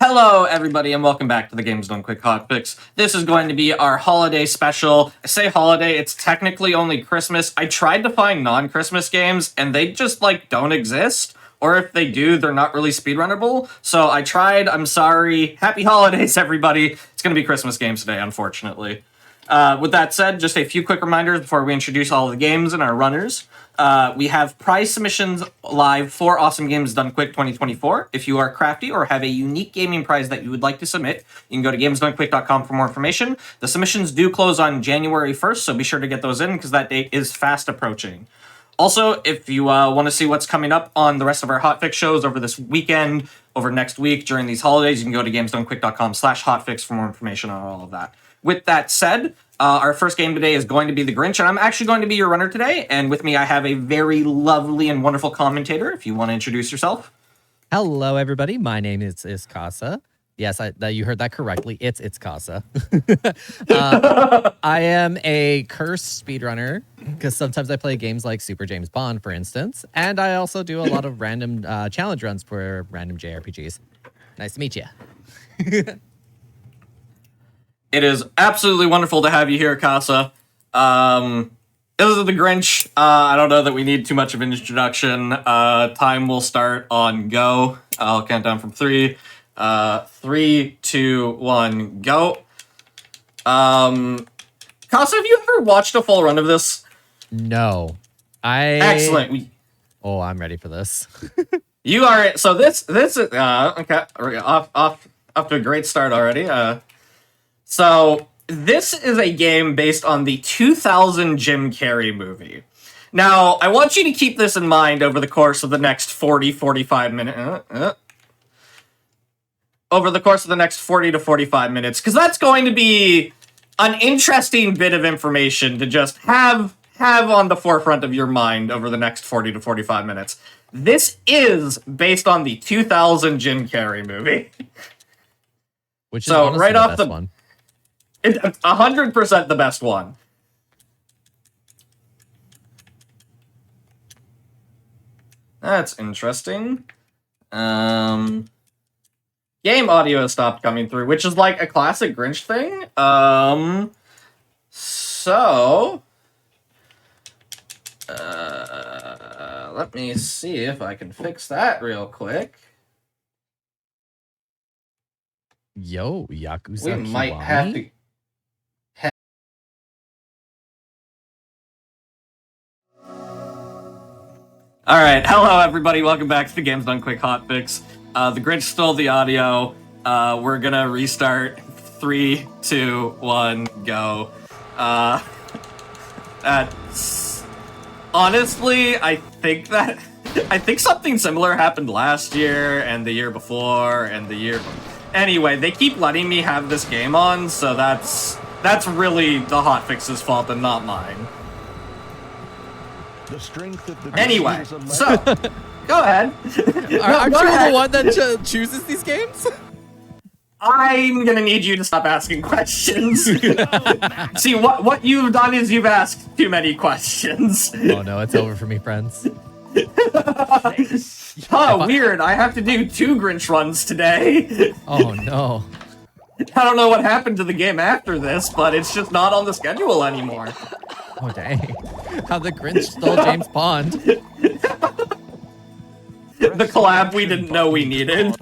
Hello, everybody, and welcome back to the Games Done Quick Hotfix. This is going to be our holiday special. I say holiday, it's technically only Christmas. I tried to find non-Christmas games, and they just, don't exist. Or if they do, they're not really speedrunnable. So I tried, I'm sorry. Happy holidays, everybody. It's going to be Christmas games today, unfortunately. With that said, just a few quick reminders before we introduce all of the games and our runners. We have prize submissions live for Awesome Games Done Quick 2024. If you are crafty or have a unique gaming prize that you would like to submit, you can go to gamesdonequick.com for more information. The submissions do close on January 1st, so be sure to get those in because that date is fast approaching. Also, if you want to see what's coming up on the rest of our Hotfix shows over this weekend, over next week, during these holidays, you can go to gamesdonequick.com/hotfix for more information on all of that. With that said, our first game today is going to be the Grinch, and I'm actually going to be your runner today. And with me, I have a very lovely and wonderful commentator. If you want to introduce yourself. Hello, everybody. My name is Casa. Yes, you heard that correctly. It's Casa. I am a cursed speedrunner because sometimes I play games like Super James Bond, for instance, and I also do a lot of random challenge runs for random JRPGs. Nice to meet you. It is absolutely wonderful to have you here, Casa. This is the Grinch. I don't know that we need too much of an introduction. Time will start on go. I'll count down from 3. 3, 2, 1, go. Casa, have you ever watched a full run of this? No. Excellent. I'm ready for this. You are. So this is okay. Off to a great start already. So this is a game based on the 2000 Jim Carrey movie. Now, I want you to keep this in mind over the course of the next 45 minutes. Over the course of the next 40 to 45 minutes, because that's going to be an interesting bit of information to just have on the forefront of your mind over the next 40 to 45 minutes. This is based on the 2000 Jim Carrey movie. Which is honestly right off the one. 100% the best one. That's interesting. Game audio has stopped coming through, which is like a classic Grinch thing. Let me see if I can fix that real quick. Yo, Yakuza We might have to... Alright, hello everybody, welcome back to the Games Done Quick Hotfix. The Grinch stole the audio. We're gonna restart. 3, 2, 1, go. That's... Honestly, I think something similar happened last year, and the year before, and the year... Anyway, they keep letting me have this game on, so that's really the Hotfix's fault and not mine. Anyway, so go ahead. Aren't you the one that chooses these games? I'm gonna need you to stop asking questions. See, what you've done is you've asked too many questions. Oh no, it's over for me, friends. Oh, weird. I have to do 2 Grinch runs today. Oh no. I don't know what happened to the game after this, but it's just not on the schedule anymore. Oh dang. How the Grinch stole James Bond. The collab we didn't know we needed.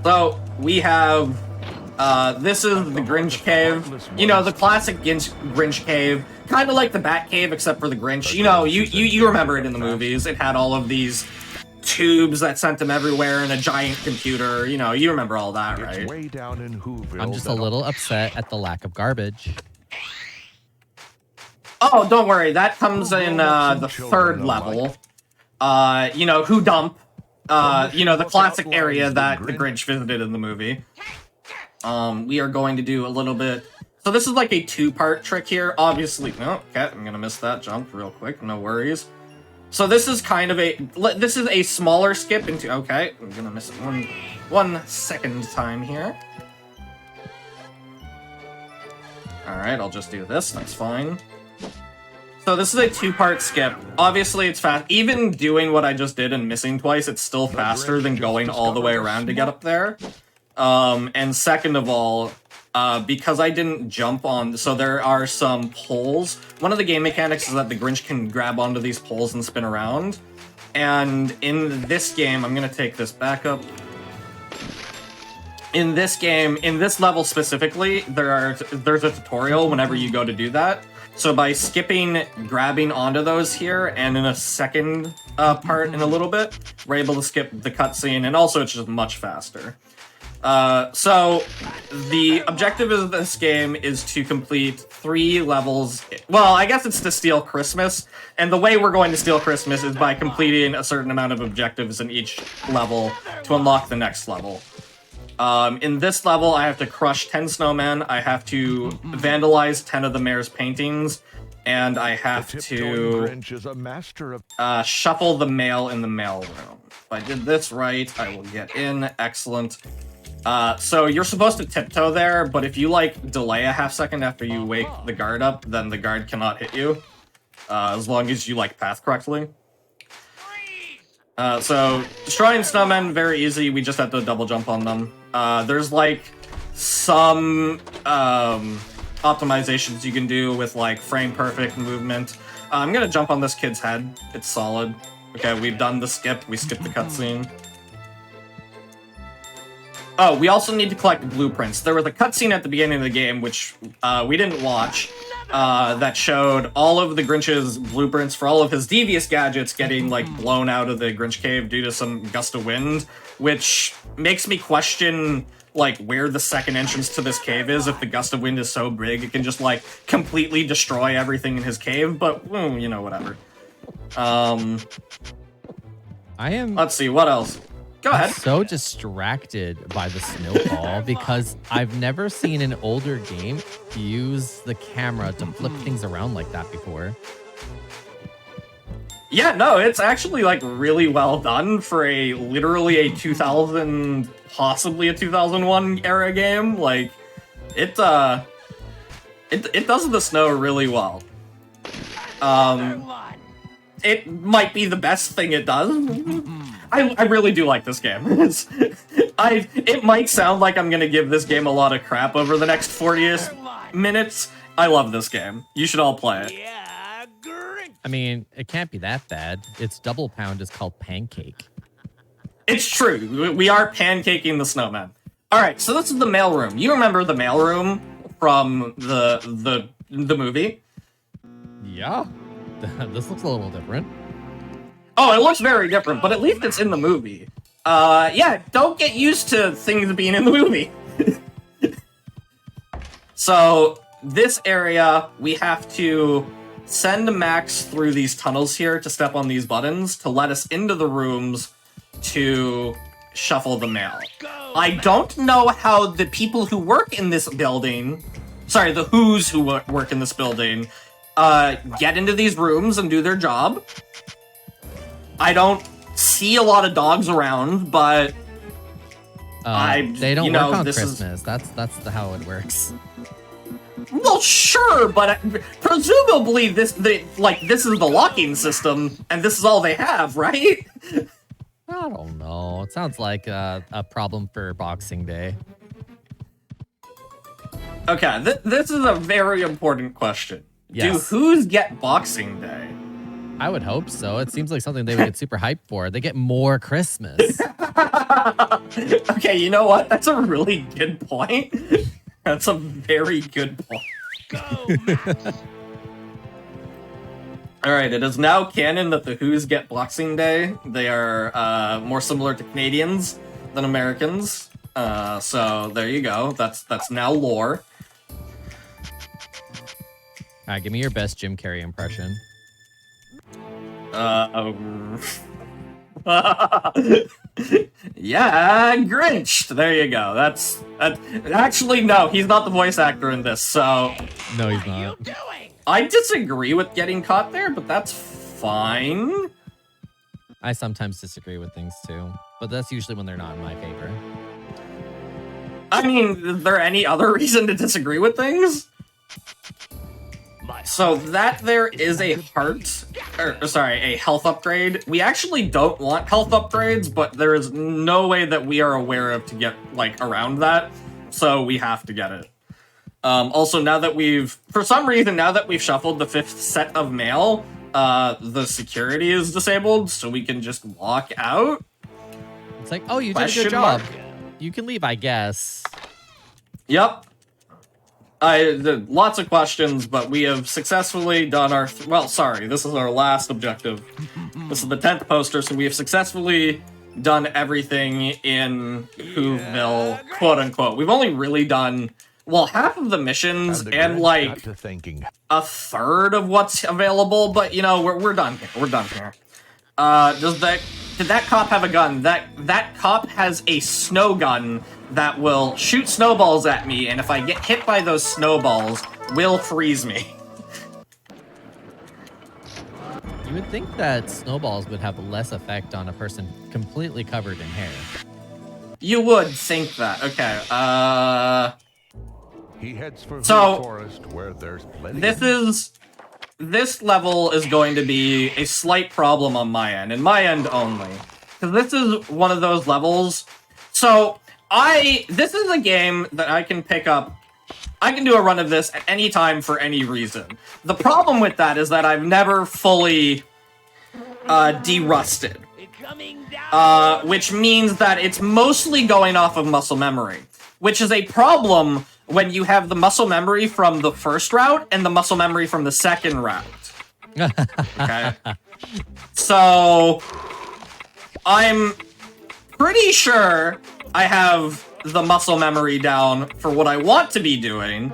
So, we have, this is the Grinch Cave. You know, the classic Grinch Cave. Kind of like the Bat Cave, except for the Grinch. You know, you remember it in the movies. It had all of these tubes that sent them everywhere and a giant computer. You know, you remember all that, right? I'm just a little upset at the lack of garbage. Oh, don't worry. That comes in the 3rd level. You know, Who Dump. You know, the classic area that the Grinch visited in the movie. We are going to do a little bit... So this is like a 2-part trick here. Obviously... No, okay, I'm gonna miss that jump real quick. No worries. So this is kind of a... This is a smaller skip into... Okay, I'm gonna miss it one second time here. Alright, I'll just do this. That's fine. So this is a 2-part skip. Obviously, it's fast. Even doing what I just did and missing twice, it's still faster than going all the way around to get up there. And second of all, because I didn't jump on... So there are some poles. One of the game mechanics is that the Grinch can grab onto these poles and spin around. And in this game, I'm going to take this back up. In this game, in this level specifically, there's a tutorial whenever you go to do that. So by skipping, grabbing onto those here, and in a second part in a little bit, we're able to skip the cutscene, and also it's just much faster. So the objective of this game is to complete 3 levels. Well, I guess it's to steal Christmas, and the way we're going to steal Christmas is by completing a certain amount of objectives in each level to unlock the next level. In this level, I have to crush 10 snowmen, I have to vandalize 10 of the mayor's paintings, and I have to shuffle the mail in the mail room. If I did this right, I will get in. Excellent. So you're supposed to tiptoe there, but if you, like, delay a half-second after you wake the guard up, then the guard cannot hit you, as long as you, like, path correctly. So, destroying snowmen, very easy, we just have to double jump on them. There's, like, some, optimizations you can do with, like, frame-perfect movement. I'm gonna jump on this kid's head, it's solid. Okay, we've done the skip, we skipped the cutscene. Oh, we also need to collect blueprints. There was a cutscene at the beginning of the game, which, we didn't watch, that showed all of the Grinch's blueprints for all of his devious gadgets getting, like, blown out of the Grinch cave due to some gust of wind, which makes me question, like, where the second entrance to this cave is. If the gust of wind is so big, it can just, like, completely destroy everything in his cave, but, you know, whatever. Let's see, what else? Go ahead. I'm so distracted by the snowfall because I've never seen an older game use the camera to flip things around like that before. Yeah, no, it's actually, like, really well done for literally a 2000, possibly a 2001 era game. Like, it does the snow really well. It might be the best thing it does. I really do like this game. It might sound like I'm gonna give this game a lot of crap over the next 40 minutes. I love this game. You should all play it. I mean, it can't be that bad. Its double pound is called Pancake. It's true. We are pancaking the snowman. Alright, so this is the mailroom. You remember the mailroom from the movie? Yeah. This looks a little different. Oh, it looks very different, but at least it's in the movie. Yeah, don't get used to things being in the movie. So, this area, we have to send Max through these tunnels here to step on these buttons to let us into the rooms to shuffle the mail. I don't know how the people who work in this building, sorry, the Who's who work in this building, get into these rooms and do their job. I don't see a lot of dogs around, but they don't work on Christmas. That's how it works. Well, sure, but presumably this is the locking system, and this is all they have, right? I don't know. It sounds like a problem for Boxing Day. Okay, this is a very important question. Yes. Do Who's get Boxing Day? I would hope so. It seems like something they would get super hyped for. They get more Christmas. Okay, you know what? That's a really good point. That's a very good point. Alright, it is now canon that the Who's get Boxing Day. They are more similar to Canadians than Americans. So there you go. That's now lore. Alright, give me your best Jim Carrey impression. Yeah, Grinch. There you go. That's actually no, he's not the voice actor in this. So no, he's not. I disagree with getting caught there, but that's fine. I sometimes disagree with things too, but that's usually when they're not in my favor. I mean, is there any other reason to disagree with things? So that there is a a health upgrade. We actually don't want health upgrades, but there is no way that we are aware of to get, like, around that. So we have to get it. Also, now that for some reason, now that we've shuffled the 5th set of mail, the security is disabled, so we can just walk out. It's like, oh, you did a good job. You can leave, I guess. Yep. Lots of questions, but we have successfully done our... well, sorry, this is our last objective. This is the 10th poster, so we have successfully done everything in Whoville, quote-unquote. We've only really done, well, half of the missions and, like, a third of what's available, but, you know, we're done here. We're done here. Did that cop have a gun? That cop has a snow gun that will shoot snowballs at me, and if I get hit by those snowballs, will freeze me. You would think that snowballs would have less effect on a person completely covered in hair. You would think that. Okay, He heads for so, the forest where there's plenty. This level is going to be a slight problem on my end, and my end only. Because this is one of those levels. So, this is a game that I can pick up. I can do a run of this at any time for any reason. The problem with that is that I've never fully derusted. Which means that it's mostly going off of muscle memory. Which is a problem when you have the muscle memory from the first route and the muscle memory from the second route. Okay? So, I'm pretty sure I have the muscle memory down for what I want to be doing.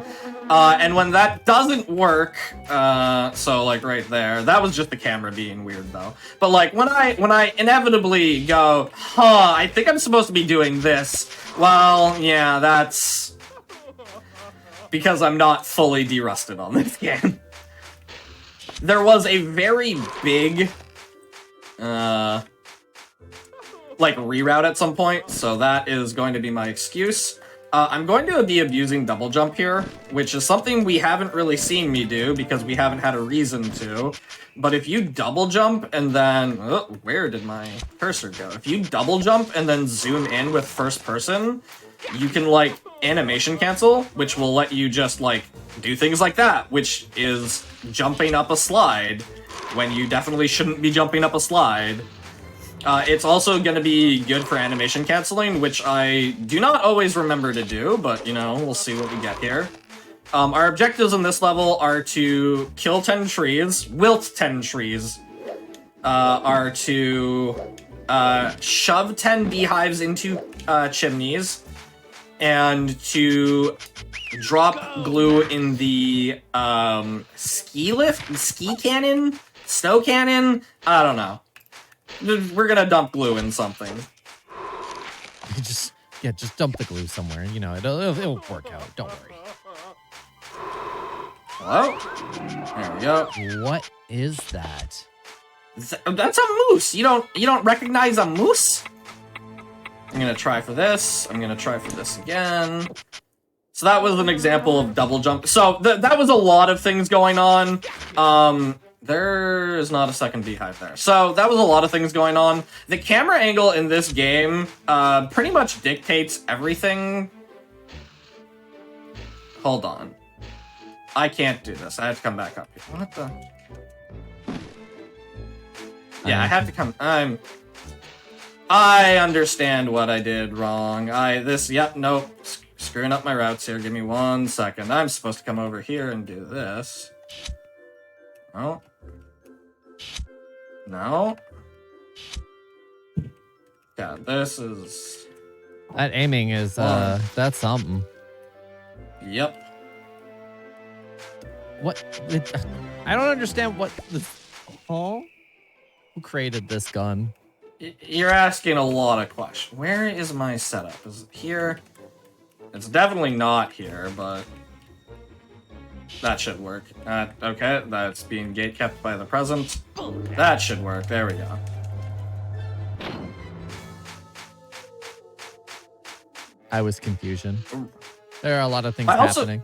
And when that doesn't work, so like right there, that was just the camera being weird though. But like when I inevitably go, I think I'm supposed to be doing this. Well, yeah, that's because I'm not fully derusted on this game. There was a very big, like reroute at some point, so that is going to be my excuse. I'm going to be abusing double jump here, which is something we haven't really seen me do because we haven't had a reason to. But if you double jump and then... oh, where did my cursor go? If you double jump and then zoom in with first person, you can, like, animation cancel, which will let you just, like, do things like that, which is jumping up a slide when you definitely shouldn't be jumping up a slide. It's also going to be good for animation canceling, which I do not always remember to do, but, you know, we'll see what we get here. Our objectives in this level are to kill 10 trees, wilt 10 trees, are to shove 10 beehives into chimneys, and to drop glue in the ski cannon, snow cannon, I don't know. We're gonna dump glue in something. Just dump the glue somewhere. You know, it'll work out. Don't worry. Hello? There we go. What is that? That's a moose. You don't recognize a moose? I'm gonna try for this. I'm gonna try for this again. So that was an example of double jump. So that was a lot of things going on. There is not a second beehive there. So that was a lot of things going on. The camera angle in this game pretty much dictates everything. Hold on. I can't do this. I have to come back up here. What the? Yeah, I have to come... I understand what I did wrong. Yep, nope. Screwing up my routes here. Give me 1 second. I'm supposed to come over here and do this. Oh. No. Yeah, this is... that aiming is, that's something. Yep. What? I don't understand what the... oh? Who created this gun? You're asking a lot of questions. Where is my setup? Is it here? It's definitely not here, but... that should work. Okay, that's being gate kept by the present. That should work. There we go. I was confusion. There are a lot of things happening.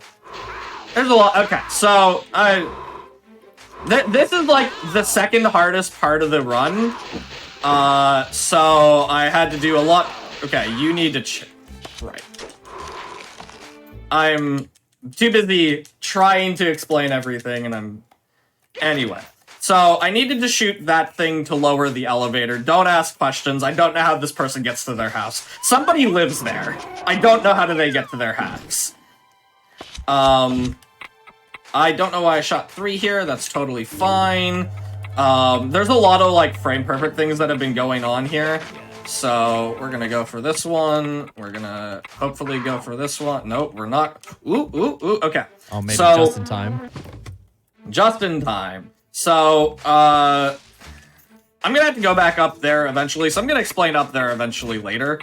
There's a lot. Okay, so This is like the second hardest part of the run. So I had to do a lot. Okay, you need to right. I'm too busy trying to explain everything, and anyway. So I needed to shoot that thing to lower the elevator. Don't ask questions. I don't know how this person gets to their house. Somebody lives there. I don't know how do they get to their house. I don't know why I shot 3 here. That's totally fine. There's a lot of, like, frame perfect things that have been going on here. So we're gonna go for this one. We're gonna hopefully go for this one. Nope, we're not. Ooh, okay. Oh, maybe just in time. Just in time. So, I'm gonna have to go back up there eventually, so I'm gonna explain up there eventually later.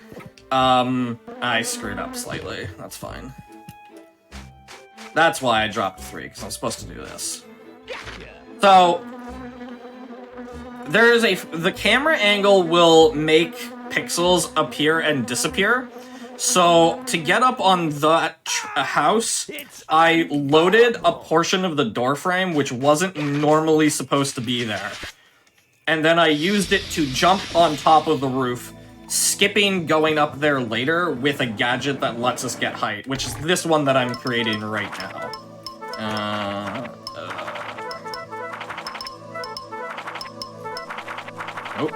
I screwed up slightly. That's fine. That's why I dropped 3, because I'm supposed to do this. So, the camera angle will make pixels appear and disappear. So, to get up on that house, I loaded a portion of the door frame which wasn't normally supposed to be there. And then I used it to jump on top of the roof, skipping going up there later with a gadget that lets us get height, which is this one that I'm creating right now. Nope.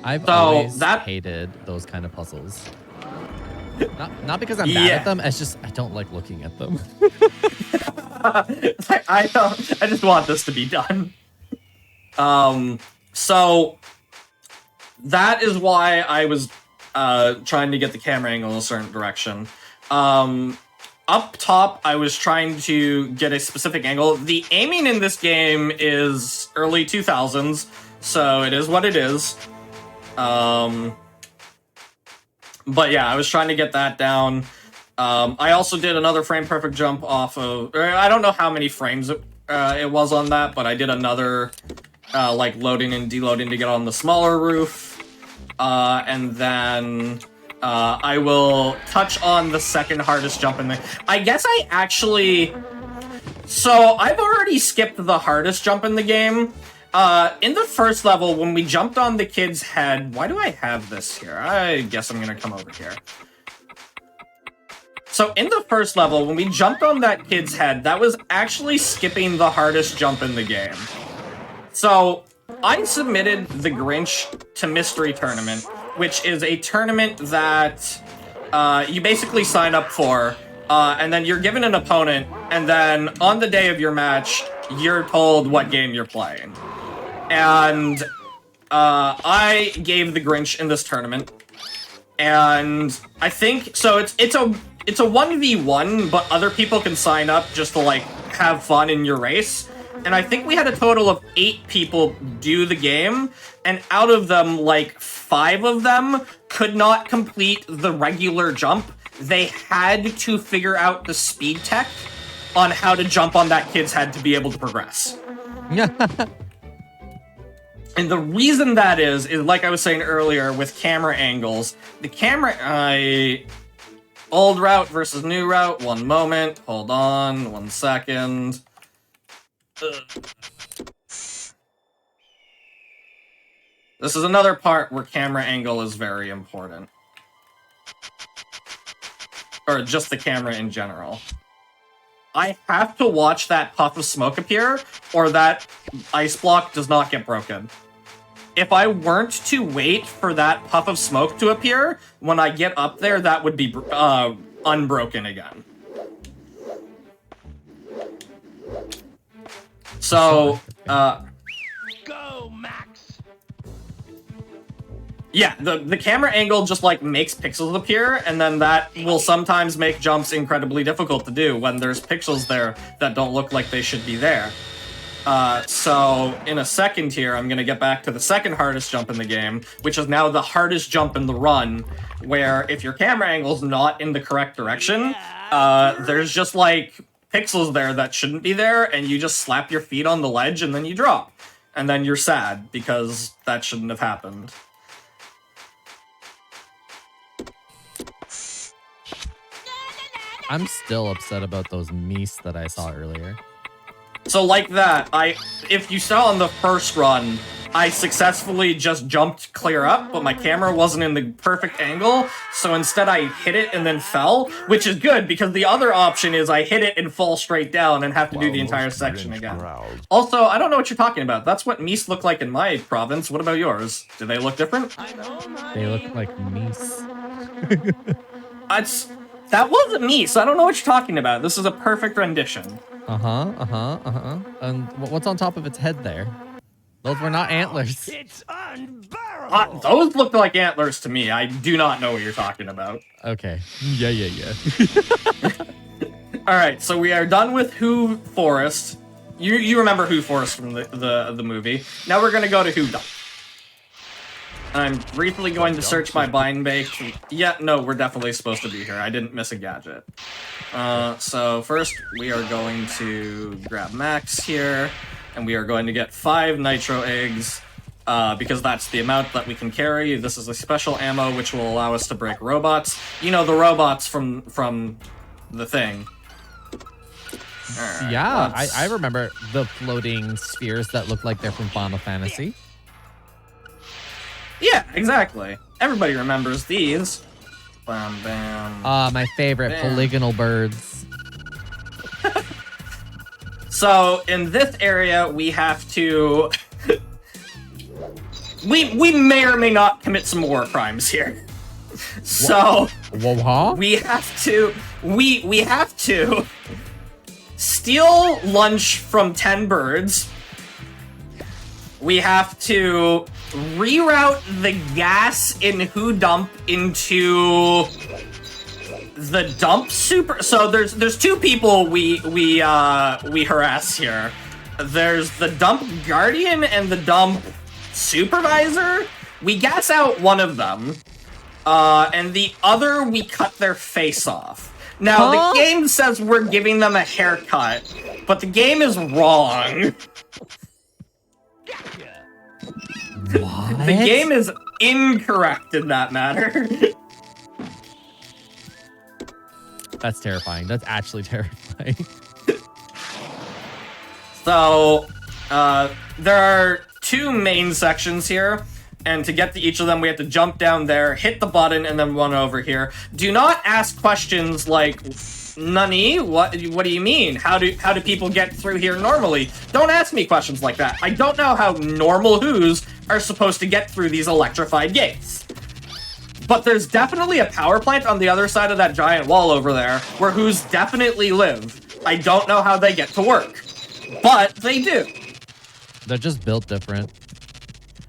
I've always hated those kind of puzzles. Not because I'm bad at them, it's just I don't like looking at them. I just want this to be done. So that is why I was trying to get the camera angle in a certain direction. Up top, I was trying to get a specific angle. The aiming in this game is early 2000s, so it is what it is. But yeah, I was trying to get that down. I also did another frame perfect jump off of, I don't know how many frames it was on that, but I did another like loading and deloading to get on the smaller roof. And then I will touch on the second hardest jump in there. I guess I actually, so I've already skipped the hardest jump in the game. In the first level, when we jumped on the kid's head, why do I have this here? I guess I'm gonna come over here. So in the first level, when we jumped on that kid's head, that was actually skipping the hardest jump in the game. So I submitted the Grinch to Mystery Tournament, which is a tournament that you basically sign up for, and then you're given an opponent, and then on the day of your match, you're told what game you're playing. And I gave the Grinch in this tournament, and I think so. It's a 1v1, but other people can sign up just to like have fun in your race. And I think we had a total of 8 people do the game, and out of them, like 5 of them could not complete the regular jump. They had to figure out the speed tech on how to jump on that kid's head to be able to progress. And the reason that is like I was saying earlier with camera angles. The camera, old route versus new route. One moment. Hold on. 1 second. This is another part where camera angle is very important. Or just the camera in general. I have to watch that puff of smoke appear, or that ice block does not get broken. If I weren't to wait for that puff of smoke to appear, when I get up there, that would be unbroken again. So, Go, Max! yeah, the camera angle just, like, makes pixels appear, and then that will sometimes make jumps incredibly difficult to do when there's pixels there that don't look like they should be there. So, in a second here, I'm gonna get back to the second hardest jump in the game, which is now the hardest jump in the run, where if your camera angle's not in the correct direction, there's just, like, pixels there that shouldn't be there, and you just slap your feet on the ledge, and then you drop. And then you're sad, because that shouldn't have happened. I'm still upset about those meese that I saw earlier. So like that, if you saw on the first run, I successfully just jumped clear up, but my camera wasn't in the perfect angle, so instead I hit it and then fell, which is good, because the other option is I hit it and fall straight down and have to do the entire section again. Also, I don't know what you're talking about. That's what meese look like in my province. What about yours? Do they look different? They look like meese. That wasn't meese. I don't know what you're talking about. This is a perfect rendition. And what's on top of its head there? Those were not antlers. It's unbearable. Those look like antlers to me. I do not know what you're talking about. Okay. Yeah. All right, so we are done with Who Forest. You remember Who Forest from the movie. Now we're gonna go to Who Dump. I'm briefly going to search my bind bake. Yeah, no, we're definitely supposed to be here. I didn't miss a gadget. So first we are going to grab Max here, and we are going to get 5 nitro eggs, because that's the amount that we can carry. This is a special ammo which will allow us to break robots. You know, the robots from the thing. Right, yeah, I remember the floating spheres that look like they're from Final Fantasy. Yeah, exactly. Everybody remembers these. Bam, bam. My favorite, bam. polygonal birds. So, in this area, we have to... we may or may not commit some war crimes here. So, Whoa, we have to... We have to steal lunch from 10 birds. We have to reroute the gas in Who Dump into the dump super. So there's 2 people we harass here. There's the dump guardian and the dump supervisor. We gas out one of them, and the other we cut their face off. Now the game says we're giving them a haircut, but the game is wrong. What? The game is incorrect in that matter. That's terrifying. That's actually terrifying. So, there are 2 main sections here, and to get to each of them, we have to jump down there, hit the button, and then run over here. Do not ask questions like, Nani, what do you mean? How do people get through here normally? Don't ask me questions like that. I don't know how normal Who's are supposed to get through these electrified gates. But there's definitely a power plant on the other side of that giant wall over there, where Who's definitely live. I don't know how they get to work, but they do. They're just built different.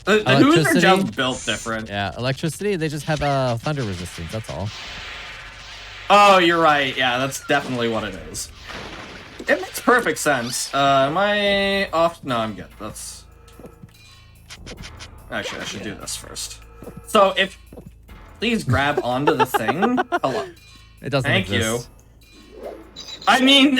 The Who's are just built different. Yeah, electricity, they just have a thunder resistance, that's all. Oh, you're right. Yeah, that's definitely what it is. It makes perfect sense. Am I off? No, I'm good. That's... Actually, I should do this first. So, please grab onto the thing. Hello. It doesn't Thank exist. you. I mean,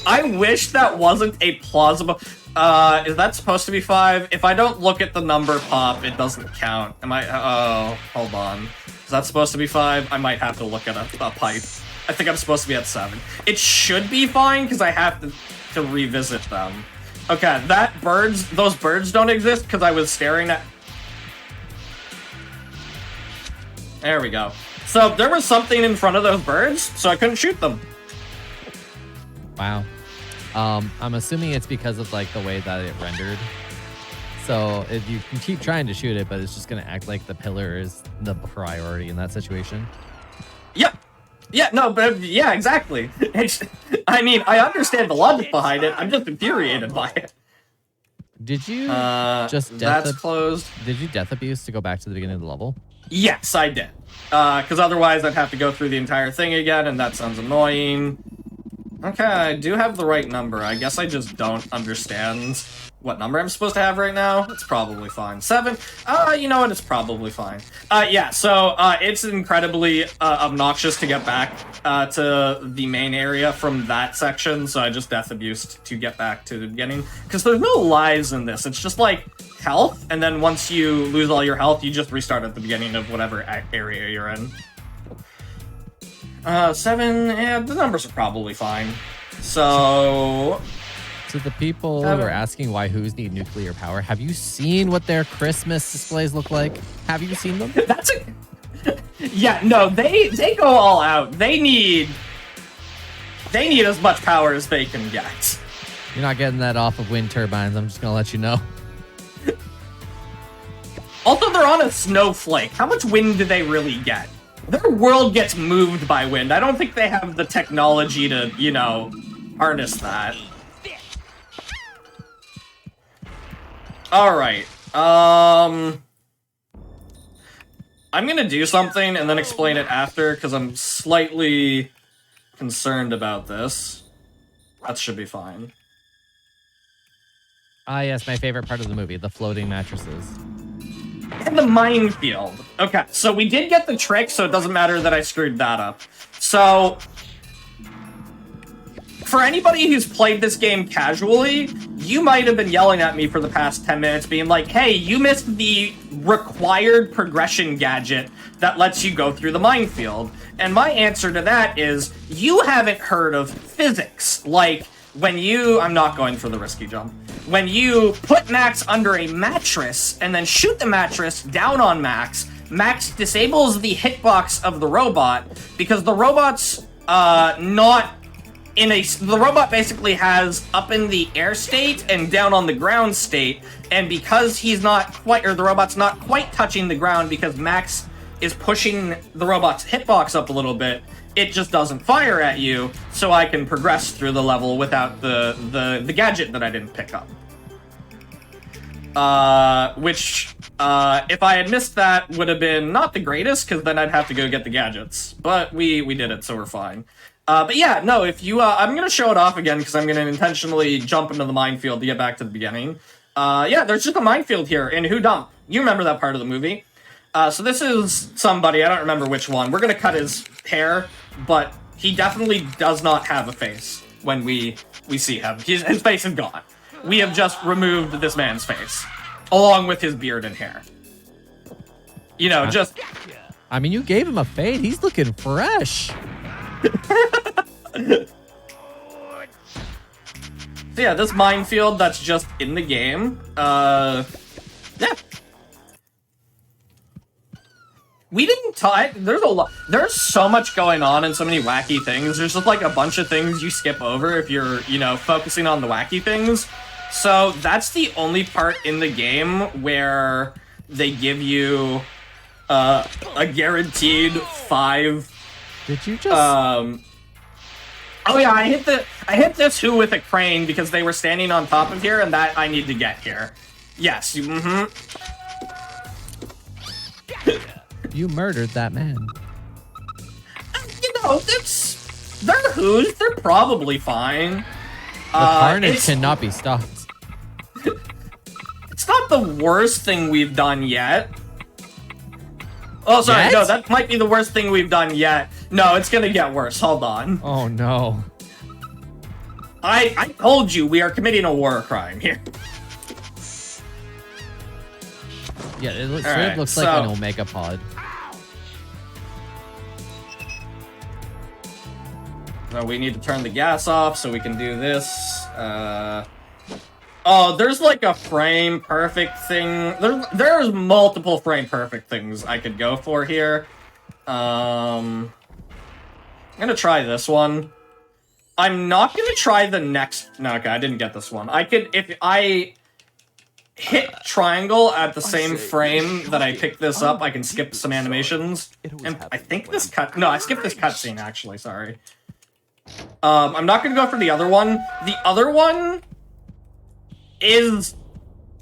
I wish that wasn't a plausible... is that supposed to be 5? If I don't look at the number pop, it doesn't count. Am I... Oh, hold on. Is that supposed to be 5? I might have to look at a pipe. I think I'm supposed to be at 7. It should be fine, because I have to revisit them. Okay, those birds don't exist, because I was staring at... There we go. So, there was something in front of those birds, so I couldn't shoot them. Wow. I'm assuming it's because of like the way that it rendered. So if you can keep trying to shoot it, but it's just gonna act like the pillar is the priority in that situation. Yep. Yeah, no, but yeah, exactly. I mean, I understand the logic behind it. I'm just infuriated by it. Did you that's closed. Did you death abuse to go back to the beginning of the level? Yes, I did. Because otherwise I'd have to go through the entire thing again, and that sounds annoying. Okay, I do have the right number. I guess I just don't understand what number I'm supposed to have right now. It's probably fine. 7? You know what? It's probably fine. Yeah, so it's incredibly obnoxious to get back to the main area from that section, so I just death abused to get back to the beginning. Because there's no lives in this. It's just like health, and then once you lose all your health, you just restart at the beginning of whatever area you're in. 7, yeah, the numbers are probably fine. So... To the people who are asking why who's need nuclear power, have you seen what their Christmas displays look like? Have you seen them? That's a... Yeah, no, they go all out. They need as much power as they can get. You're not getting that off of wind turbines, I'm just gonna let you know. Also, they're on a snowflake. How much wind do they really get? Their world gets moved by wind. I don't think they have the technology to, you know, harness that. Alright, I'm gonna do something and then explain it after, because I'm slightly concerned about this. That should be fine. Ah, yes, my favorite part of the movie, the floating mattresses. And the minefield. Okay, so we did get the trick, so it doesn't matter that I screwed that up. So... for anybody who's played this game casually, you might have been yelling at me for the past 10 minutes being like, hey, you missed the required progression gadget that lets you go through the minefield. And my answer to that is, you haven't heard of physics. Like, when you... I'm not going for the risky jump. When you put Max under a mattress and then shoot the mattress down on Max, Max disables the hitbox of the robot because the robot's not... the robot basically has up in the air state and down on the ground state, and because he's not quite, or the robot's not quite touching the ground because Max is pushing the robot's hitbox up a little bit, it just doesn't fire at you, so I can progress through the level without the gadget that I didn't pick up. If I had missed that, would have been not the greatest, because then I'd have to go get the gadgets. But we did it, so we're fine. But yeah, no, if you, I'm gonna show it off again, because I'm gonna intentionally jump into the minefield to get back to the beginning. Yeah, there's just a minefield here in Who Dump. You remember that part of the movie. So this is somebody, I don't remember which one. We're gonna cut his hair, but he definitely does not have a face when we see him. His face is gone. We have just removed this man's face, along with his beard and hair. You know, just... I mean, you gave him a fade. He's looking fresh. So yeah, this minefield that's just in the game, yeah. We didn't talk, there's so much going on and so many wacky things. There's just like a bunch of things you skip over if you're, you know, focusing on the wacky things. So that's the only part in the game where they give you a guaranteed 5. Did you just... Oh yeah, I hit this Who with a crane because they were standing on top of here, and that I need to get here. Yes, You murdered that man. You know, they're Who's, they're probably fine. The carnage cannot be stopped. It's not the worst thing we've done yet. Oh, sorry, Yet? no, that might be the worst thing we've done yet. No, it's gonna get worse, hold on. Oh no. I told you, we are committing a war crime here. Yeah, it looks, Alright, looks like an Omega pod. So we need to turn the gas off so we can do this. Oh, there's like a frame perfect thing. There's multiple frame perfect things I could go for here. I'm gonna try this one. I'm not gonna try the next... No, okay, I didn't get this one. I could... If I hit triangle at the same frame that I picked this up, I can skip some animations. And I think this cut... No, I skipped this cutscene, actually, sorry. I'm not gonna go for the other one. The other one is...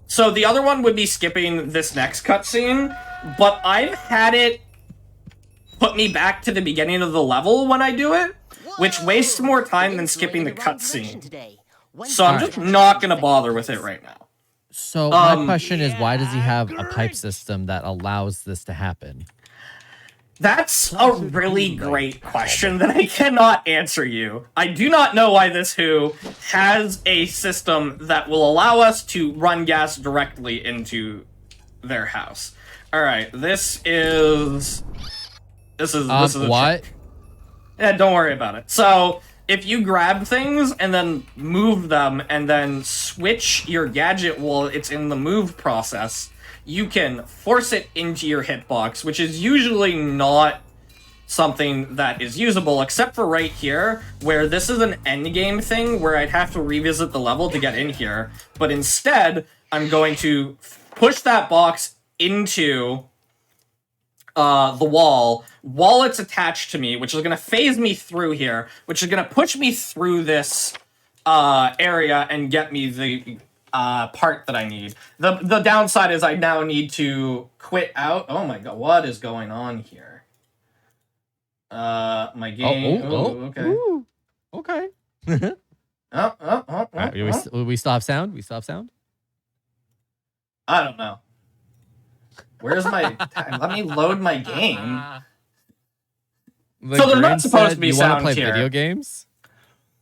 So the other one would be skipping this next cutscene, but I've had it put me back to the beginning of the level when I do it, which wastes more time than skipping the cutscene. So I'm just not gonna bother with it right now. So my question is, why does he have a pipe system that allows this to happen? That's a really great question that I cannot answer you. I do not know why this Who has a system that will allow us to run gas directly into their house. All right, this is a what? trick. Yeah, don't worry about it. So, if you grab things and then move them and then switch your gadget while it's in the move process, you can force it into your hitbox, which is usually not something that is usable, except for right here, where this is an endgame thing where I'd have to revisit the level to get in here. But instead, I'm going to push that box into the wall while it's attached to me, which is going to phase me through here, which is going to push me through this area and get me the part that I need. The downside is I now need to quit out. Oh my god, what is going on here? My game. Okay. Ooh, okay. Alright, we still have sound? We still have sound? I don't know. Where's my... Let me load my game. So there's not supposed to be sound play here. Video games?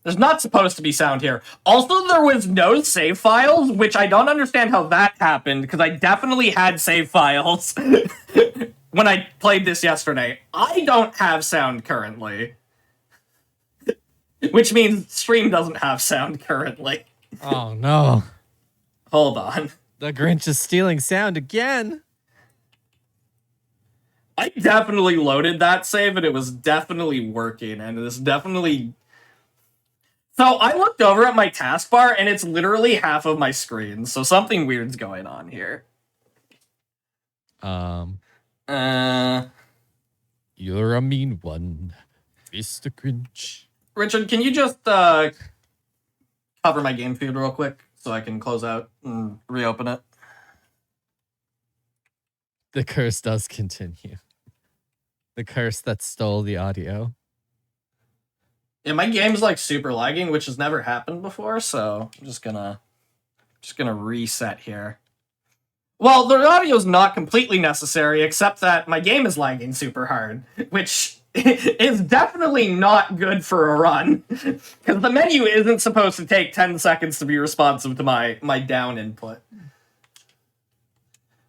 There's not supposed to be sound here. Also, there was no save files, which I don't understand how that happened, because I definitely had save files when I played this yesterday. I don't have sound currently. Which means stream doesn't have sound currently. Oh, no. Hold on. The Grinch is stealing sound again. I definitely loaded that save, and it was definitely working, and it is definitely... So I looked over at my taskbar, and it's literally half of my screen, so something weird's going on here. You're a mean one, Mr. Grinch. Richard, can you just cover my game feed real quick so I can close out and reopen it? The curse does continue. The curse that stole the audio. Yeah, my game's like super lagging, which has never happened before, so I'm just gonna reset here. Well, the audio's not completely necessary, except that my game is lagging super hard, which is definitely not good for a run, because the menu isn't supposed to take 10 seconds to be responsive to my down input.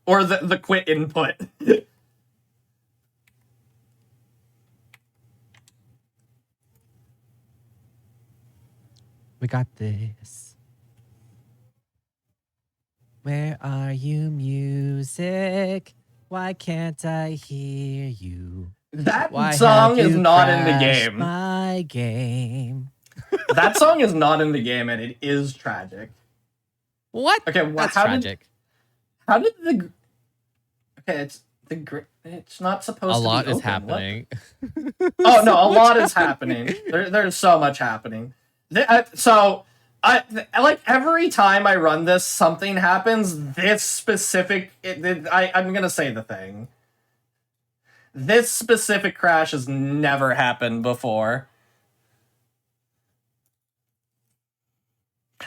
Or the quit input. We got this. Where are you, music? Why can't I hear you? That Why song have is you not in the crashed game. My game. That song is not in the game, and it is tragic. What? Okay, well, That's how tragic. How did the... Okay, it's not supposed A to be lot is open. happening. Oh, no, a lot is happening. There's so much happening. Like, every time I run this, something happens. This specific... I'm gonna say the thing. This specific crash has never happened before.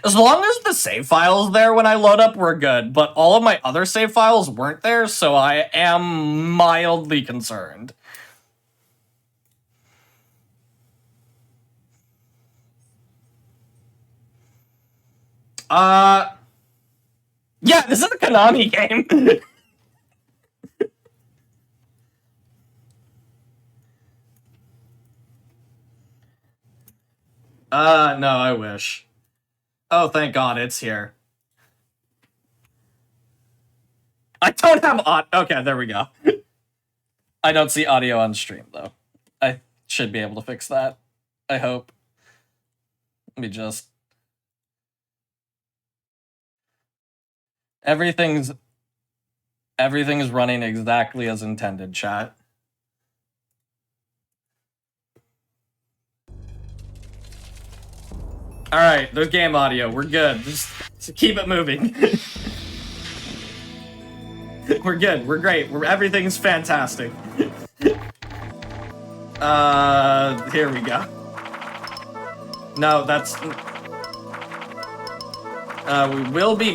As long as the save files there when I load up, we're good, but all of my other save files weren't there, so I am mildly concerned. Yeah, this is a Konami game. No, I wish. Oh, thank God it's here. I don't have okay, there we go. I don't see audio on stream, though. I should be able to fix that. I hope. Let me just... Everything's running exactly as intended, chat. Alright, there's game audio. We're good. Just keep it moving. We're good. We're great. Everything's fantastic. Here we go. No, that's... we will be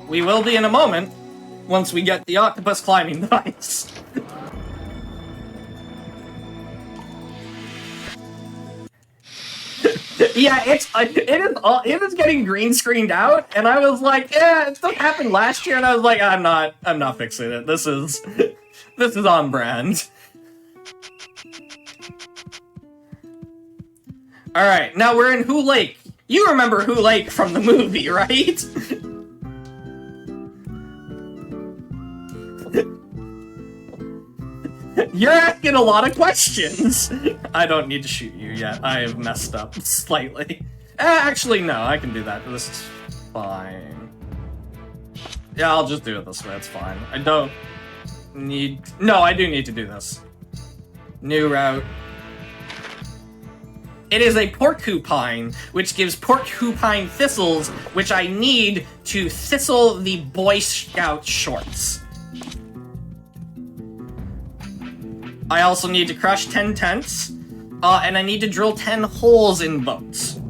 We will be in a moment once we get the octopus climbing device. Yeah, it is getting green screened out, and I was like, yeah, it happened last year, and I was like, I'm not fixing it. This is This is on brand. Alright, now we're in Who Lake. You remember Who Lake from the movie, right? You're asking a lot of questions. I don't need to shoot you yet. I have messed up slightly. Actually, no, I can do that. This is fine. Yeah, I'll just do it this way. It's fine. I don't need... No, I do need to do this. New route. It is a porcupine, which gives porcupine thistles, which I need to thistle the Boy Scout shorts. I also need to crush 10 tents, and I need to drill 10 holes in boats.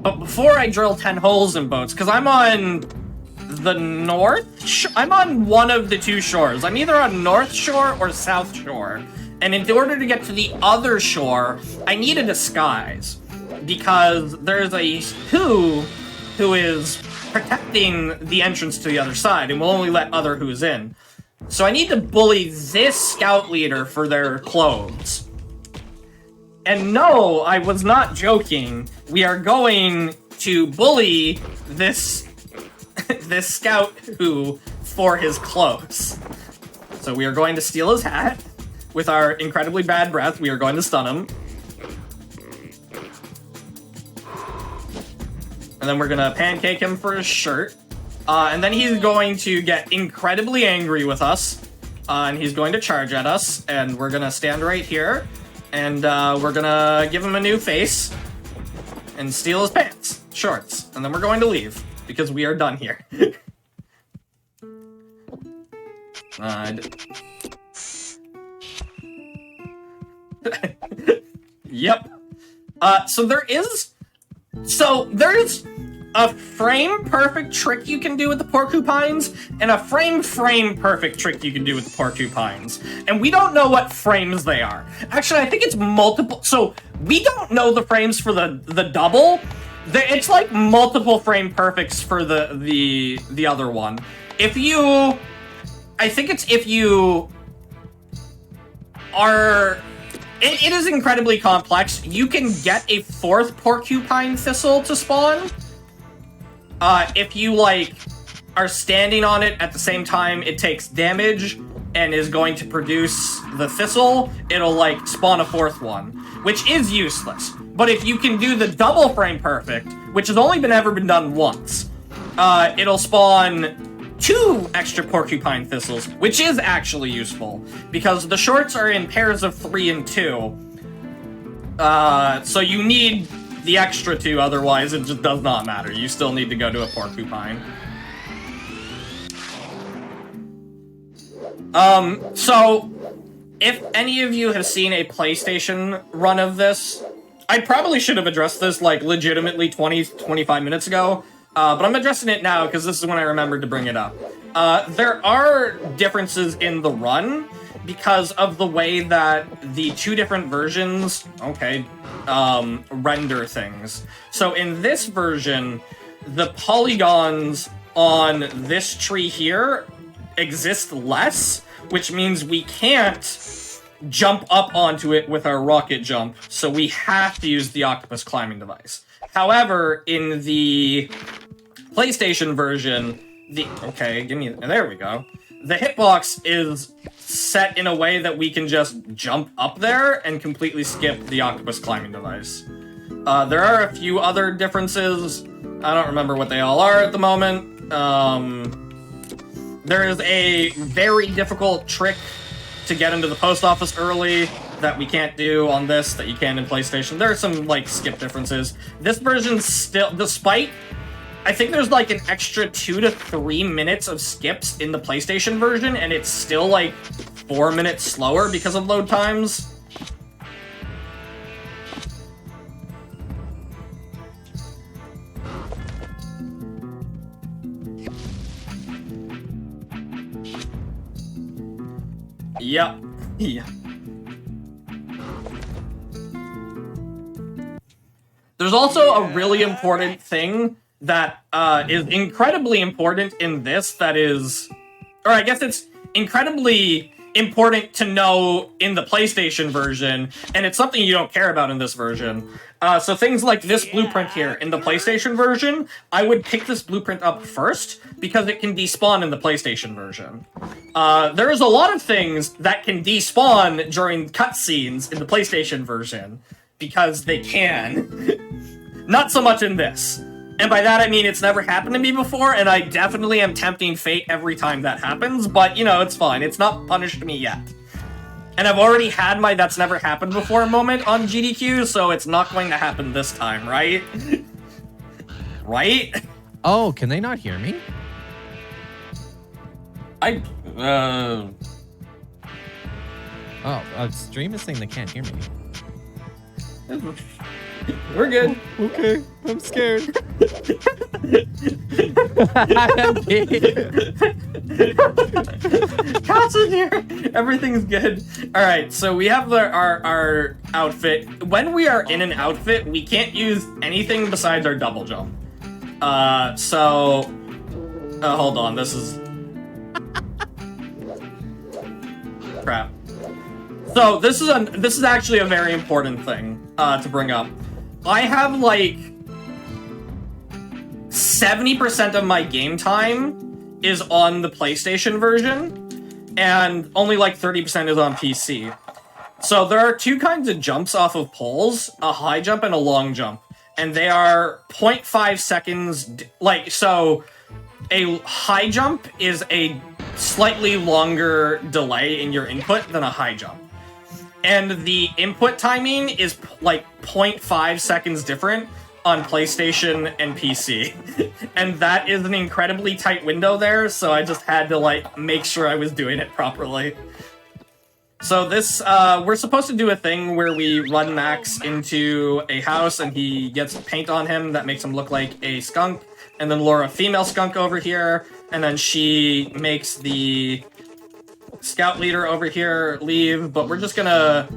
But before I drill 10 holes in boats, because I'm on the north... I'm on one of the two shores. I'm either on North Shore or South Shore. And in order to get to the other shore, I need a disguise. Because there's a who is protecting the entrance to the other side and will only let other who's in. So I need to bully this scout leader for their clothes. And no, I was not joking. We are going to bully this this scout who for his clothes. So we are going to steal his hat. With our incredibly bad breath, we are going to stun him. And then we're gonna pancake him for his shirt. And then he's going to get incredibly angry with us. And he's going to charge at us. And we're gonna stand right here. And we're gonna give him a new face. And steal his pants, shorts. And then we're going to leave. Because we are done here. Yep. So there's a frame perfect trick you can do with the porcupines, and a frame perfect trick you can do with the porcupines. And we don't know what frames they are. Actually, I think it's multiple. So we don't know the frames for the double. It's like multiple frame perfects for the other one. I think it's if you are. It is incredibly complex. You can get a fourth porcupine thistle to spawn. If you, like, are standing on it at the same time it takes damage and is going to produce the thistle, it'll, like, spawn a fourth one, which is useless. But if you can do the double frame perfect, which has only ever been done once, it'll spawn 2 extra porcupine thistles, which is actually useful, because the shorts are in pairs of 3 and 2. So you need the extra 2, otherwise it just does not matter. You still need to go to a porcupine. So, if any of you have seen a PlayStation run of this, I probably should have addressed this, like, legitimately 20-25 minutes ago. But I'm addressing it now because this is when I remembered to bring it up. There are differences in the run because of the way that the 2 different versions, render things. So in this version, the polygons on this tree here exist less, which means we can't jump up onto it with our rocket jump, so we have to use the octopus climbing device. However, in the PlayStation version, there we go. The hitbox is set in a way that we can just jump up there and completely skip the octopus climbing device. There are a few other differences. I don't remember what they all are at the moment. There is a very difficult trick to get into the post office early that we can't do on this that you can in PlayStation. There are some, like, skip differences. This version still, despite... I think there's, like, an extra 2 to 3 minutes of skips in the PlayStation version, and it's still, like, 4 minutes slower because of load times. Yep. Yeah. There's also a really important thing that is incredibly important in this that is... Or I guess it's incredibly important to know in the PlayStation version, and it's something you don't care about in this version. So things like this blueprint here in the PlayStation version, I would pick this blueprint up first because it can despawn in the PlayStation version. There's a lot of things that can despawn during cutscenes in the PlayStation version because they can. Not so much in this. And by that I mean it's never happened to me before, and I definitely am tempting fate every time that happens, but, you know, it's fine. It's not punished me yet. And I've already had my that's never happened before moment on GDQ, so it's not going to happen this time, right? Right? Oh, can they not hear me? Oh, stream is saying they can't hear me. We're good. Okay, I'm scared. Katsu's here. Everything's good. All right, so we have our outfit. When we are in an outfit, we can't use anything besides our double jump. Hold on. This is crap. So this is actually a very important thing to bring up. I have like 70% of my game time is on the PlayStation version, and only like 30% is on PC. So there are two kinds of jumps off of poles, a high jump and a long jump, and they are 0.5 seconds. So a high jump is a slightly longer delay in your input than a high jump. And the input timing is like 0.5 seconds different on PlayStation and PC. And that is an incredibly tight window there, so I just had to like make sure I was doing it properly. So this, we're supposed to do a thing where we run Max into a house and he gets paint on him that makes him look like a skunk, and then lure a female skunk over here, and then she makes the scout leader over here leave, but we're just gonna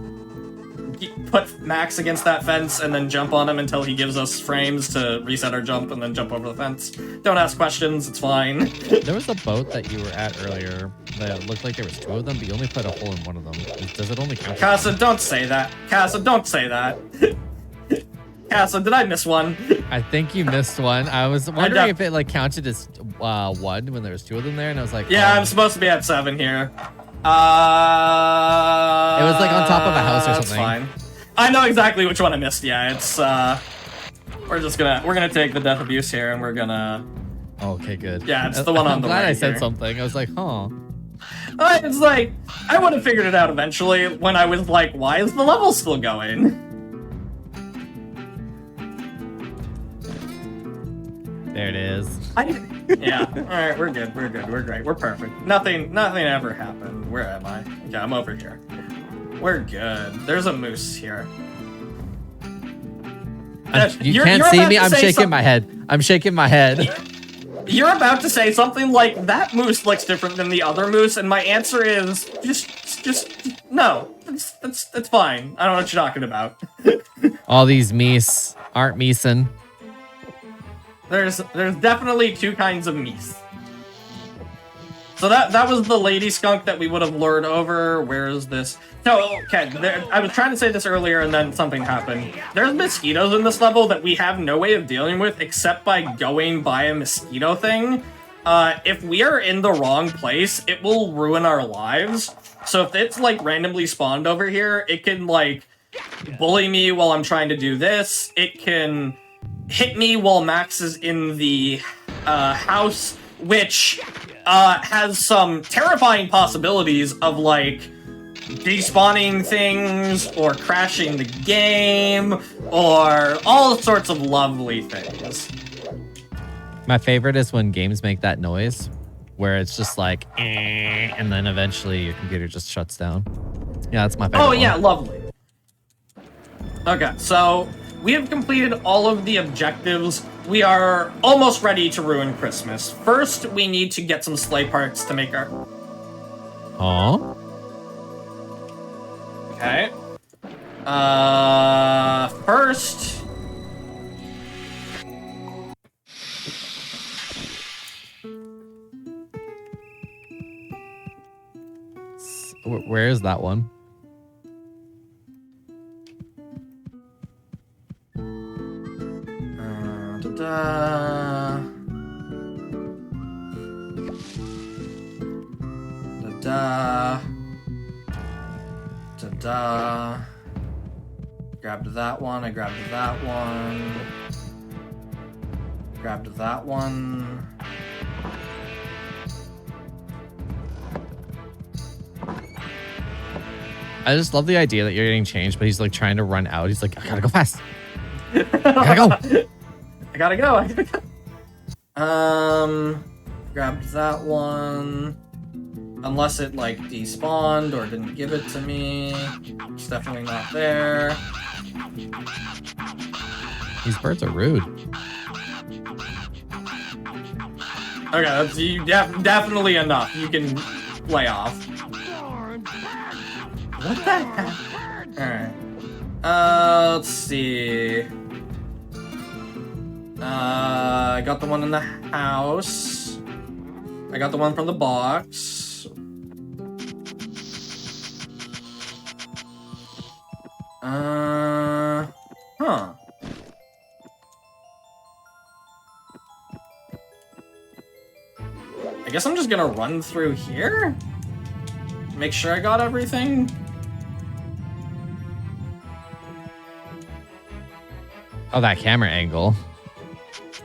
put Max against that fence and then jump on him until he gives us frames to reset our jump and then jump over the fence. Don't ask questions, it's fine. There was a boat that you were at earlier that looked like there was two of them, but you only put a hole in one of them. Does it only count? Casa, don't say that. Casa, don't say that. Casa, did I miss one? I think you missed one. I was wondering if it like counted as one when there was two of them there, and I was like, yeah, I'm supposed to be at 7 here. It was like on top of a house or something. That's fine. I know exactly which one I missed. Yeah, it's we're gonna take the death abuse here, and we're gonna. Okay, good. Yeah, it's the one on the right. I'm glad I said here. something. I was like, huh. It's like I would have figured it out eventually when I was like, why is the level still going? There it is. Yeah. All right, we're good. We're good. We're great. We're perfect. Nothing ever happened. Where am I? Okay, I'm over here. We're good. There's a moose here. You can't see me. I'm shaking my head. I'm shaking my head. You're about to say something like, that moose looks different than the other moose, and my answer is just no. That's fine. I don't know what you're talking about. All these meese aren't meesin'. There's definitely two kinds of meese. So that was the lady skunk that we would have lured over. Where is this? No, okay, I was trying to say this earlier and then something happened. There's mosquitoes in this level that we have no way of dealing with except by going by a mosquito thing. If we are in the wrong place, it will ruin our lives. So if it's like randomly spawned over here, it can like bully me while I'm trying to do this. It can hit me while Max is in the house, which has some terrifying possibilities of like despawning things or crashing the game or all sorts of lovely things. My favorite is when games make that noise where it's just like and then eventually your computer just shuts down. Yeah, that's my favorite. Oh yeah, lovely. Okay, so we have completed all of the objectives. We are almost ready to ruin Christmas. First, we need to get some sleigh parts to make our... Aww. Okay. First... Where is that one? Da-da. Da-da. Da-da. Grabbed that one, I grabbed that one. Grabbed that one. I just love the idea that you're getting changed, but he's like trying to run out. He's like, I gotta go fast. I gotta go. I gotta go. Grabbed that one. Unless it like despawned or didn't give it to me. It's definitely not there. These birds are rude. Okay, that's definitely enough. You can lay off. What the heck? Alright. Let's see. I got the one in the house. I got the one from the box. Huh. I guess I'm just gonna run through here? Make sure I got everything? Oh, that camera angle.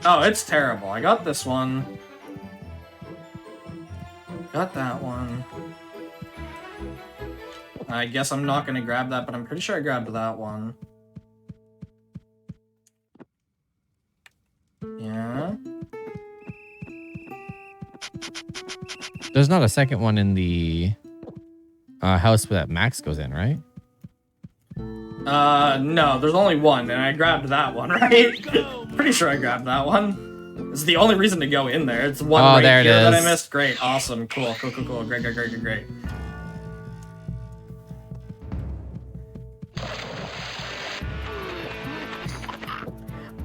Oh, it's terrible. I got this one. Got that one. I guess I'm not gonna grab that, but I'm pretty sure I grabbed that one. Yeah. There's not a second one in the house that Max goes in, right? No, there's only one, and I grabbed that one, right? Pretty sure I grabbed that one. It's the only reason to go in there. It's one right there it here that I is. missed. Great, awesome, cool. Great.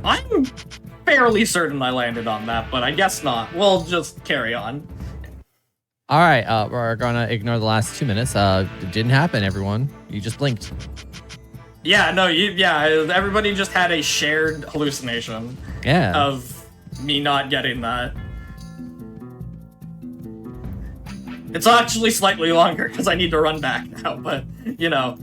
I'm fairly certain I landed on that, but I guess not. We'll just carry on. All right, we're gonna ignore the last 2 minutes. It didn't happen, everyone. You just blinked. Yeah, no, everybody just had a shared hallucination of me not getting that. It's actually slightly longer because I need to run back now, but, you know,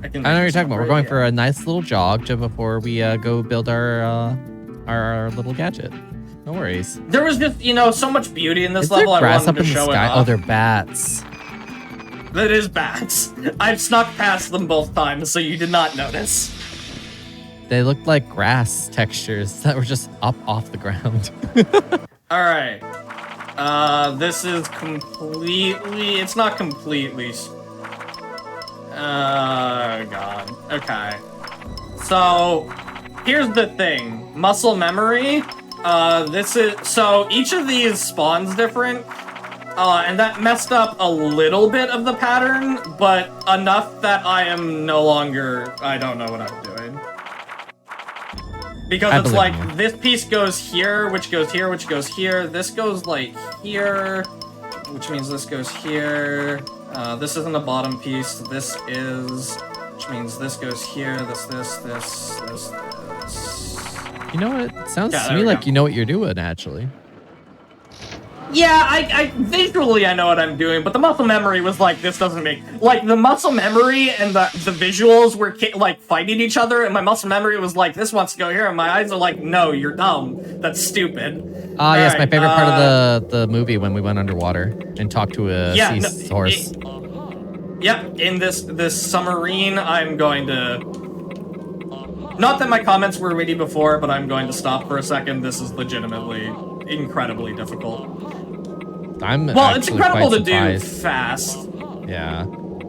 I know what you're talking about. We're going for a nice little jog before we go build our little gadget. No worries. There was just, so much beauty in this Is level. there grass I wanted up to in the show it sky? off. Oh, they're bats. That is bats. I've snuck past them both times, so you did not notice. They looked like grass textures that were just up off the ground. All right. This is completely... It's not completely... Oh, God. Okay. So, here's the thing. Muscle memory. So each of these spawns different. And that messed up a little bit of the pattern, but enough that I am no longer... I don't know what I'm doing. Because it's like, this piece goes here, which goes here, which goes here. This goes, like, here, which means this goes here. This isn't a bottom piece. This is... Which means this goes here, this. You know what? It sounds to me like you know what you're doing, actually. Yeah, I visually I know what I'm doing, but the muscle memory was like, this doesn't make... Like, the muscle memory and the visuals were, like, fighting each other, and my muscle memory was like, this wants to go here, and my eyes are like, no, you're dumb. That's stupid. Yes, my favorite part of the movie when we went underwater and talked to a seahorse. Yep, in this submarine, I'm going to... Not that my comments were witty before, but I'm going to stop for a second. This is legitimately incredibly difficult. It's incredible to do fast. Yeah.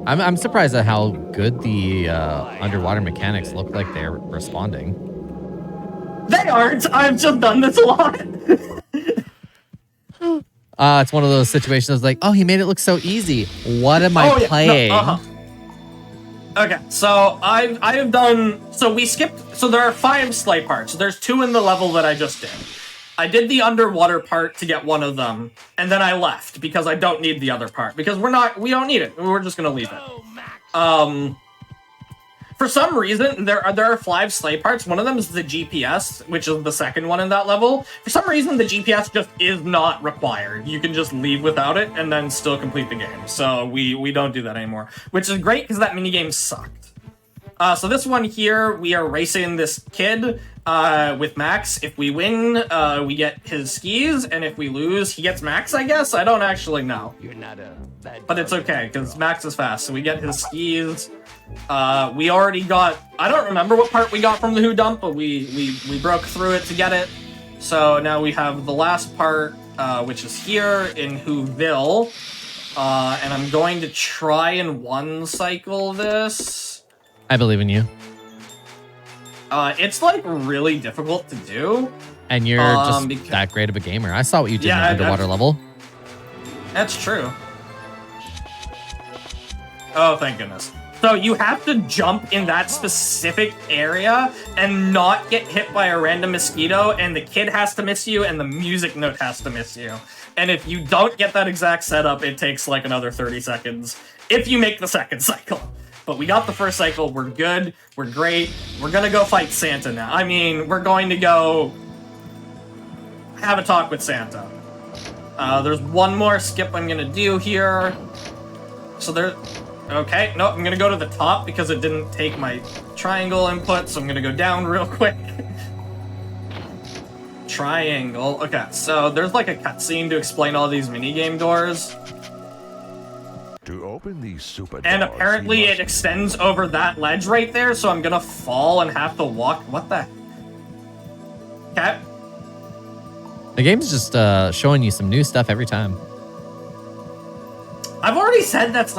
I'm surprised at how good the underwater mechanics look like they're responding. They aren't! I've just done this a lot! It's one of those situations like, oh, he made it look so easy. What am I playing? No, Okay, so I have done... So we skipped... So there are 5 sleigh parts. There's 2 in the level that I just did. I did the underwater part to get one of them, and then I left because I don't need the other part because we don't need it. We're just gonna leave it. For some reason, there are 5 sleigh parts. One of them is the GPS, which is the second one in that level. For some reason, the GPS just is not required. You can just leave without it and then still complete the game. So we don't do that anymore, which is great because that minigame sucked. So this one here, we are racing this kid with Max. If we win, we get his skis, and if we lose, he gets Max, I guess? I don't actually know. You're not a bad But it's okay, because Max is fast, so we get his skis. We already got... I don't remember what part we got from the Who Dump, but we broke through it to get it. So now we have the last part, which is here in Whoville. And I'm going to try and one-cycle this. I believe in you. It's like really difficult to do. And you're just that great of a gamer. I saw what you did in the underwater level. That's true. Oh, thank goodness. So you have to jump in that specific area and not get hit by a random mosquito, and the kid has to miss you, and the music note has to miss you. And if you don't get that exact setup, it takes like another 30 seconds if you make the second cycle. But we got the first cycle, we're good, we're great. We're gonna go fight Santa now. I mean, we're going to go have a talk with Santa. There's one more skip I'm gonna do here. So there, okay, no, I'm gonna go to the top because it didn't take my triangle input, so I'm gonna go down real quick. Triangle, okay, so there's like a cutscene to explain all these minigame doors. To open these super And doors, apparently it extends over that ledge right there, so I'm gonna fall and have to walk. What the? Okay. The game's just showing you some new stuff every time. I've already said that's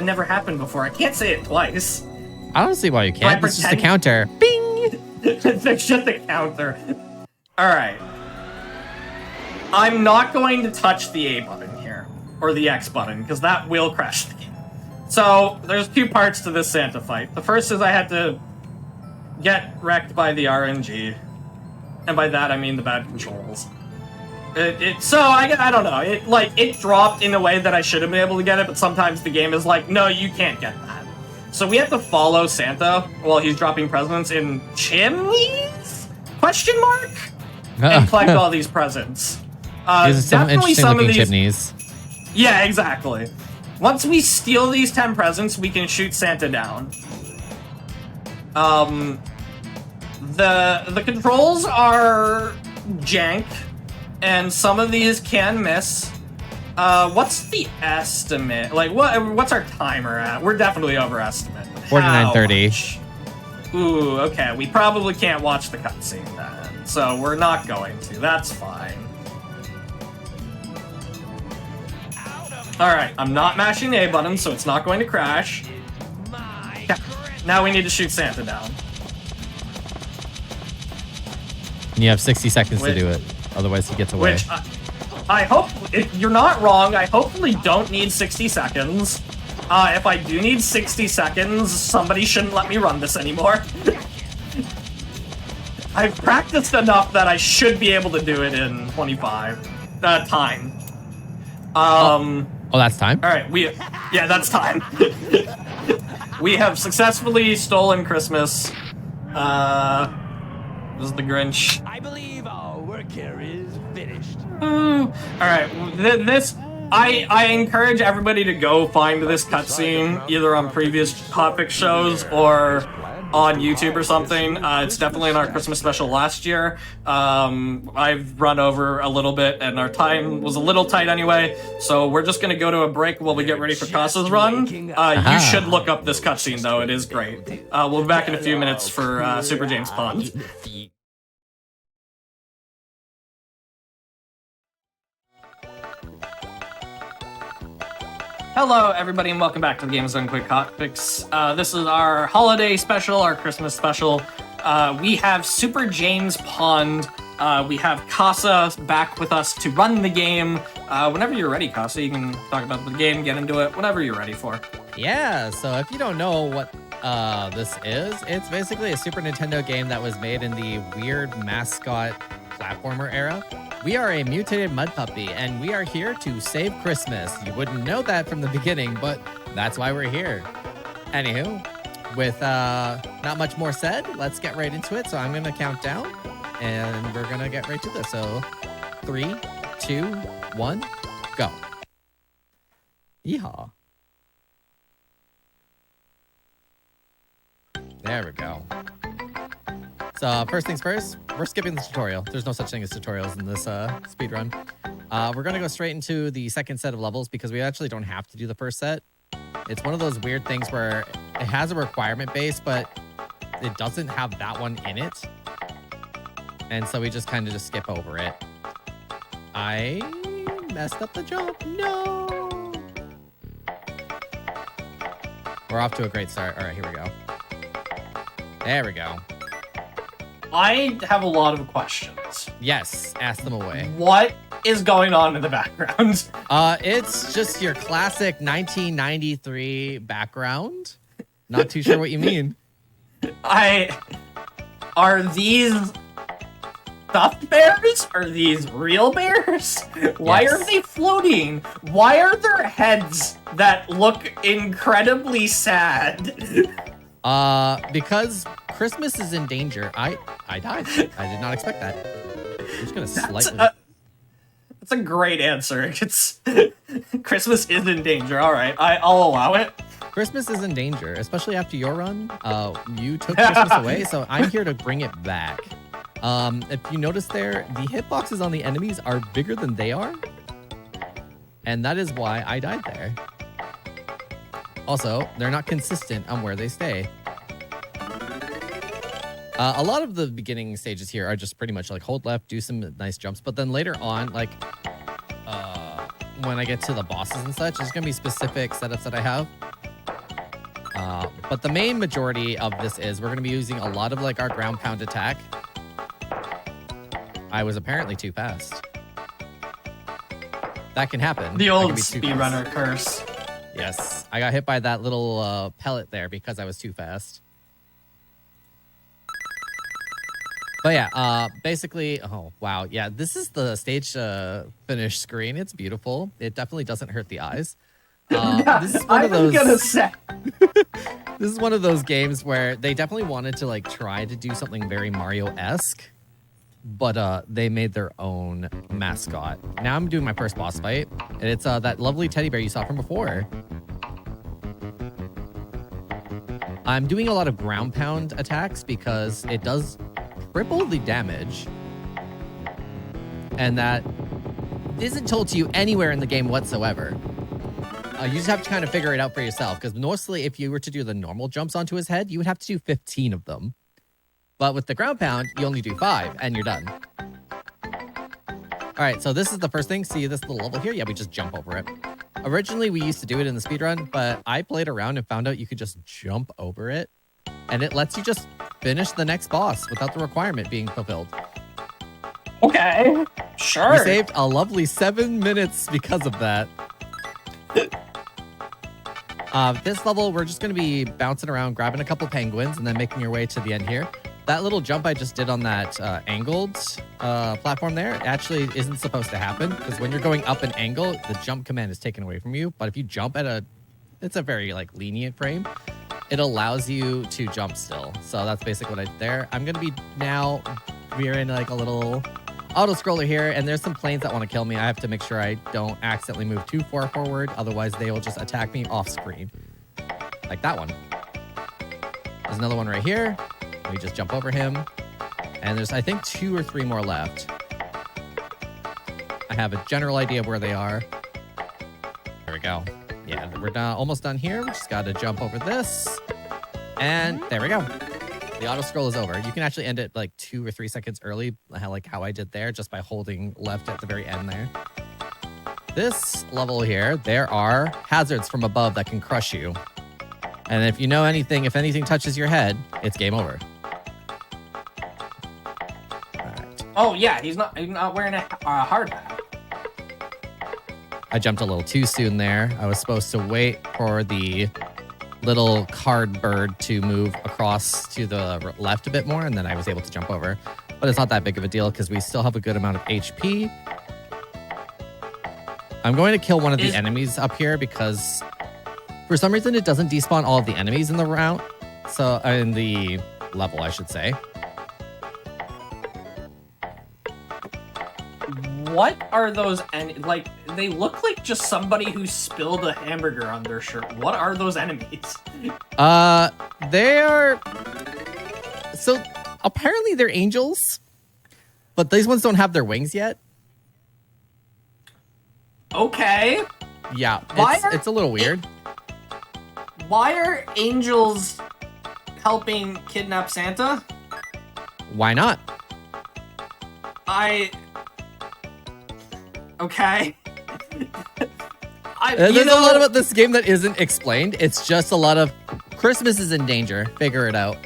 never happened before. I can't say it twice. I don't see why you can't. It's just a counter. Bing! It's just a counter. Alright. I'm not going to touch the A button here. Or the X button, because that will crash the game. So, there's 2 parts to this Santa fight. The first is I had to get wrecked by the RNG. And by that, I mean the bad controls. So, I don't know. It dropped in a way that I should have been able to get it, but sometimes the game is like, no, you can't get that. So we have to follow Santa while he's dropping presents in chimneys? Question mark? And collect all these presents. These are some interesting looking chimneys. Yeah, exactly. Once we steal these 10 presents, we can shoot Santa down. The controls are jank, and some of these can miss. What's the estimate? Like, what's our timer at? We're definitely overestimate. 49:30. Ooh, okay. We probably can't watch the cutscene then, so we're not going to. That's fine. Alright, I'm not mashing the A button, so it's not going to crash. Okay. Now we need to shoot Santa down. And you have 60 seconds to do it. Otherwise, he gets away. Which, I hope, if you're not wrong, I hopefully don't need 60 seconds. If I do need 60 seconds, somebody shouldn't let me run this anymore. I've practiced enough that I should be able to do it in 25 time. Oh, that's time? All right, yeah, that's time. We have successfully stolen Christmas. This is the Grinch. I believe our work here is finished. All right, I encourage everybody to go find this cutscene either on previous Hotfix shows or on YouTube or something. It's definitely in our Christmas special last year. I've run over a little bit and our time was a little tight anyway, so we're just gonna go to a break while we get ready for Casa's run. You should look up this cutscene though, it is great. We'll be back in a few minutes for Super James Pond. Hello, everybody, and welcome back to the Games Done Quick Hotfix. This is our holiday special, our Christmas special. We have Super James Pond. We have Casa back with us to run the game. Whenever you're ready, Casa, you can talk about the game, get into it, whatever you're ready for. Yeah, so if you don't know what this is, it's basically a Super Nintendo game that was made in the weird mascot platformer era. We are a mutated mud puppy, and we are here to save Christmas. You wouldn't know that from the beginning, but that's why we're here. Anywho, with not much more said, let's get right into it. So I'm going to count down, and we're going to get right to this. So 3, 2, 1, go. Yeehaw. There we go. So first things first, we're skipping this tutorial. There's no such thing as tutorials in this speedrun. We're going to go straight into the second set of levels because we actually don't have to do the first set. It's one of those weird things where it has a requirement base, but it doesn't have that one in it. And so we just kind of just skip over it. I messed up the jump. No! We're off to a great start. All right, here we go. There we go. I have a lot of questions. Yes, ask them away. What is going on in the background? It's just your classic 1993 background. Not too sure what you mean. Are these stuffed bears? Are these real bears? Why Yes. are they floating? Why are there heads that look incredibly sad? Because Christmas is in danger. I died. I did not expect that. I'm just gonna slightly. That's a great answer. It's Christmas is in danger. All right, I'll allow it. Christmas is in danger, especially after your run. You took Christmas away, so I'm here to bring it back. If you notice there, the hitboxes on the enemies are bigger than they are, and that is why I died there. Also, they're not consistent on where they stay. A lot of the beginning stages here are just pretty much like hold left, do some nice jumps, but then later on, like when I get to the bosses and such, there's gonna be specific setups that I have. But the main majority of this is we're gonna be using a lot of like our ground pound attack. I was apparently too fast. That can happen. The I can old be too speedrunner fast. curse. Yes, I got hit by that little pellet there because I was too fast. But yeah, basically, oh, wow. Yeah, this is the stage finish screen. It's beautiful. It definitely doesn't hurt the eyes. This is one I of was those, gonna say. this is one of those games where they definitely wanted to like try to do something very Mario-esque, but they made their own mascot. Now I'm doing my first boss fight, and it's that lovely teddy bear you saw from before. I'm doing a lot of ground pound attacks because it does triple the damage, and that isn't told to you anywhere in the game whatsoever. You just have to kind of figure it out for yourself, because mostly if you were to do the normal jumps onto his head, you would have to do 15 of them. But with the ground pound, you only do 5, and you're done. All right, so this is the first thing. See this little level here? Yeah, we just jump over it. Originally, we used to do it in the speedrun, but I played around and found out you could just jump over it, and it lets you just finish the next boss without the requirement being fulfilled. Okay, sure. We saved a lovely 7 minutes because of that. This level, we're just going to be bouncing around, grabbing a couple penguins, and then making your way to the end here. That little jump I just did on that angled platform there actually isn't supposed to happen, because when you're going up an angle, the jump command is taken away from you. But if you jump at it's a very like lenient frame, it allows you to jump still. So that's basically what I did there. I'm going to be now, we're in like a little auto scroller here, and there's some planes that want to kill me. I have to make sure I don't accidentally move too far forward, otherwise they will just attack me off screen. Like that one. There's another one right here. We just jump over him. And there's, I think, 2 or 3 more left. I have a general idea of where they are. There we go. Yeah, we're almost done here. We just got to jump over this. And there we go. The auto scroll is over. You can actually end it like 2 or 3 seconds early, like how I did there, just by holding left at the very end there. This level here, there are hazards from above that can crush you. And if you know anything, if anything touches your head, it's game over. All right. Oh yeah, he's not wearing a hard hat. I jumped a little too soon there. I was supposed to wait for the little card bird to move across to the left a bit more, and then I was able to jump over. But it's not that big of a deal because we still have a good amount of HP. I'm going to kill one of the enemies up here because for some reason it doesn't despawn all of the enemies in the route. So in the level, I should say. What are those? Like, they look like just somebody who spilled a hamburger on their shirt. What are those enemies? They are. So apparently they're angels, but these ones don't have their wings yet. Okay. Yeah, it's a little weird. Why are angels helping kidnap Santa? Why not? Okay. There's a lot about this game that isn't explained. It's just a lot of Christmas is in danger. Figure it out.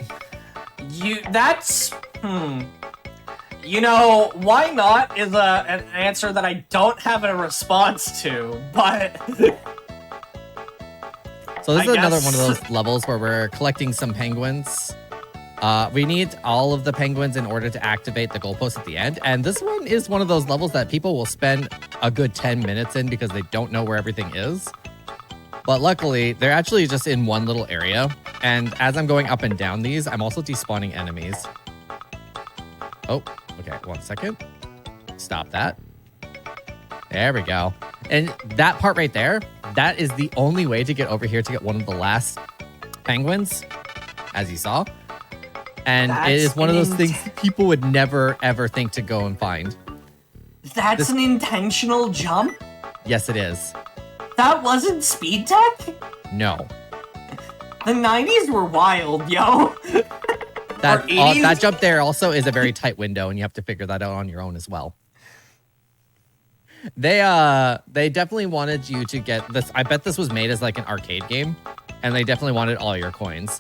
You know, why not is an answer that I don't have a response to, but... So this is another one of those levels where we're collecting some penguins. We need all of the penguins in order to activate the goalpost at the end. And this one is one of those levels that people will spend a good 10 minutes in because they don't know where everything is. But luckily, they're actually just in one little area. And as I'm going up and down these, I'm also despawning enemies. Oh, okay, 1 second. Stop that. There we go. And that part right there, that is the only way to get over here to get one of the last penguins, as you saw. And it is one of those things people would never, ever think to go and find. That's an intentional jump? Yes, it is. That wasn't speed tech? No. The 90s were wild, yo. That jump there also is a very tight window, and you have to figure that out on your own as well. They definitely wanted you to get this. I bet this was made as like an arcade game, and they definitely wanted all your coins.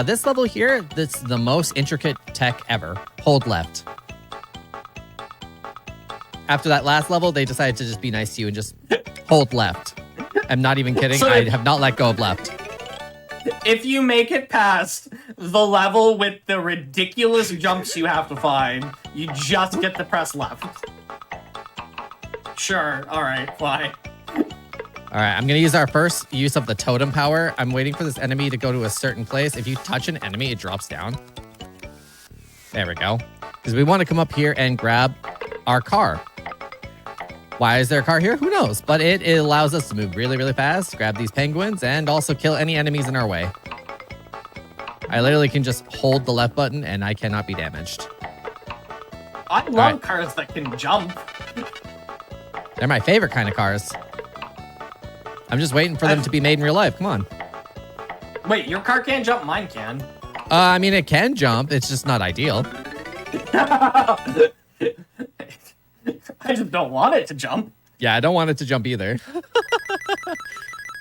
This level here, this is the most intricate tech ever. Hold left. After that last level, they decided to just be nice to you and just hold left. I'm not even kidding. So I have not let go of left. If you make it past the level with the ridiculous jumps you have to find, you just get to press left. Sure, alright, fine. Alright, I'm going to use our first use of the totem power. I'm waiting for this enemy to go to a certain place. If you touch an enemy, it drops down. There we go. Because we want to come up here and grab our car. Why is there a car here? Who knows? But it allows us to move really, really fast, grab these penguins, and also kill any enemies in our way. I literally can just hold the left button, and I cannot be damaged. I love cars that can jump. They're my favorite kind of cars. I'm just waiting for them to be made in real life. Come on. Wait, your car can't jump, mine can. I mean, it can jump. It's just not ideal. I just don't want it to jump. Yeah, I don't want it to jump either. All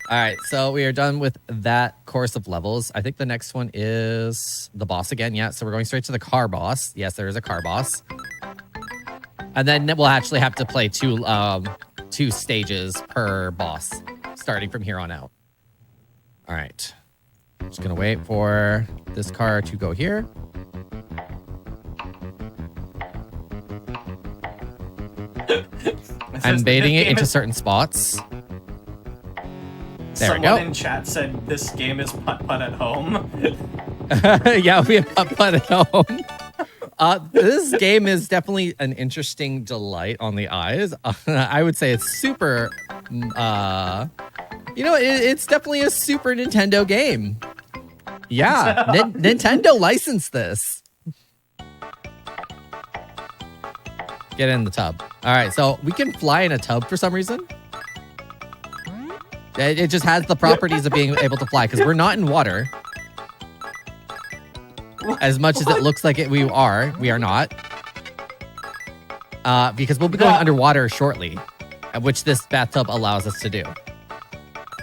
right, so we are done with that course of levels. I think the next one is the boss again. Yeah, so we're going straight to the car boss. Yes, there is a car boss. And then we'll actually have to play two stages per boss, starting from here on out. All right. Just going to wait for this car to go here. I'm baiting it into certain spots. There we go. Someone in chat said this game is putt-putt at home. Yeah, we have putt-putt at home. This game is definitely an interesting delight on the eyes. I would say it's super, it's definitely a Super Nintendo game. Yeah, Nintendo licensed this. Get in the tub. All right, so we can fly in a tub for some reason. It just has the properties of being able to fly because we're not in water. As much as it looks like we are not. Because we'll be going underwater shortly, which this bathtub allows us to do.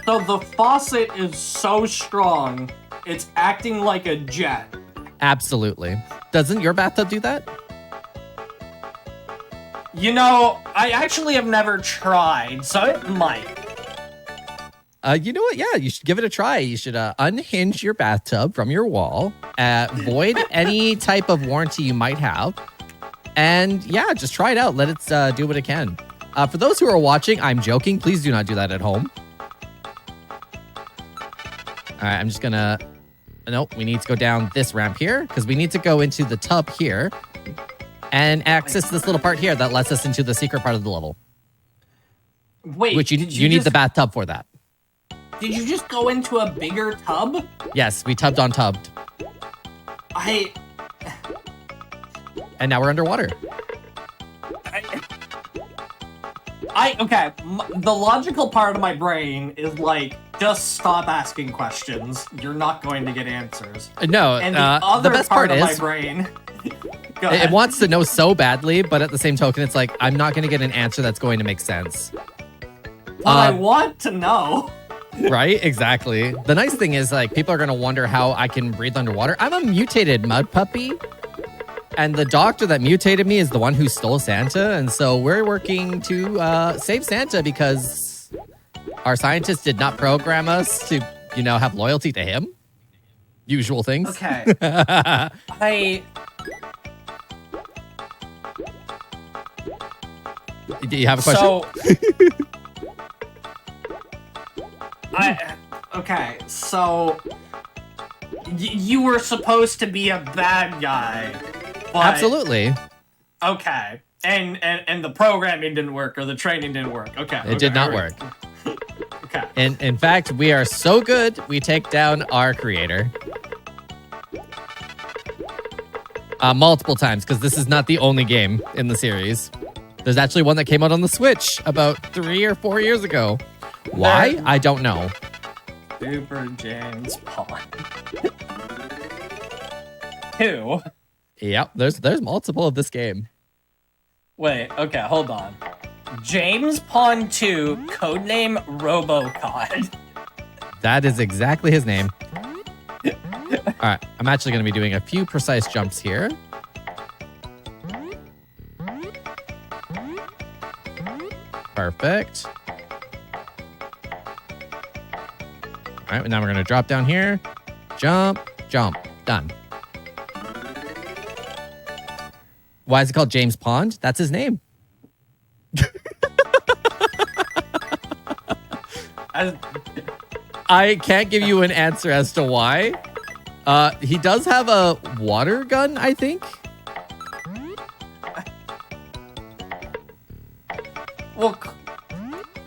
So the faucet is so strong, it's acting like a jet. Absolutely. Doesn't your bathtub do that? You know, I actually have never tried, so it might. You know what? Yeah, you should give it a try. You should unhinge your bathtub from your wall, void any type of warranty you might have, and yeah, just try it out. Let it do what it can. For those who are watching, I'm joking. Please do not do that at home. All right, I'm just gonna... Nope, we need to go down this ramp here because we need to go into the tub here and access this little part here that lets us into the secret part of the level. Wait, which you need the bathtub for that. Did you just go into a bigger tub? Yes, we tubbed on tubbed. And now we're underwater. Okay, the logical part of my brain is like, just stop asking questions. You're not going to get answers. No, and the best part of is my brain. It wants to know so badly, but at the same token, it's like, I'm not going to get an answer that's going to make sense. Well, I want to know. Right? Exactly. The nice thing is, like, people are going to wonder how I can breathe underwater. I'm a mutated mud puppy, and the doctor that mutated me is the one who stole Santa, and so we're working to save Santa because our scientists did not program us to, you know, have loyalty to him. Usual things. Okay. Do you have a question? So, okay, so you were supposed to be a bad guy. But, Absolutely. Okay, and the programming didn't work or the training didn't work. Okay, it did not work. Okay. And in fact, we are so good, we take down our creator. Multiple times, because this is not the only game in the series. There's actually one that came out on the Switch about 3 or 4 years ago. Why? I don't know. Super James Pond. Who? Yep, there's multiple of this game. Wait, okay, hold on. James Pond 2, codename Robocod. That is exactly his name. All right, I'm actually going to be doing a few precise jumps here. Perfect. All right, now we're going to drop down here. Jump, jump. Done. Why is it called James Pond? That's his name. I can't give you an answer as to why. He does have a water gun, I think. Well,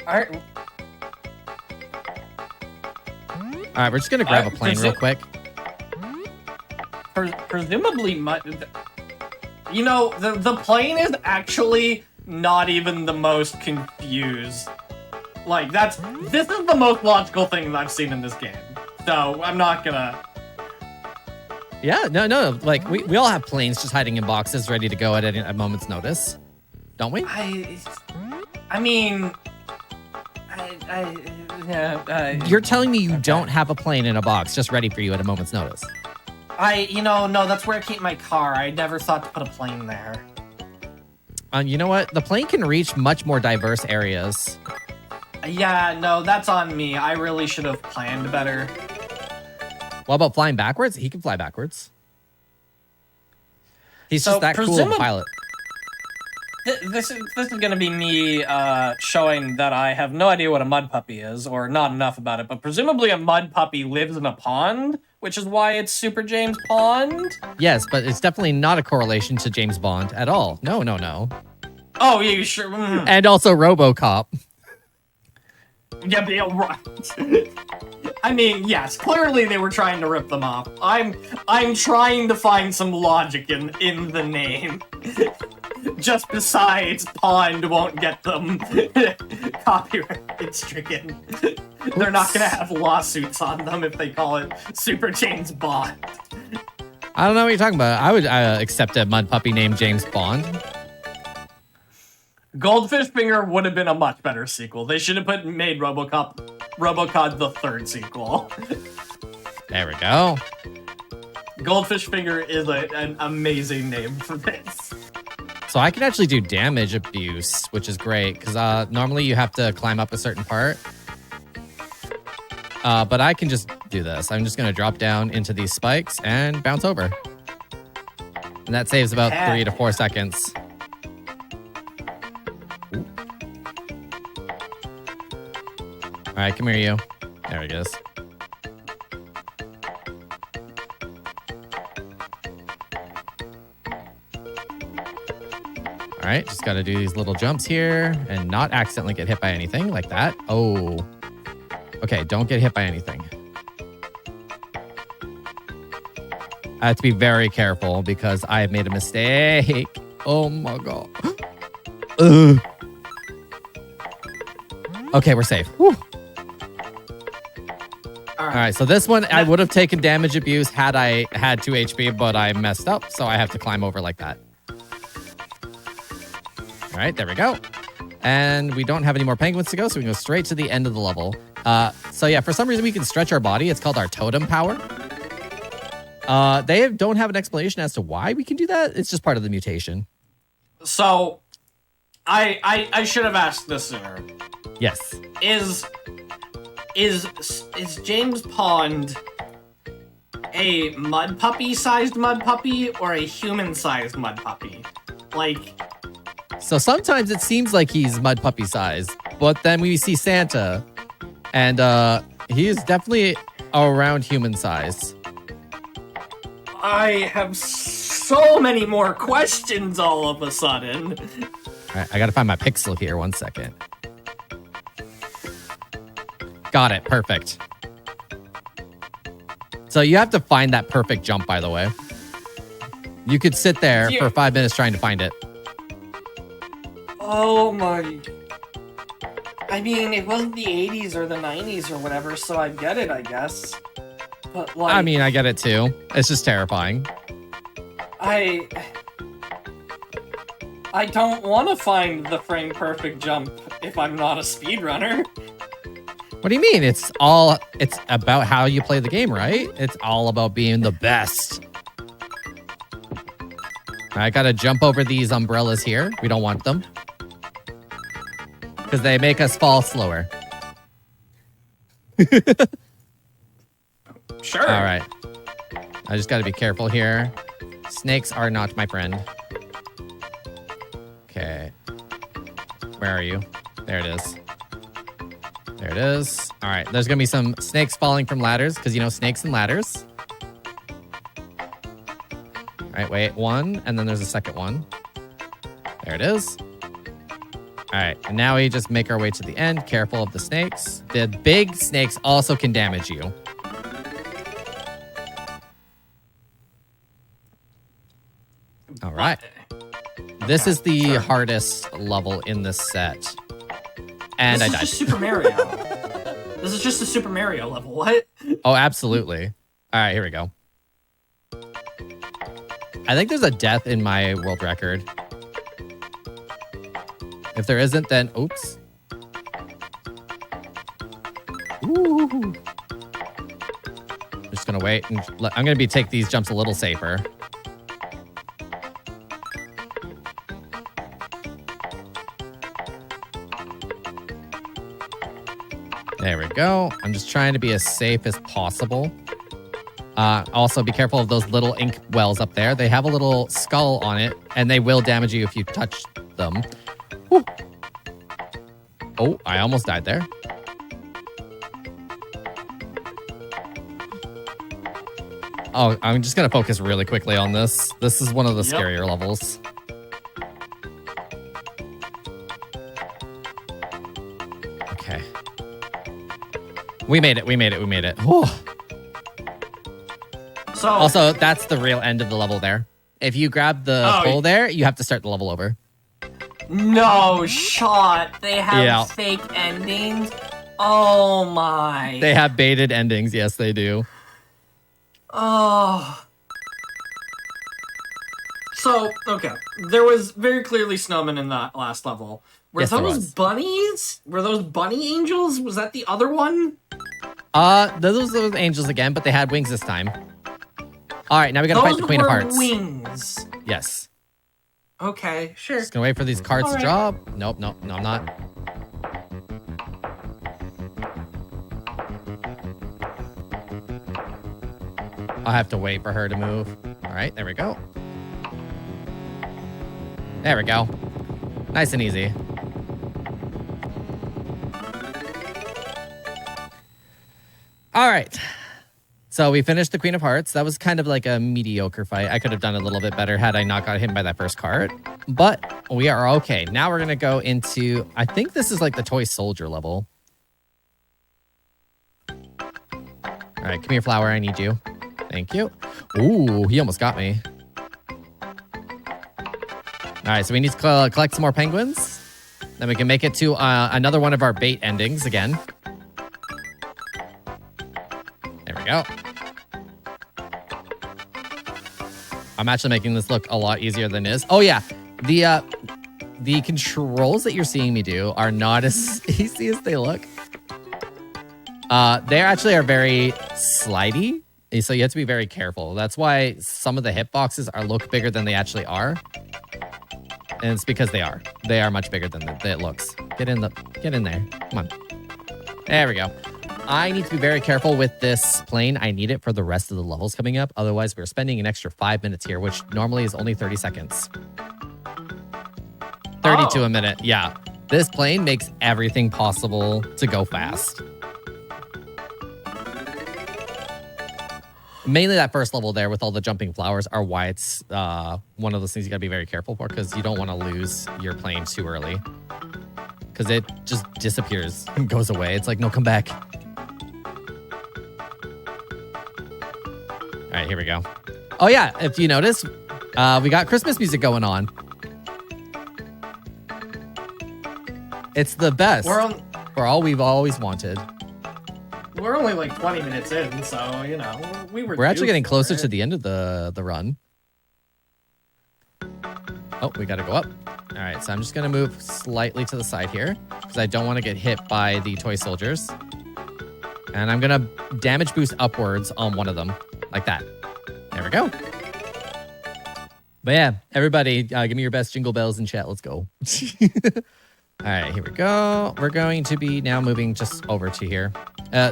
alright. Alright, we're just gonna grab a plane real quick. Presumably, you know, the plane is actually not even the most confused. Like, this is the most logical thing that I've seen in this game. So, I'm not gonna... Yeah, no. Like, we all have planes just hiding in boxes ready to go at a moment's notice. Don't we? I mean... You're telling me you don't have a plane in a box just ready for you at a moment's notice? No, that's where I keep my car. I never thought to put a plane there. You know what? The plane can reach much more diverse areas. Yeah, no, that's on me. I really should have planned better. What about flying backwards? He can fly backwards. He's just that cool of a pilot. This is going to be me showing that I have no idea what a mud puppy is, or not enough about it, but presumably a mud puppy lives in a pond, which is why it's Super James Pond? Yes, but it's definitely not a correlation to James Bond at all. No. Oh, yeah, sure. Mm. And also RoboCop. Yeah, right. I mean, yes, clearly they were trying to rip them off. I'm trying to find some logic in the name. Just besides, Pond won't get them copyright stricken. They're not gonna have lawsuits on them if they call it Super James Bond. I don't know what you're talking about. I would accept a mud puppy named James Bond. Goldfish Finger would have been a much better sequel. They should have made RoboCod the 3rd sequel. There we go. Goldfish Finger is an amazing name for this. So I can actually do damage abuse, which is great, because normally you have to climb up a certain part. But I can just do this. I'm just going to drop down into these spikes and bounce over. And that saves about 3 to 4 seconds. Ooh. All right, come here, you. There he goes. All right, just got to do these little jumps here and not accidentally get hit by anything like that. Oh, okay. Don't get hit by anything. I have to be very careful because I have made a mistake. Oh my God. Ugh. Okay, we're safe. Whew. All right, so this one, I would have taken damage abuse had I had 2 HP, but I messed up, so I have to climb over like that. All right, there we go. And we don't have any more penguins to go, so we can go straight to the end of the level. So yeah, for some reason we can stretch our body. It's called our totem power. They don't have an explanation as to why we can do that. It's just part of the mutation. So, I should have asked this sooner. Yes. Is James Pond a mud puppy-sized mud puppy or a human-sized mud puppy? Like... So sometimes it seems like he's mud puppy size, but then we see Santa, and he is definitely around human size. I have so many more questions all of a sudden. All right, I gotta find my pixel here. 1 second. Got it. Perfect. So you have to find that perfect jump, by the way. You could sit there for 5 minutes trying to find it. Oh my... I mean, it wasn't the 80s or the 90s or whatever, so I get it, I guess. But, like... I mean, I get it too. It's just terrifying. I don't want to find the frame-perfect jump if I'm not a speedrunner. What do you mean? It's about how you play the game, right? It's all about being the best. I gotta jump over these umbrellas here. We don't want them. Because they make us fall slower. Sure. All right. I just got to be careful here. Snakes are not my friend. Okay. Where are you? There it is. There it is. All right. There's going to be some snakes falling from ladders because, you know, snakes and ladders. All right. Wait. One. And then there's a second one. There it is. All right, and now we just make our way to the end. Careful of the snakes. The big snakes also can damage you. All right. This is the hardest level in this set. And I died. This is just Super Mario. This is just a Super Mario level. What? Oh, absolutely. All right, here we go. I think there's a death in my world record. If there isn't, then oops. Ooh. Just gonna wait and I'm gonna take these jumps a little safer. There we go. I'm just trying to be as safe as possible. Also, be careful of those little ink wells up there. They have a little skull on it, and they will damage you if you touch them. Whew. Oh, I almost died there. Oh, I'm just going to focus really quickly on this. This is one of the scarier levels. Okay. We made it. We made it. We made it. Whew. So, also, that's the real end of the level there. If you grab the pole there, you have to start the level over. No shot. They have fake endings. Oh my. They have baited endings. Yes, they do. Oh. So, okay. There was very clearly snowmen in that last level. Were those bunnies? Were those bunny angels? Was that the other one? Those were angels again, but they had wings this time. All right, now we gotta fight the Queen of Hearts. Wings. Yes. Okay, sure. Just gonna wait for these cards to drop. Nope, nope, no, I'm not. I'll have to wait for her to move. All right, there we go. There we go. Nice and easy. All right. So we finished the Queen of Hearts. That was kind of like a mediocre fight. I could have done a little bit better had I not got hit by that first card. But we are okay. Now we're going to go into, I think this is like the toy soldier level. All right, come here, Flower. I need you. Thank you. Ooh, he almost got me. All right, so we need to collect some more penguins. Then we can make it to another one of our bait endings again. There we go. I'm actually making this look a lot easier than it is. Oh, yeah. The controls that you're seeing me do are not as easy as they look. They actually are very slidey, so you have to be very careful. That's why some of the hitboxes look bigger than they actually are. And it's because they are. They are much bigger than it looks. Get in there. Come on. There we go. I need to be very careful with this plane. I need it for the rest of the levels coming up. Otherwise, we're spending an extra 5 minutes here, which normally is only 30 seconds. 32 a minute. Yeah. This plane makes everything possible to go fast. Mainly that first level there with all the jumping flowers are why it's one of those things you gotta be very careful for, because you don't want to lose your plane too early. Because it just disappears and goes away. It's like, no, come back. All right, here we go. Oh yeah, if you notice, we got Christmas music going on. It's the best. For all we've always wanted. We're only like 20 minutes in, so, you know, we're actually getting closer to the end of the run. Oh, we got to go up. All right, so I'm just going to move slightly to the side here because I don't want to get hit by the toy soldiers. And I'm going to damage boost upwards on one of them, like that. There we go. But yeah, everybody, give me your best jingle bells in chat. Let's go. All right, here we go. We're going to be now moving just over to here.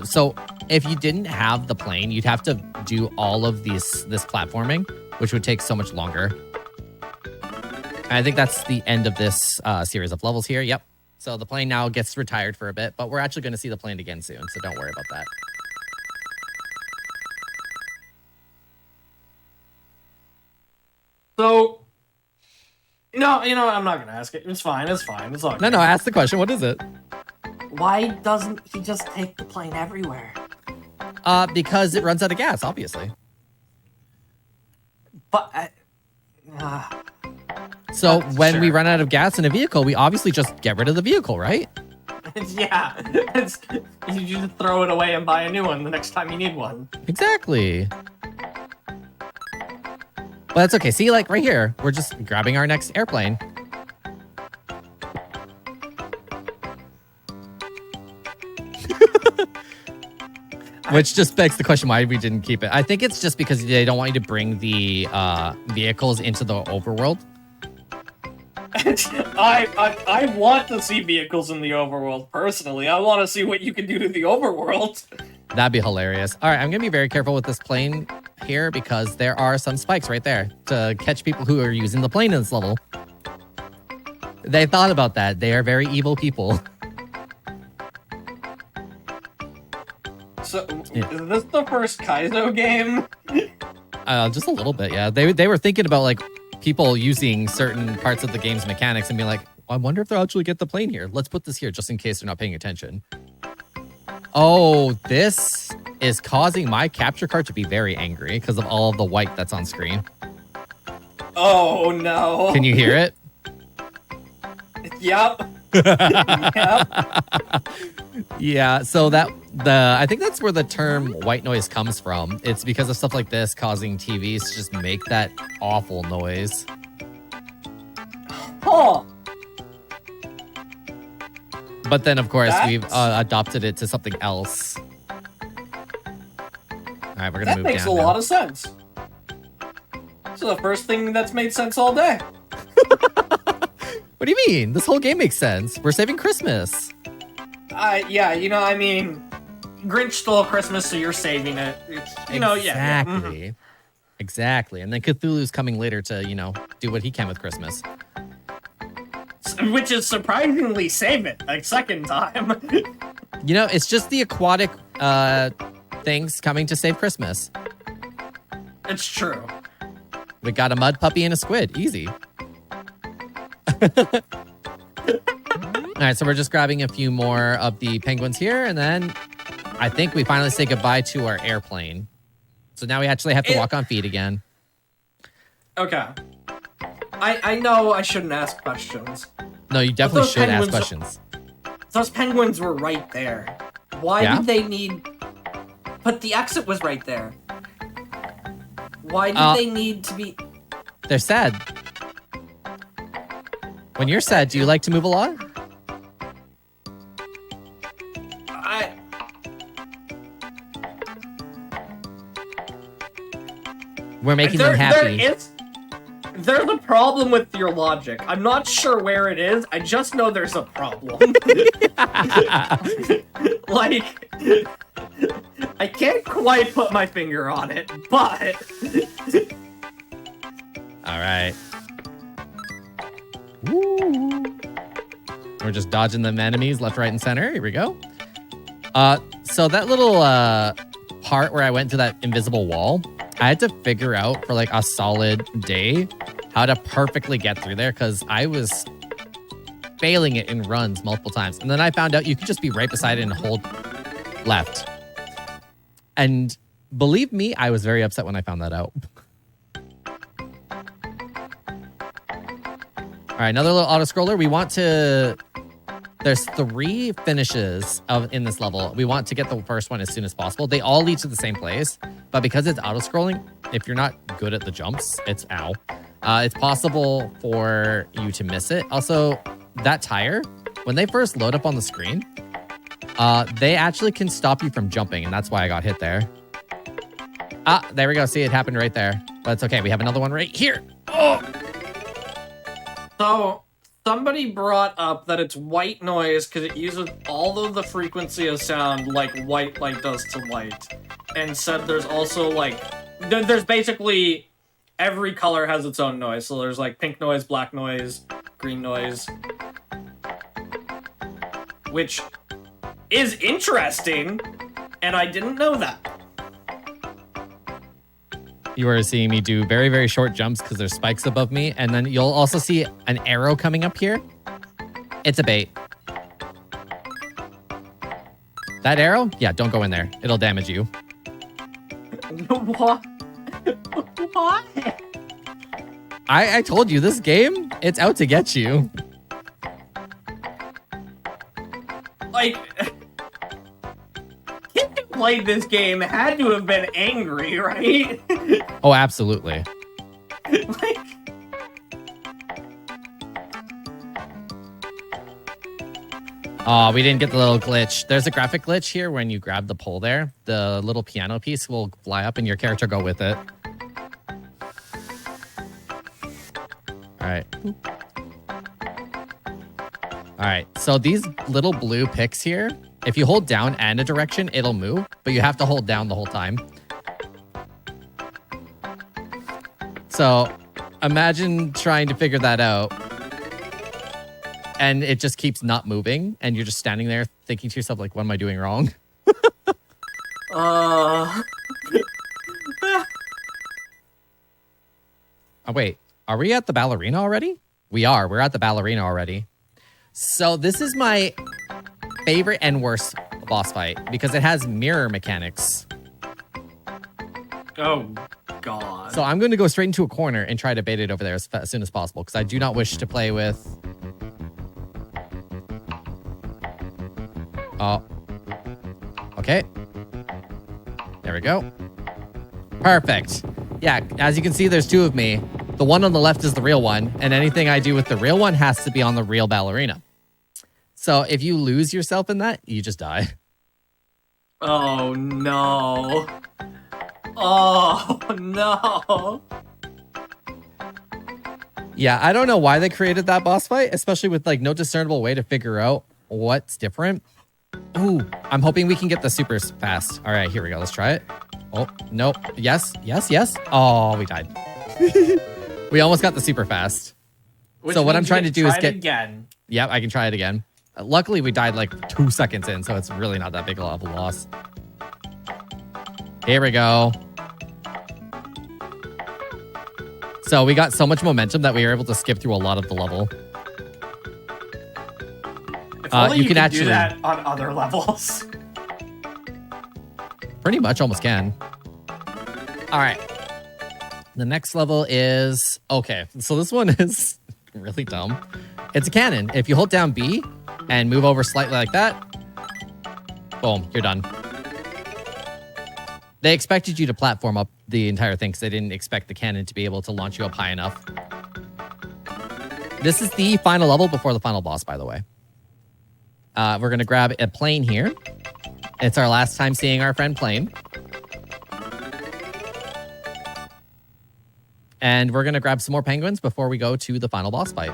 So if you didn't have the plane, you'd have to do all of this platforming, which would take so much longer. And I think that's the end of this series of levels here. Yep. So the plane now gets retired for a bit, but we're actually going to see the plane again soon, so don't worry about that. So, no, I'm not going to ask it. It's fine. It's fine. It's all good. No, ask the question. What is it? Why doesn't he just take the plane everywhere? Because it runs out of gas, obviously. But, so when we run out of gas in a vehicle, we obviously just get rid of the vehicle, right? Yeah. You just throw it away and buy a new one the next time you need one. Exactly. But that's okay. See, like right here, we're just grabbing our next airplane. Which just begs the question why we didn't keep it. I think it's just because they don't want you to bring the vehicles into the overworld. I want to see vehicles in the overworld, personally. I want to see what you can do to the overworld. That'd be hilarious. All right, I'm going to be very careful with this plane here because there are some spikes right there to catch people who are using the plane in this level. They thought about that. They are very evil people. So, Is this the first Kaizo game? Just a little bit, yeah. They were thinking about like people using certain parts of the game's mechanics and being like, I wonder if they'll actually get the plane here. Let's put this here just in case they're not paying attention. Oh, this is causing my capture card to be very angry because of all of the white that's on screen. Oh, no. Can you hear it? Yep. Yep. Yeah, so I think that's where the term white noise comes from. It's because of stuff like this causing TVs to just make that awful noise. Huh. But then, of course, we've adopted it to something else. All right, we're going to move down. That makes a lot of sense. It's the first thing that's made sense all day. What do you mean? This whole game makes sense. We're saving Christmas. Yeah, I mean, Grinch stole Christmas, so you're saving it. It's, Exactly. Exactly. And then Cthulhu's coming later to, do what he can with Christmas. Which is surprisingly save it a second time. It's just the aquatic things coming to save Christmas. It's true. We got a mud puppy and a squid. Easy. All right, so we're just grabbing a few more of the penguins here, and then I think we finally say goodbye to our airplane. So now we actually have to walk on feet again. Okay. I know I shouldn't ask questions. No, you definitely should ask questions. Those penguins were right there. Why did they need... But the exit was right there. Why did they need to be... They're sad. When you're sad, do you like to move a lot? We're making them happy. There's a problem with your logic. I'm not sure where it is. I just know there's a problem. Like, I can't quite put my finger on it, but... All right. Woo. We're just dodging them enemies left, right, and center. Here we go. So that little part where I went to that invisible wall, I had to figure out for like a solid day how to perfectly get through there because I was failing it in runs multiple times. And then I found out you could just be right beside it and hold left. And believe me, I was very upset when I found that out. All right, another little auto-scroller. We want to... There's 3 finishes in this level. We want to get the first one as soon as possible. They all lead to the same place, but because it's auto-scrolling, if you're not good at the jumps, it's possible for you to miss it. Also, that tire, when they first load up on the screen, they actually can stop you from jumping, and that's why I got hit there. Ah, there we go. See, it happened right there. But it's okay. We have another one right here. Oh! So... Somebody brought up that it's white noise because it uses all of the frequency of sound like white light does to light. And said there's also like... There's basically... Every color has its own noise. So there's like pink noise, black noise, green noise. Which is interesting. And I didn't know that. You are seeing me do very, very short jumps because there's spikes above me. And then you'll also see an arrow coming up here. It's a bait. That arrow? Yeah, don't go in there. It'll damage you. What? What? I told you, this game, it's out to get you. Like... Played this game had to have been angry, right? Oh, absolutely. Like... Oh, we didn't get the little glitch. There's a graphic glitch here when you grab the pole there. The little piano piece will fly up and your character go with it. All right. All right, so these little blue picks here, if you hold down and a direction, it'll move, but you have to hold down the whole time. So imagine trying to figure that out and it just keeps not moving and you're just standing there thinking to yourself, like, what am I doing wrong? Oh, wait, are we at the ballerina already? We are. We're at the ballerina already. So this is my favorite and worst boss fight because it has mirror mechanics. Oh, God. So I'm going to go straight into a corner and try to bait it over there as soon as possible because I do not wish to play with... Oh. Okay. There we go. Perfect. Yeah, as you can see, there's 2 of me. The one on the left is the real one, and anything I do with the real one has to be on the real ballerina. So if you lose yourself in that, you just die. Oh, no. Oh, no. Yeah, I don't know why they created that boss fight, especially with like no discernible way to figure out what's different. Ooh, I'm hoping we can get the super fast. All right, here we go. Let's try it. Oh, nope. Yes, yes, yes. Oh, we died. We almost got the super fast. Which So what I'm means trying to you do is try it get... again. Yep, I can try it again. Luckily, we died like 2 seconds in, so it's really not that big of a loss. Here we go. So we got so much momentum that we were able to skip through a lot of the level. If only you can could actually do that on other levels. Pretty much almost can. All right. The next level is... Okay, so this one is really dumb. It's a cannon. If you hold down B and move over slightly like that, boom, you're done. They expected you to platform up the entire thing because they didn't expect the cannon to be able to launch you up high enough. This is the final level before the final boss, by the way. We're going to grab a plane here. It's our last time seeing our friend Plane. And we're going to grab some more penguins before we go to the final boss fight.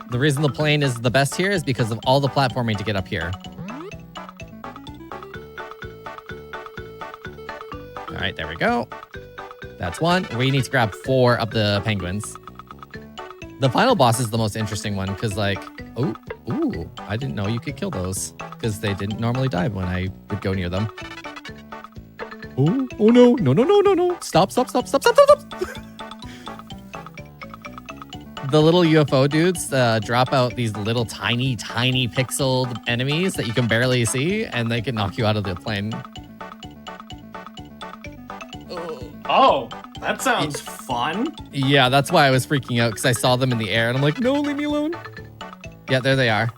The reason the plane is the best here is because of all the platforming to get up here. All right, there we go. That's one. We need to grab 4 of the penguins. The final boss is the most interesting one because, like, ooh, I didn't know you could kill those because they didn't normally die when I would go near them. Oh no. Stop. The little UFO dudes drop out these little tiny pixeled enemies that you can barely see, and they can knock you out of the plane. Oh, that sounds fun. Yeah, that's why I was freaking out, because I saw them in the air, and I'm like, no, leave me alone. Yeah, there they are.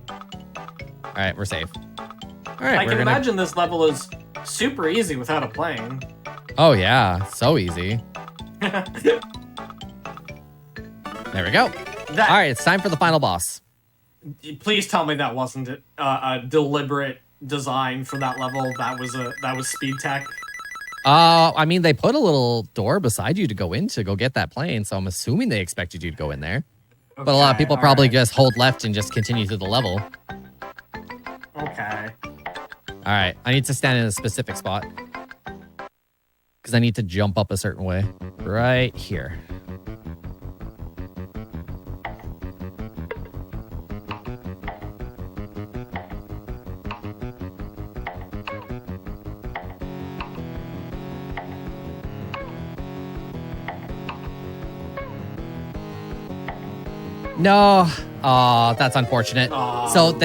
All right, we're safe. All right, I can imagine this level is super easy without a plane. Oh, yeah, so easy. There we go. All right, it's time for the final boss. Please tell me that wasn't a deliberate design for that level. That was speed tech. I mean, they put a little door beside you to go in to go get that plane, so I'm assuming they expected you to go in there. Okay, but a lot of people probably just hold left and just continue through the level. Okay. All right, I need to stand in a specific spot because I need to jump up a certain way. Right here. No. Oh, that's unfortunate. So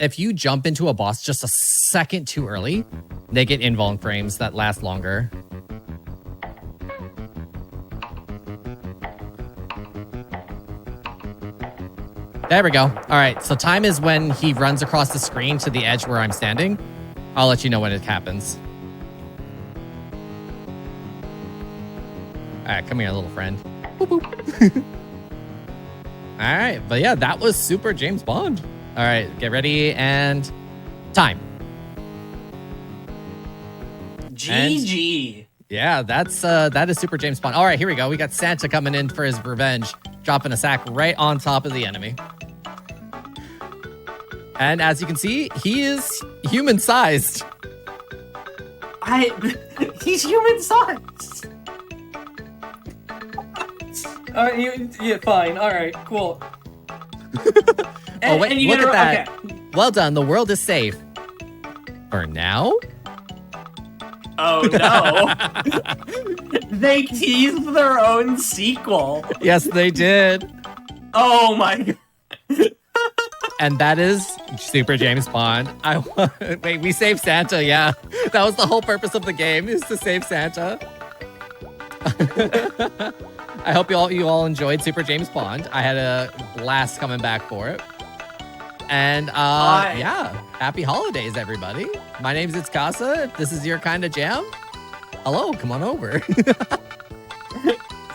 if you jump into a boss just a second too early, they get invuln frames that last longer. There we go. All right, so time is when he runs across the screen to the edge where I'm standing. I'll let you know when it happens. All right, come here, little friend. Boop, boop. All right, but yeah, that was Super James Bond. All right, get ready and time. GG. Yeah, that is Super James Bond. All right, here we go. We got Santa coming in for his revenge, dropping a sack right on top of the enemy. And as you can see, he is human-sized. He's human-sized. Yeah, fine. All right, cool. Oh, wait, look at that. Okay. Well done. The world is safe. For now? Oh, no. They teased their own sequel. Yes, they did. Oh, my God. And that is Super James Bond. Wait, we saved Santa, yeah. That was the whole purpose of the game, is to save Santa. I hope you all enjoyed Super James Bond. I had a blast coming back for it. And yeah, happy holidays, everybody. My name's Itzkasa. If this is your kind of jam, hello, come on over.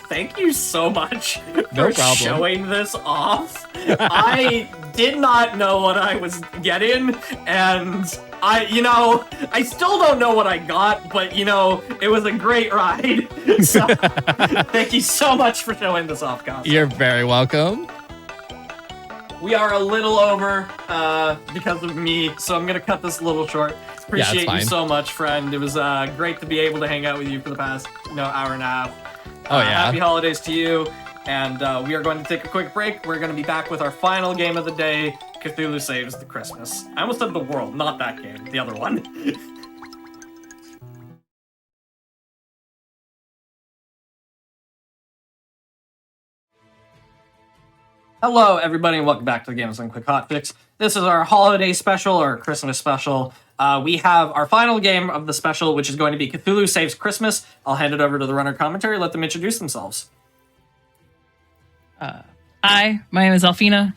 Thank you so much No for problem. showing this off. I did not know what I was getting, and I still don't know what I got, but it was a great ride. So thank you so much for showing this off, guys. You're very welcome. we are a little over because of me, so I'm gonna cut this a little short. Appreciate you fine. so much, friend. It was great to be able to hang out with you for the past hour and a half. Oh, yeah. Happy holidays to you. And we are going to take a quick break. We're going to be back with our final game of the day, Cthulhu Saves the Christmas. I almost said the world, not that game, the other one. Hello, everybody, and welcome back to the Games Done Quick Hotfix. This is our holiday special, or Christmas special. We have our final game of the special, which is going to be Cthulhu Saves Christmas. I'll hand it over to the runner commentary, let them introduce themselves. Hi, my name is Alfina.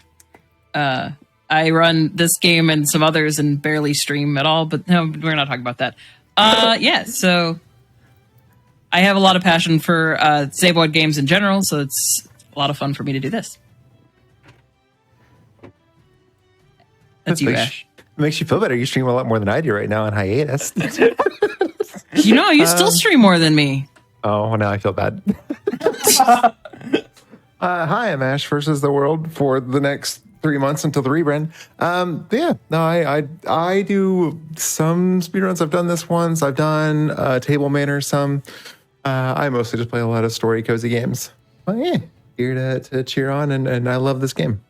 I run this game and some others and barely stream at all, but no, we're not talking about that. Yeah, so I have a lot of passion for Save games in general, so it's a lot of fun for me to do this. That's you, Ash. Makes you feel better. You stream a lot more than I do right now on hiatus. You still stream more than me. Oh, well, now I feel bad. Hi, I'm Ash versus the world for the next 3 months until the rebrand. I do some speedruns. I've done this once. I've done Table Manor some. I mostly just play a lot of story cozy games. But yeah, here to cheer on, and I love this game.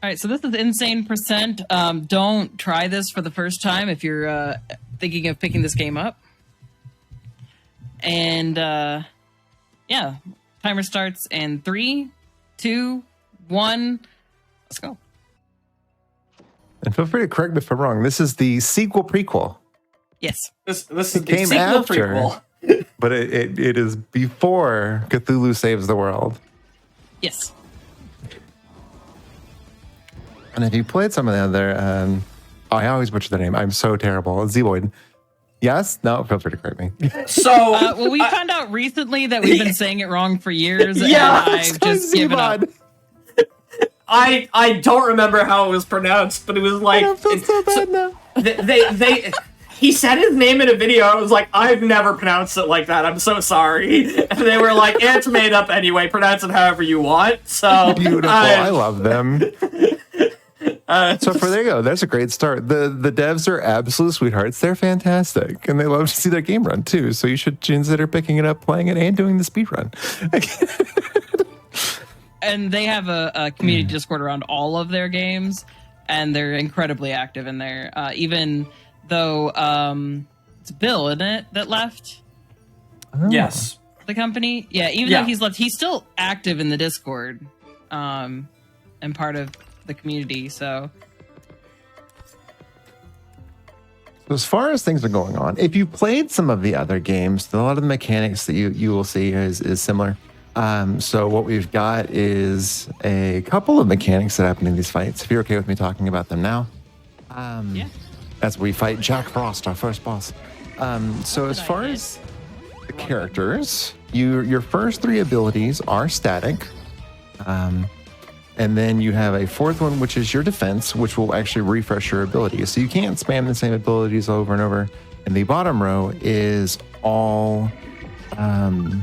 All right, so this is Insane Percent. Don't try this for the first time if you're thinking of picking this game up. And yeah, timer starts in 3, 2, 1. Let's go. And feel free to correct me if I'm wrong. This is the sequel prequel. Yes. This is the came sequel after, prequel. But it is before Cthulhu Saves the World. Yes. And if you played some of the other, I always butcher the name. I'm so terrible. Zevoid. Yes? No? Feel free to correct me. So, well, we found out recently that we've been saying it wrong for years. Yeah, and I've just given up. I don't remember how it was pronounced, but it was like... I don't feel so bad now. He said his name in a video. I was like, I've never pronounced it like that. I'm so sorry. And they were like, it's made up anyway. Pronounce it however you want. So Beautiful. I love them. So there you go. There's a great start. The devs are absolute sweethearts. They're fantastic. And they love to see their game run too. So you should consider picking it up, playing it, and doing the speed run. And they have a community Discord around all of their games, and they're incredibly active in there. Even though it's Bill, isn't it, that left? Oh. Yes. The company? Yeah, even though he's left, he's still active in the Discord and part of the community. So as far as things are going on, if you played some of the other games, a lot of the mechanics that you will see is similar. So what we've got is a couple of mechanics that happen in these fights. If you're okay with me talking about them now. yeah. As we fight Jack Frost, our first boss. So as far as the characters, your first 3 abilities are static. And then you have a 4th one, which is your defense, which will actually refresh your abilities. So you can't spam the same abilities over and over. And the bottom row is all... oh,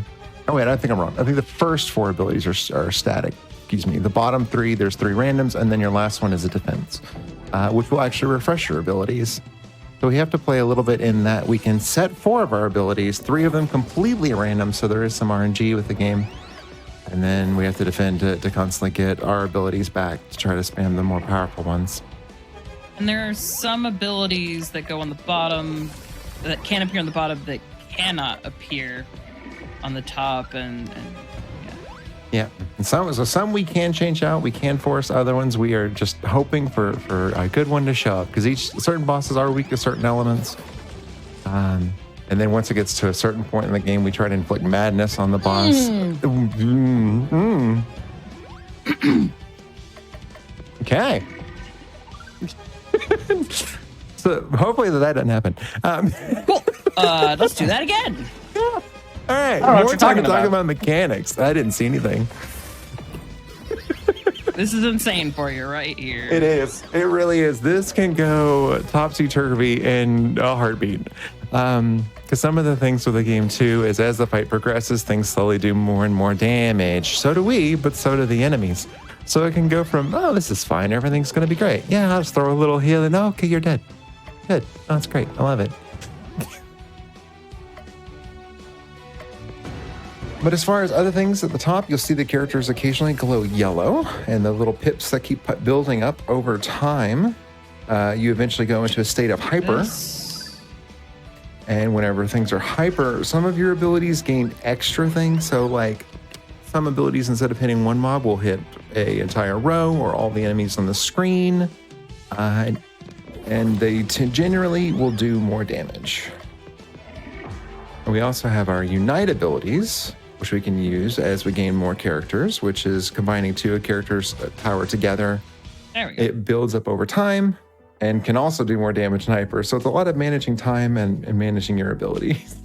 wait, I think I'm wrong. I think the first 4 abilities are static. Excuse me. The bottom 3, there's 3 randoms, and then your last one is a defense, which will actually refresh your abilities. So we have to play a little bit in that we can set 4 of our abilities, 3 of them completely random, so there is some RNG with the game. And then we have to defend to constantly get our abilities back to try to spam the more powerful ones. And there are some abilities that go on the bottom, that can appear on the bottom, that cannot appear on the top, and yeah. And some we can change out, we can force. Other ones we are just hoping for a good one to show up, because certain bosses are weak to certain elements. And then once it gets to a certain point in the game, we try to inflict madness on the boss. Okay. So hopefully that doesn't happen. cool. Let's do that again. All right. More time to talk about mechanics. I didn't see anything. This is insane for you right here. It is. It really is. This can go topsy-turvy in a heartbeat. Because some of the things with the game too is as the fight progresses, things slowly do more and more damage. So do we, but so do the enemies. So it can go from, oh, this is fine, everything's gonna be great. Yeah, I'll just throw a little heal and okay, you're dead. Good. Oh, that's great. I love it. But as far as other things at the top, you'll see the characters occasionally glow yellow, and the little pips that keep building up over time. You eventually go into a state of hyper. And whenever things are hyper, some of your abilities gain extra things. So like some abilities, instead of hitting one mob, will hit an entire row or all the enemies on the screen. And they generally will do more damage. And we also have our Unite abilities, which we can use as we gain more characters, which is combining two characters' power together. There we go. It builds up over time and can also do more damage than hyper. So it's a lot of managing time and managing your abilities.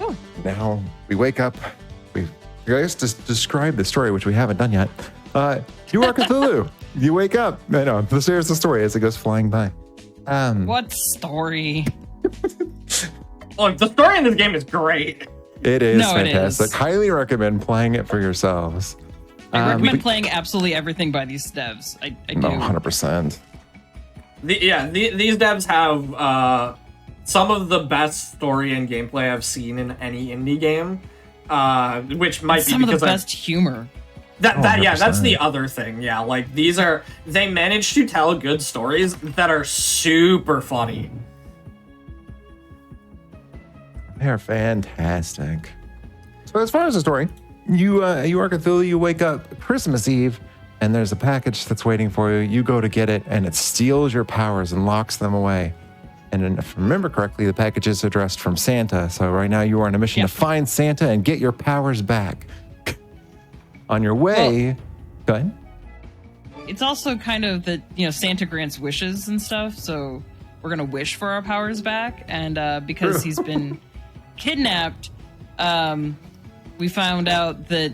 Oh. Now we wake up. We guys just describe the story, which we haven't done yet. You are Cthulhu. You wake up. I know. There's the story as it goes flying by. What story? Look, the story in this game is great. It is No, it fantastic. is. Highly recommend playing it for yourselves. I recommend playing absolutely everything by these devs. I do. No, 100%. These devs have some of the best story and gameplay I've seen in any indie game, which might Some be of the because best humor. that's 100%. the other thing. Yeah, like they manage to tell good stories that are super funny. They're fantastic. So as far as the story, you are Cthulhu, you wake up Christmas Eve, and there's a package that's waiting for you. You go to get it, and it steals your powers and locks them away. And then, if I remember correctly, the package is addressed from Santa. So right now you are on a mission to find Santa and get your powers back. On your way, go ahead. It's also kind of that, Santa grants wishes and stuff, so we're gonna wish for our powers back. And because he's been kidnapped, we found out that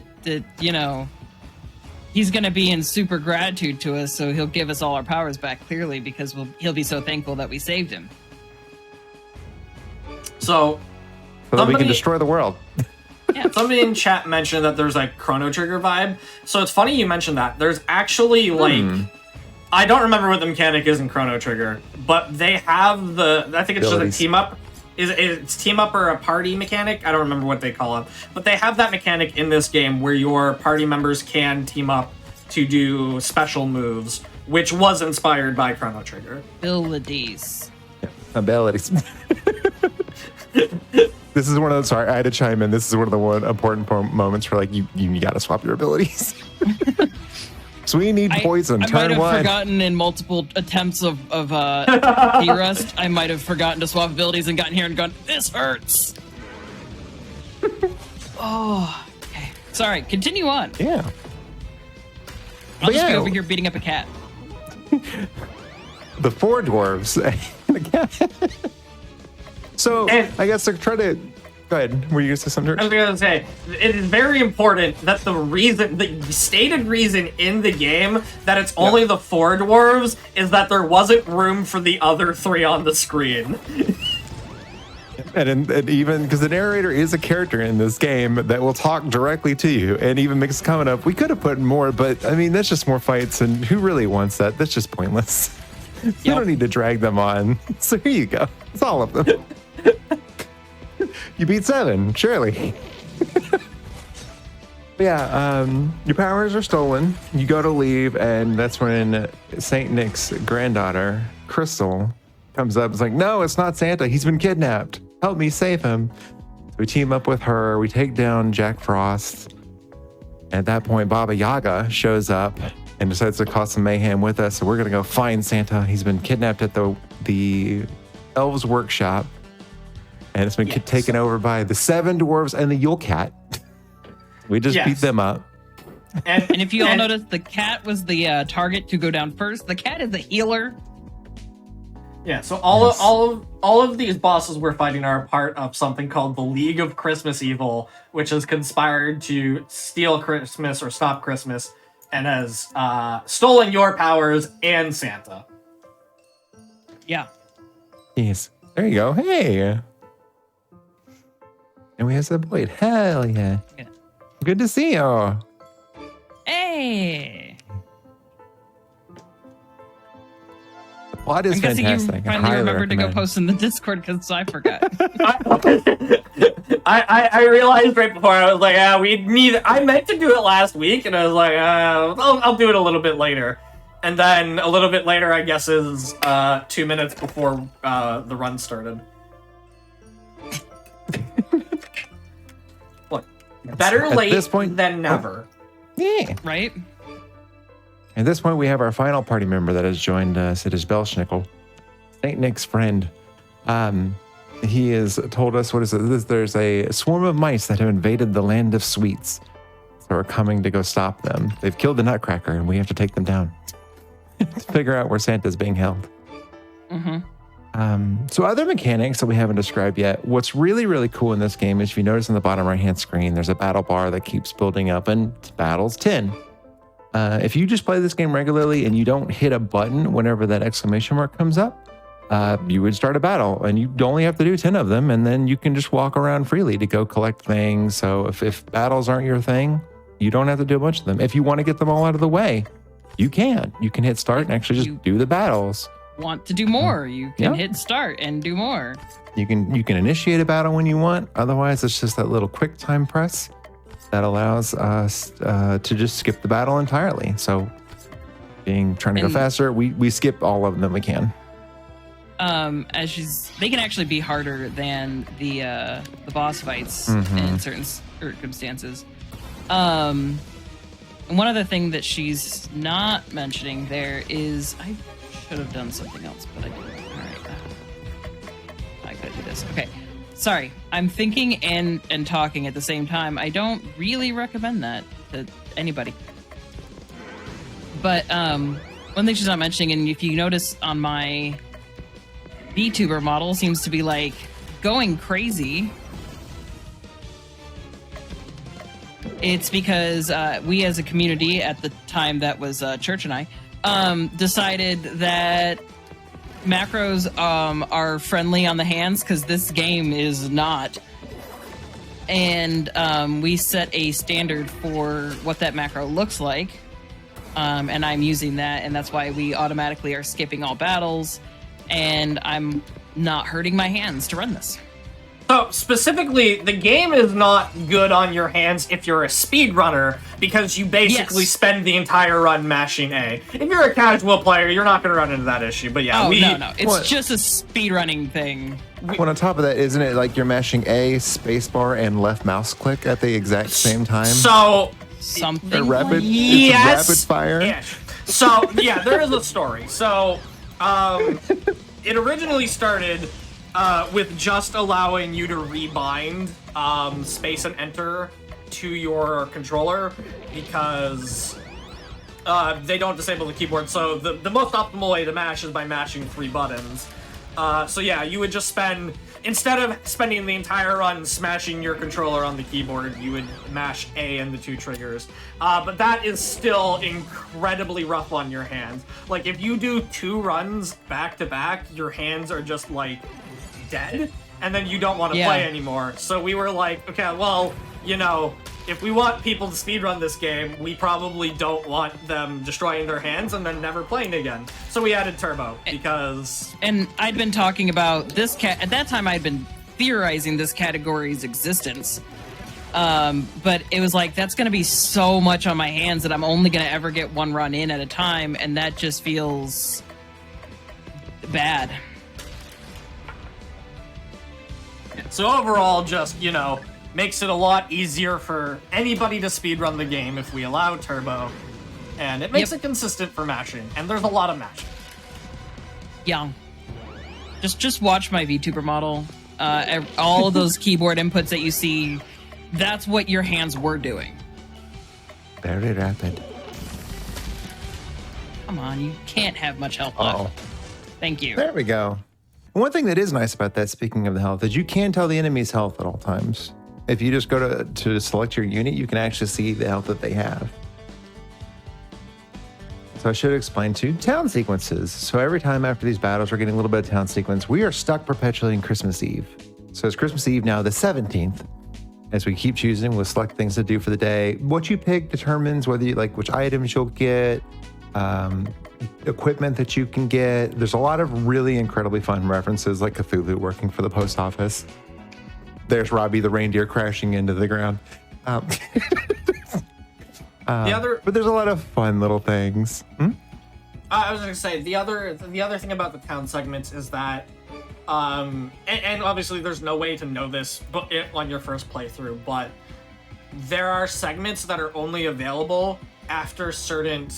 he's gonna be in super gratitude to us, so he'll give us all our powers back, clearly, because he'll be so thankful that we saved him. So So that we can destroy the world. somebody in chat mentioned that there's like Chrono Trigger vibe. So it's funny you mentioned that. There's actually I don't remember what the mechanic is in Chrono Trigger, but they have I think it's Abilities. just a team up. It's team up or a party mechanic? I don't remember what they call it. But they have that mechanic in this game where your party members can team up to do special moves, which was inspired by Chrono Trigger. Abilities. Abilities. This is one of the, sorry, I had to chime in. This is one of the important moments where like you gotta swap your abilities. So we need poison. I Turn might have one. forgotten in multiple attempts of D-Rust, I might have forgotten to swap abilities and gotten here and gone, this hurts. Oh, okay. Sorry, continue on. Yeah. I'll But just be yeah. over here beating up a cat. The four dwarves. So And- I guess they're trying to. Go ahead. Were you going to say something? I was going to say, it is very important that the stated reason in the game that it's only the four dwarves is that there wasn't room for the other three on the screen. And even because the narrator is a character in this game that will talk directly to you and even makes a comment of, we could have put more, but I mean, that's just more fights. And who really wants that? That's just pointless. You don't need to drag them on. So here you go. It's all of them. You beat 7, surely. Yeah, your powers are stolen. You go to leave, and that's when Saint Nick's granddaughter, Crystal, comes up. It's like, no, it's not Santa. He's been kidnapped. Help me save him. So we team up with her. We take down Jack Frost. At that point, Baba Yaga shows up and decides to cause some mayhem with us. So we're going to go find Santa. He's been kidnapped at the elves' workshop. And it's been taken over by the 7 dwarves and the Yule Cat. We just beat them up. And if you all notice, the cat was the target to go down first. The cat is the healer. Yeah, so all of these bosses we're fighting are part of something called the League of Christmas Evil, which has conspired to steal Christmas or stop Christmas, and has stolen your powers and Santa. Yeah. Yes. There you go. Hey. And we have the Boyd. Hell yeah. Yeah. Good to see you. Hey. The plot is I'm guessing fantastic. you I finally highly remembered to go recommend. post in the Discord because I forgot. I realized right before I was like, I meant to do it last week, and I was like, I'll do it a little bit later. And then a little bit later, I guess, is 2 minutes before the run started. Look, better At late this point- than never. Yeah. Right? At this point, we have our final party member that has joined us. It is Belschnickel, St. Nick's friend. He has told us, what is it? There's a swarm of mice that have invaded the land of sweets. So we're coming to go stop them. They've killed the Nutcracker, and we have to take them down to figure out where Santa's being held. Mm-hmm. So other mechanics that we haven't described yet. What's really, really cool in this game is if you notice in the bottom right-hand screen, there's a battle bar that keeps building up, and battles 10. If you just play this game regularly and you don't hit a button whenever that exclamation mark comes up, you would start a battle, and you only have to do 10 of them, and then you can just walk around freely to go collect things. So if battles aren't your thing, you don't have to do a bunch of them. If you want to get them all out of the way, you can. You can hit start and actually just do the battles. Want to do more, you can Yeah. hit start and do more. You can initiate a battle when you want. Otherwise, it's just that little quick time press that allows us to just skip the battle entirely. So trying to go And- faster, we skip all of them we can. They can actually be harder than the boss fights in certain circumstances. And one other thing that she's not mentioning there is I should have done something else, but I didn't. All right, I gotta do this. Okay, sorry. I'm thinking and talking at the same time. I don't really recommend that to anybody. But one thing she's not mentioning, and if you notice on my VTuber model seems to be like going crazy. It's because we as a community at the time that was Church and I decided that macros are friendly on the hands because this game is not. And we set a standard for what that macro looks like. And I'm using that, and that's why we automatically are skipping all battles. And I'm not hurting my hands to run this. So, specifically, the game is not good on your hands if you're a speedrunner, because you basically Yes. spend the entire run mashing A. If you're a casual player, you're not going to run into that issue, but yeah, No. It's What? just a speedrunning thing. Well, on top of that, isn't it like you're mashing A, spacebar, and left mouse click at the exact same time? So, Something A rapid, yes. it's rapid fire. Ish. So, yeah, there is a story. So, it originally started with just allowing you to rebind space and enter to your controller because they don't disable the keyboard. So the most optimal way to mash is by mashing 3 buttons. So yeah, you would just spend, instead of spending the entire run smashing your controller on the keyboard, you would mash A and the 2 triggers. But that is still incredibly rough on your hands. Like, if you do 2 runs back to back, your hands are just, like, dead, and then you don't want to Yeah. play anymore. So we were like, okay, well, you know, if we want people to speedrun this game, we probably don't want them destroying their hands and then never playing again. So we added Turbo, because... And I'd been talking about this at that time I'd been theorizing this category's existence. But it was like, that's going to be so much on my hands that I'm only going to ever get 1 run in at a time, and that just feels bad. So overall, just, you know, makes it a lot easier for anybody to speedrun the game if we allow Turbo. And it makes Yep. it consistent for mashing, and there's a lot of mashing. Yeah. Just watch my VTuber model. All of those keyboard inputs that you see, that's what your hands were doing. Very rapid. Come on, you can't have much health left. Oh, Thank you. there we go. One thing that is nice about that, speaking of the health, is you can tell the enemy's health at all times. If you just go to select your unit, you can actually see the health that they have. So I should explain too, town sequences. So every time after these battles, we're getting a little bit of town sequence. We are stuck perpetually in Christmas Eve. So it's Christmas Eve now, the 17th. As we keep choosing, we'll select things to do for the day. What you pick determines whether you like which items you'll get, equipment that you can get. There's a lot of really incredibly fun references, like Cthulhu working for the post office. There's Robbie the reindeer crashing into the ground. But there's a lot of fun little things. I was going to say the other thing about the town segments is that, and obviously there's no way to know this on your first playthrough, but there are segments that are only available after certain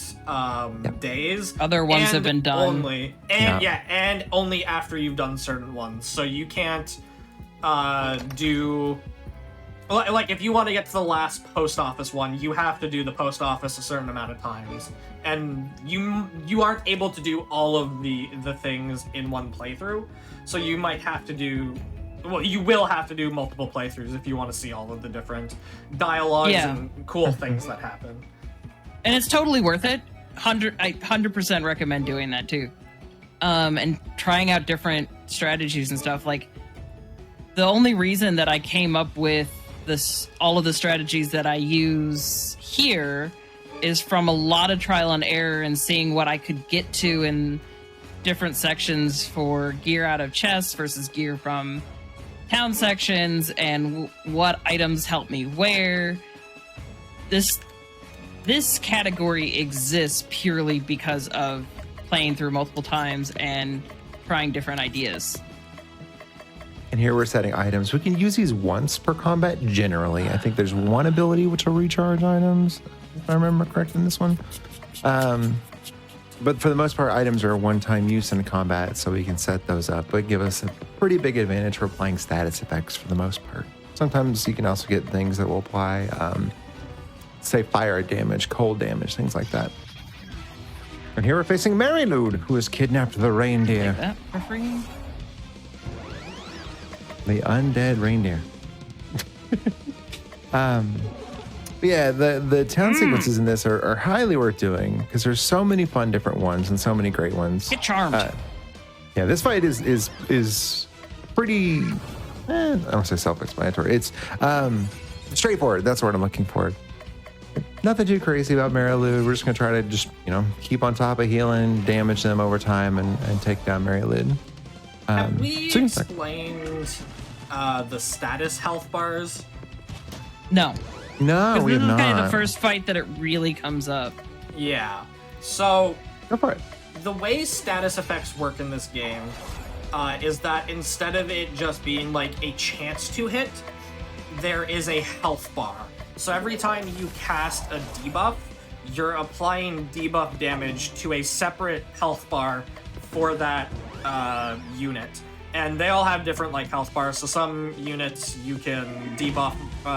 days. Other ones have been done. And only after you've done certain ones. So you can't do. Like, if you want to get to the last post office one, you have to do the post office a certain amount of times. And you aren't able to do all of the things in one playthrough. So you might have to do... Well, you will have to do multiple playthroughs if you want to see all of the different dialogues and cool things that happen. And it's totally worth it. I 100% recommend doing that, too. And trying out different strategies and stuff. Like, the only reason that I came up with all of the strategies that I use here is from a lot of trial and error and seeing what I could get to in different sections for gear out of chests versus gear from town sections, and what items help me where. This category exists purely because of playing through multiple times and trying different ideas. And here we're setting items. We can use these once per combat generally. I think there's one ability which will recharge items, if I remember correct in this one. But for the most part, items are a one-time use in combat, so we can set those up, but give us a pretty big advantage for playing status effects for the most part. Sometimes you can also get things that will apply, say, fire damage, cold damage, things like that. And here we're facing Mary Lude, who has kidnapped the reindeer. Like that for free? The undead reindeer. But yeah, the town sequences in this are highly worth doing because there's so many fun different ones and so many great ones. Get charmed. Yeah, this fight is pretty. I don't say self-explanatory. It's straightforward. That's what I'm looking for. Nothing too crazy about Marilude. We're just gonna try to just keep on top of healing, damage them over time, and take down Marilude. Have we explained the status health bars? No. No, we have not. This is kind of the first fight that it really comes up. Yeah. So, go for it. The way status effects work in this game is that instead of it just being like a chance to hit, there is a health bar. So every time you cast a debuff, you're applying debuff damage to a separate health bar for that unit. And they all have different health bars. So some units you can debuff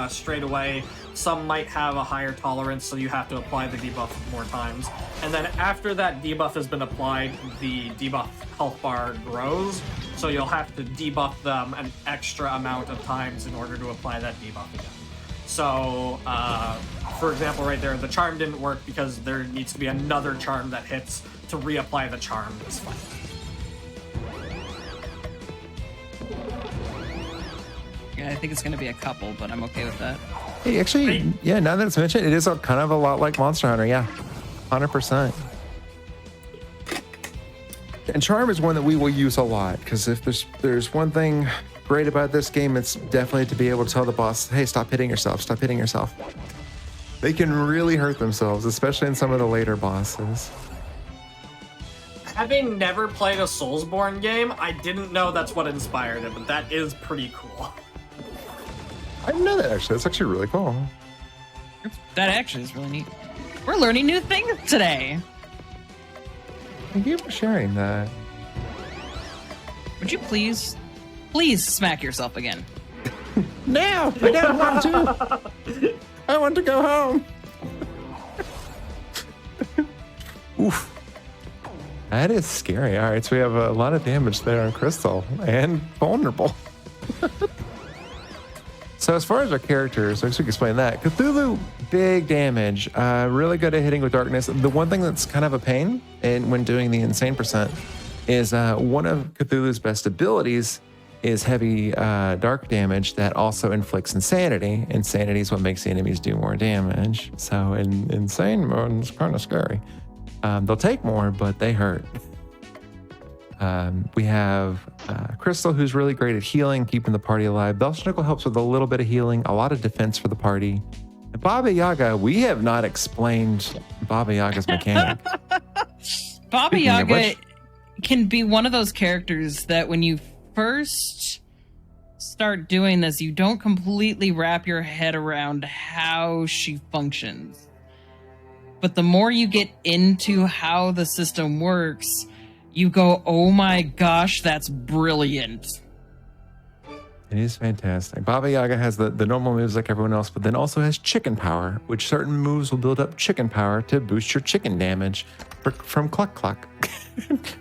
straight away. Some might have a higher tolerance, so you have to apply the debuff more times. And then after that debuff has been applied, the debuff health bar grows. So you'll have to debuff them an extra amount of times in order to apply that debuff again. So, for example, right there, the charm didn't work because there needs to be another charm that hits to reapply the charm this fight. Yeah, I think it's going to be a couple, but I'm okay with that. Hey, actually, yeah, now that it's mentioned, it is kind of a lot like Monster Hunter, yeah. 100%. And Charm is one that we will use a lot, because if there's one thing great about this game, it's definitely to be able to tell the boss, hey, stop hitting yourself, stop hitting yourself. They can really hurt themselves, especially in some of the later bosses. Having never played a Soulsborne game, I didn't know that's what inspired it, but that is pretty cool. I didn't know that, actually. That's actually really cool. That actually is really neat. We're learning new things today. Thank you for sharing that. Would you please smack yourself again? No, I don't want to. I want to go home. Oof. That is scary. All right, so we have a lot of damage there on Crystal and vulnerable. So as far as our characters, I guess we can explain that. Cthulhu big damage. Really good at hitting with darkness. The one thing that's kind of a pain when doing the insane percent is one of Cthulhu's best abilities is heavy dark damage that also inflicts insanity. Insanity is what makes the enemies do more damage. So in insane mode, it's kind of scary. They'll take more, but they hurt. We have Crystal, who's really great at healing, keeping the party alive. Belsnickel helps with a little bit of healing, a lot of defense for the party. And Baba Yaga, we have not explained Baba Yaga's mechanic. Baba Yaga can be one of those characters that when you first start doing this, you don't completely wrap your head around how she functions. But the more you get into how the system works, you go, oh my gosh, that's brilliant. It is fantastic. Baba Yaga has the normal moves like everyone else, but then also has chicken power, which certain moves will build up chicken power to boost your chicken damage from Cluck Cluck.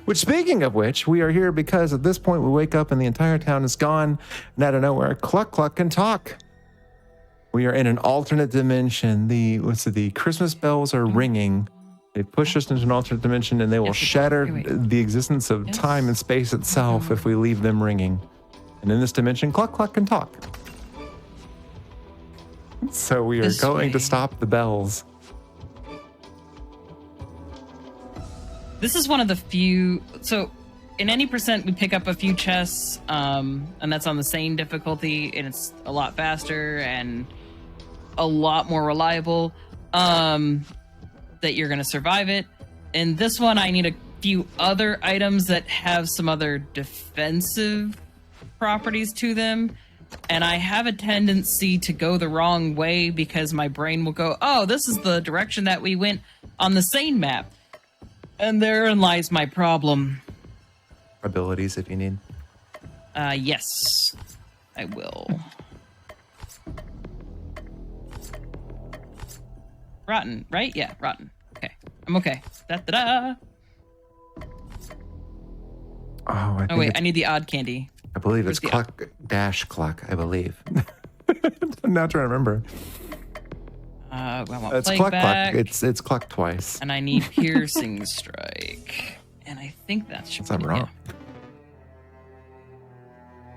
Which, speaking of which, we are here because at this point we wake up and the entire town is gone, and out of nowhere, Cluck Cluck can talk. We are in an alternate dimension. The Christmas bells are ringing. They push us into an alternate dimension, and they will shatter the existence of time and space itself if we leave them ringing. And in this dimension, Cluck Cluck can talk. So we are going to stop the bells. This is one of the few. So in any percent, we pick up a few chests, and that's on the same difficulty, and it's a lot faster and a lot more reliable. That you're going to survive it. In this one, I need a few other items that have some other defensive properties to them. And I have a tendency to go the wrong way because my brain will go, oh, this is the direction that we went on the sane map. And therein lies my problem. Abilities if you need. Yes, I will. Rotten, right? Yeah, rotten. Okay. I'm okay. Da-da-da. Oh, I need the odd candy. I believe it's Cluck dash Cluck, I believe. I'm not trying to remember. It's Cluck back, Cluck. It's Cluck twice. And I need Piercing Strike. And I think that's I'm wrong.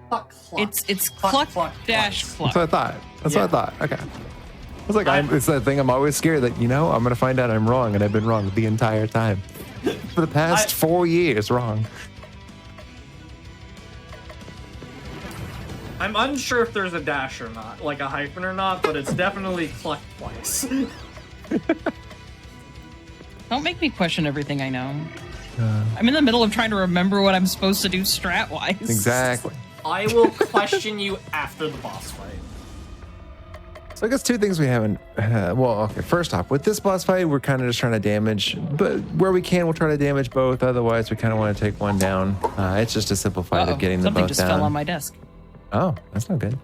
Cluck, cluck. It's Cluck dash Cluck. That's what I thought. That's what I thought. Okay. I was like, it's that thing I'm always scared that, I'm going to find out I'm wrong, and I've been wrong the entire time. For the past 4 years, wrong. I'm unsure if there's a dash or not, like a hyphen or not, but it's definitely Cluck twice. Don't make me question everything I know. I'm in the middle of trying to remember what I'm supposed to do strat-wise. Exactly. I will question you after the boss fight. So I guess two things we haven't. Okay. First off, with this boss fight, we're kind of just trying to damage, but where we can, we'll try to damage both. Otherwise, we kind of want to take one down. It's just a simple fight of getting them both down. Something just fell on my desk. Oh, that's not good.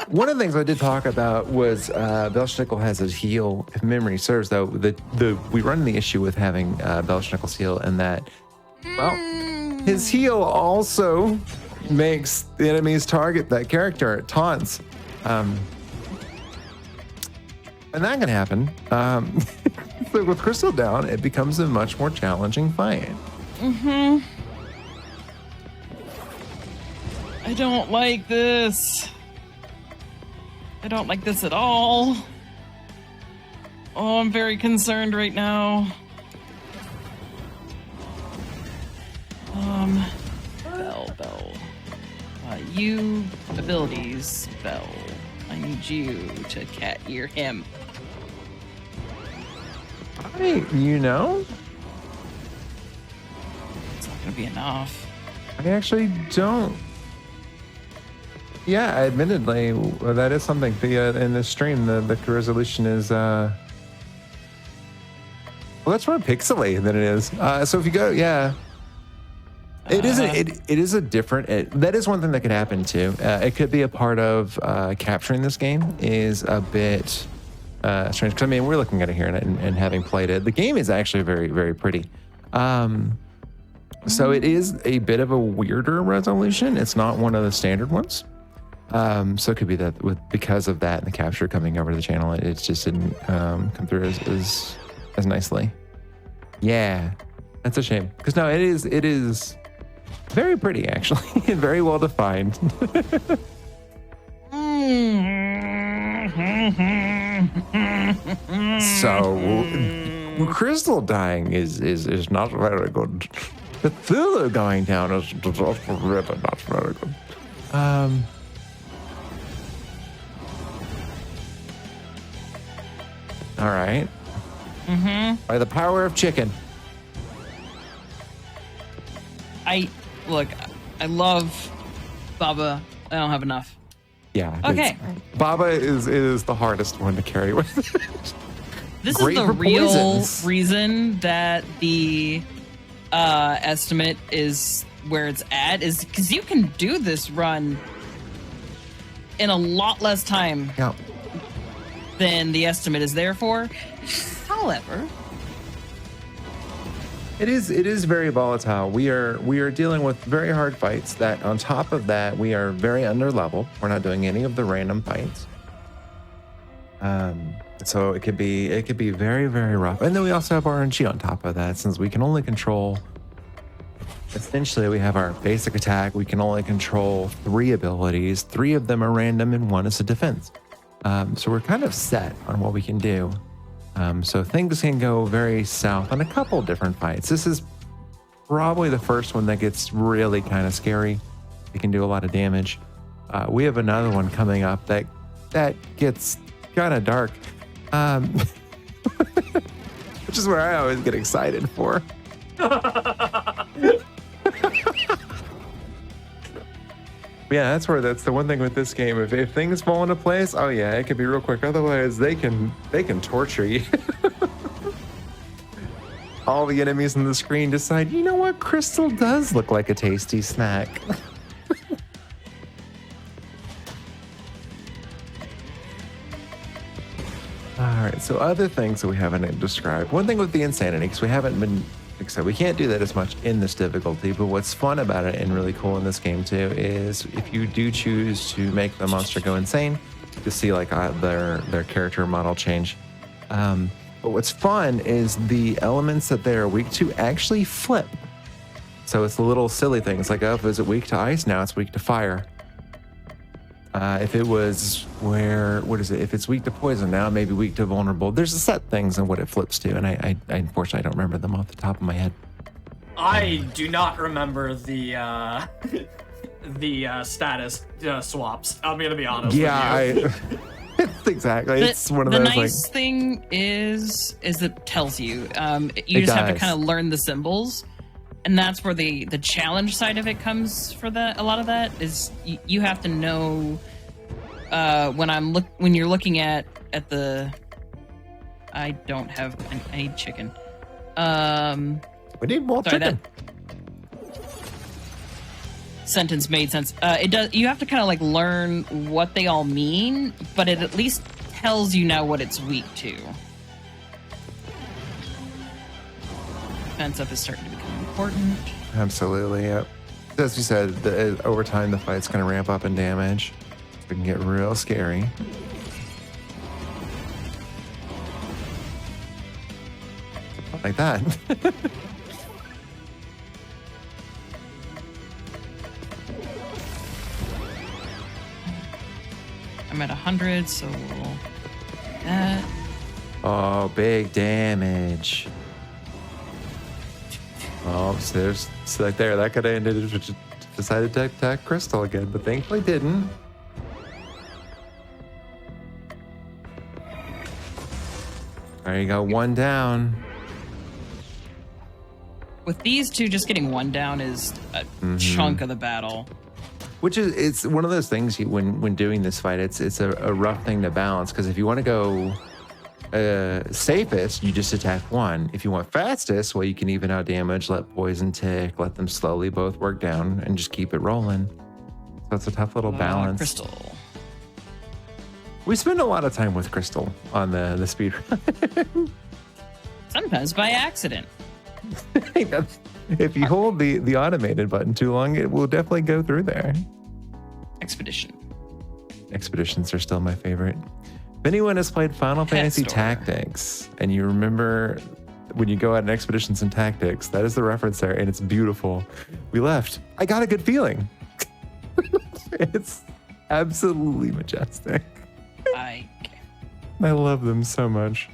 One of the things I did talk about was Belsnickel has his heal. If memory serves, though, we run the issue with having Belsnickel's heal, and that, his heal also makes the enemies target that character. It taunts. And that can happen. But with Crystal down, it becomes a much more challenging fight. Mm-hmm. I don't like this. I don't like this at all. Oh, I'm very concerned right now. Bell. You abilities, Bell. I need you to cat ear him. It's not gonna be enough. I actually don't. Yeah, admittedly, that is something. In this stream, the resolution is well, that's more pixely than it is. So if you go, it is a different. That is one thing that could happen too. It could be a part of capturing this game is a bit strange. Because we're looking at it here and having played it, the game is actually very, very pretty. So it is a bit of a weirder resolution. It's not one of the standard ones. So it could be that because of that and the capture coming over to the channel, it just didn't come through as nicely. Yeah, that's a shame. Because no, it is very pretty actually, and very well defined. So Crystal dying is not very good. Cthulhu going down is really not very good. All right. By the power of chicken. I love Baba. I don't have enough. Yeah. Okay. Baba is the hardest one to carry with. This Great is the for real poisons. reason that the estimate is where it's at, is because you can do this run in a lot less time Yeah. than the estimate is there for. However, It is very volatile. We are dealing with very hard fights. That on top of that, we are very under level. We're not doing any of the random fights. So it could be very, very rough. And then we also have RNG on top of that, since we can only control. Essentially, we have our basic attack. We can only control 3 abilities. 3 of them are random, and 1 is a defense. So we're kind of set on what we can do. So things can go very south on a couple different fights. This is probably the first one that gets really kind of scary. It can do a lot of damage. We have another one coming up that gets kind of dark, which is where I always get excited for. Yeah, that's the one thing with this game. If things fall into place, oh yeah, it can be real quick. Otherwise, they can torture you. All the enemies on the screen decide, you know what, Crystal does look like a tasty snack. All right, so other things that we haven't described. One thing with the insanity, because we haven't been, like I said, we can't do that as much in this difficulty, but what's fun about it and really cool in this game too is if you do choose to make the monster go insane, you see like their character model change. But what's fun is the elements that they are weak to actually flip. So it's the little silly things like, oh, is it weak to ice? Now it's weak to fire. If it was if it's weak to poison, now it may be weak to vulnerable. There's a set things and what it flips to, and I unfortunately I don't remember them off the top of my head. I do not remember the status swaps. I'm gonna be honest. Yeah, with you. Exactly. It's one of the those nice like thing is it tells you. You It just have to does. kind of learn the symbols, and that's where the challenge side of it comes. For that, a lot of that is you have to know when you're looking at the. I don't have. I need chicken. we need more Sorry, chicken. Sentence made sense. It does. You have to kind of like learn what they all mean, but it at least tells you now what it's weak to. Defense up is starting to become important. Absolutely, yep. As you said, over time the fight's going to ramp up in damage. It can get real scary. Like that. I'm at 100, so we'll that. Oh, big damage. Oh, so right there. That could have ended if it decided to attack Crystal again, but thankfully didn't. There you go, 1 down. With these two, just getting 1 down is a chunk of the battle. Which is, it's one of those things when doing this fight, it's a rough thing to balance, because if you want to go safest, you just attack 1. If you want fastest, well, you can even out damage, let poison tick, let them slowly both work down, and just keep it rolling. So it's a tough little balance. Crystal. We spend a lot of time with Crystal on the speed run. Sometimes by accident. If you hold the automated button too long, it will definitely go through there. Expedition. Expeditions are still my favorite. If anyone has played Final Fantasy store. Tactics and you remember when you go out in Expeditions and Tactics, that is the reference there, and it's beautiful. We left. I got a good feeling. It's absolutely majestic. I love them so much.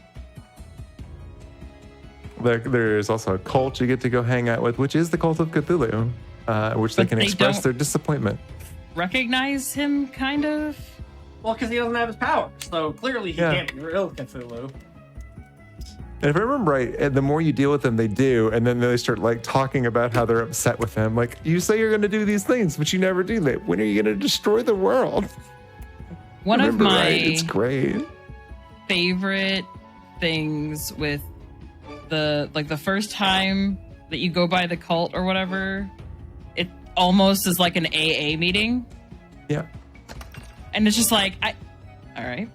There's also a cult you get to go hang out with, which is the Cult of Cthulhu, which they can express their disappointment. Recognize him, kind of? Well, because he doesn't have his power, so clearly he can't be real Cthulhu. And if I remember right, the more you deal with them, they do, and then they start like talking about how they're upset with him. Like, you say you're going to do these things, but you never do that. When are you going to destroy the world? One of my it's great. favorite things with the first time that you go by the cult or whatever, it almost is like an AA meeting. Yeah. And it's just like, all right.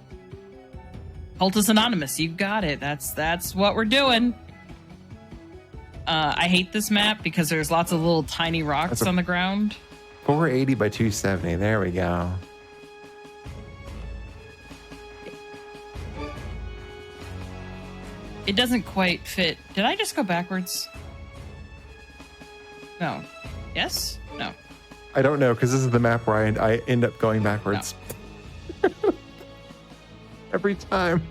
Cultist Anonymous, you got it. That's what we're doing. I hate this map because there's lots of little tiny rocks on the ground. 480 by 270. There we go. It doesn't quite fit. Did I just go backwards? No. Yes? No. I don't know, because this is the map where I end up going backwards. No. Every time.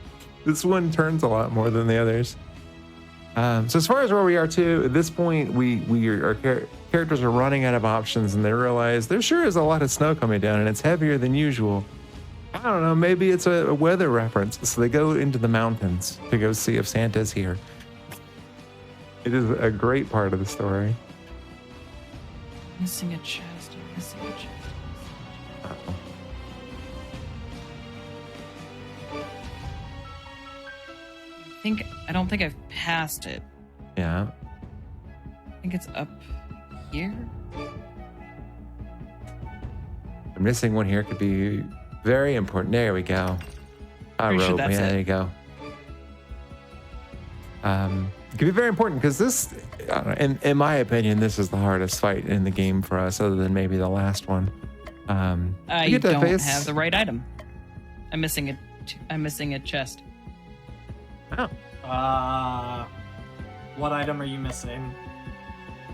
This one turns a lot more than the others. So as far as where we are too, at this point, our characters are running out of options, and they realize there sure is a lot of snow coming down, and it's heavier than usual. I don't know, maybe it's a weather reference. So they go into the mountains to go see if Santa's here. It is a great part of the story. Missing a chest. Missing a chest. Uh-oh. I don't think I've passed it. Yeah. I think it's up here. I'm missing one here. Could be very important. There we go. Pretty sure that's there you go. It could be very important because this, in my opinion, this is the hardest fight in the game for us, other than maybe the last one. I don't have the right item. I'm missing a chest. Oh. What item are you missing?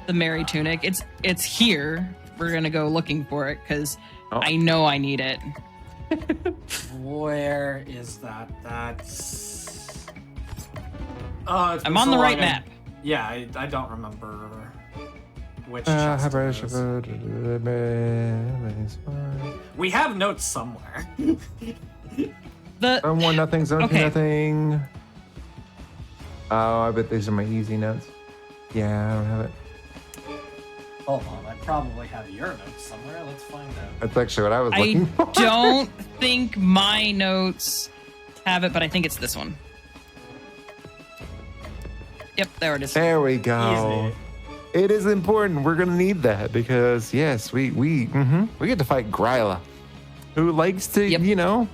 The Merry Tunic. It's here. We're gonna go looking for it because I know I need it. Where is that? That's. Oh, I'm on the right map. Yeah, I don't remember which. We have notes somewhere. Zone 1, nothing. Zone 2, nothing. Oh, I bet these are my easy notes. Yeah, I don't have it. Hold on, I probably have your notes somewhere. Let's find out. That's actually what I was looking for. I don't think my notes have it, but I think it's this one. Yep, there it is. There we go. Easy. It is important. We're gonna need that because yes, we get to fight Gryla, who likes to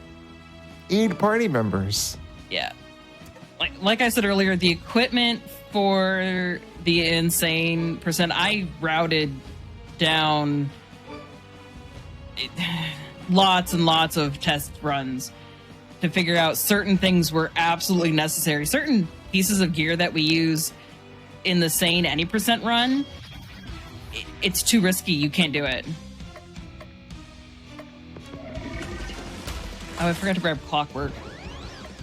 eat party members. Yeah. Like I said earlier, the equipment for the insane percent, I routed down lots and lots of test runs to figure out certain things were absolutely necessary. Certain pieces of gear that we use in the sane any percent run, it's too risky. You can't do it. Oh, I forgot to grab clockwork.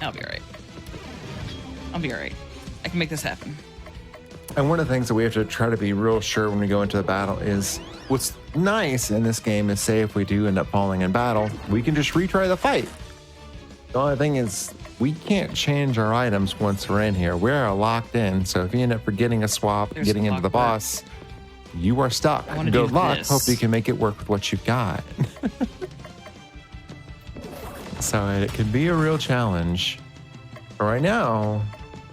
I'll be all right. I can make this happen. And one of the things that we have to try to be real sure when we go into the battle is what's nice in this game is, say if we do end up falling in battle, we can just retry the fight. The only thing is we can't change our items once we're in here. We're locked in. So if you end up forgetting a swap, getting into the boss, you are stuck. Good luck. Hope you can make it work with what you've got. So it can be a real challenge. But right now,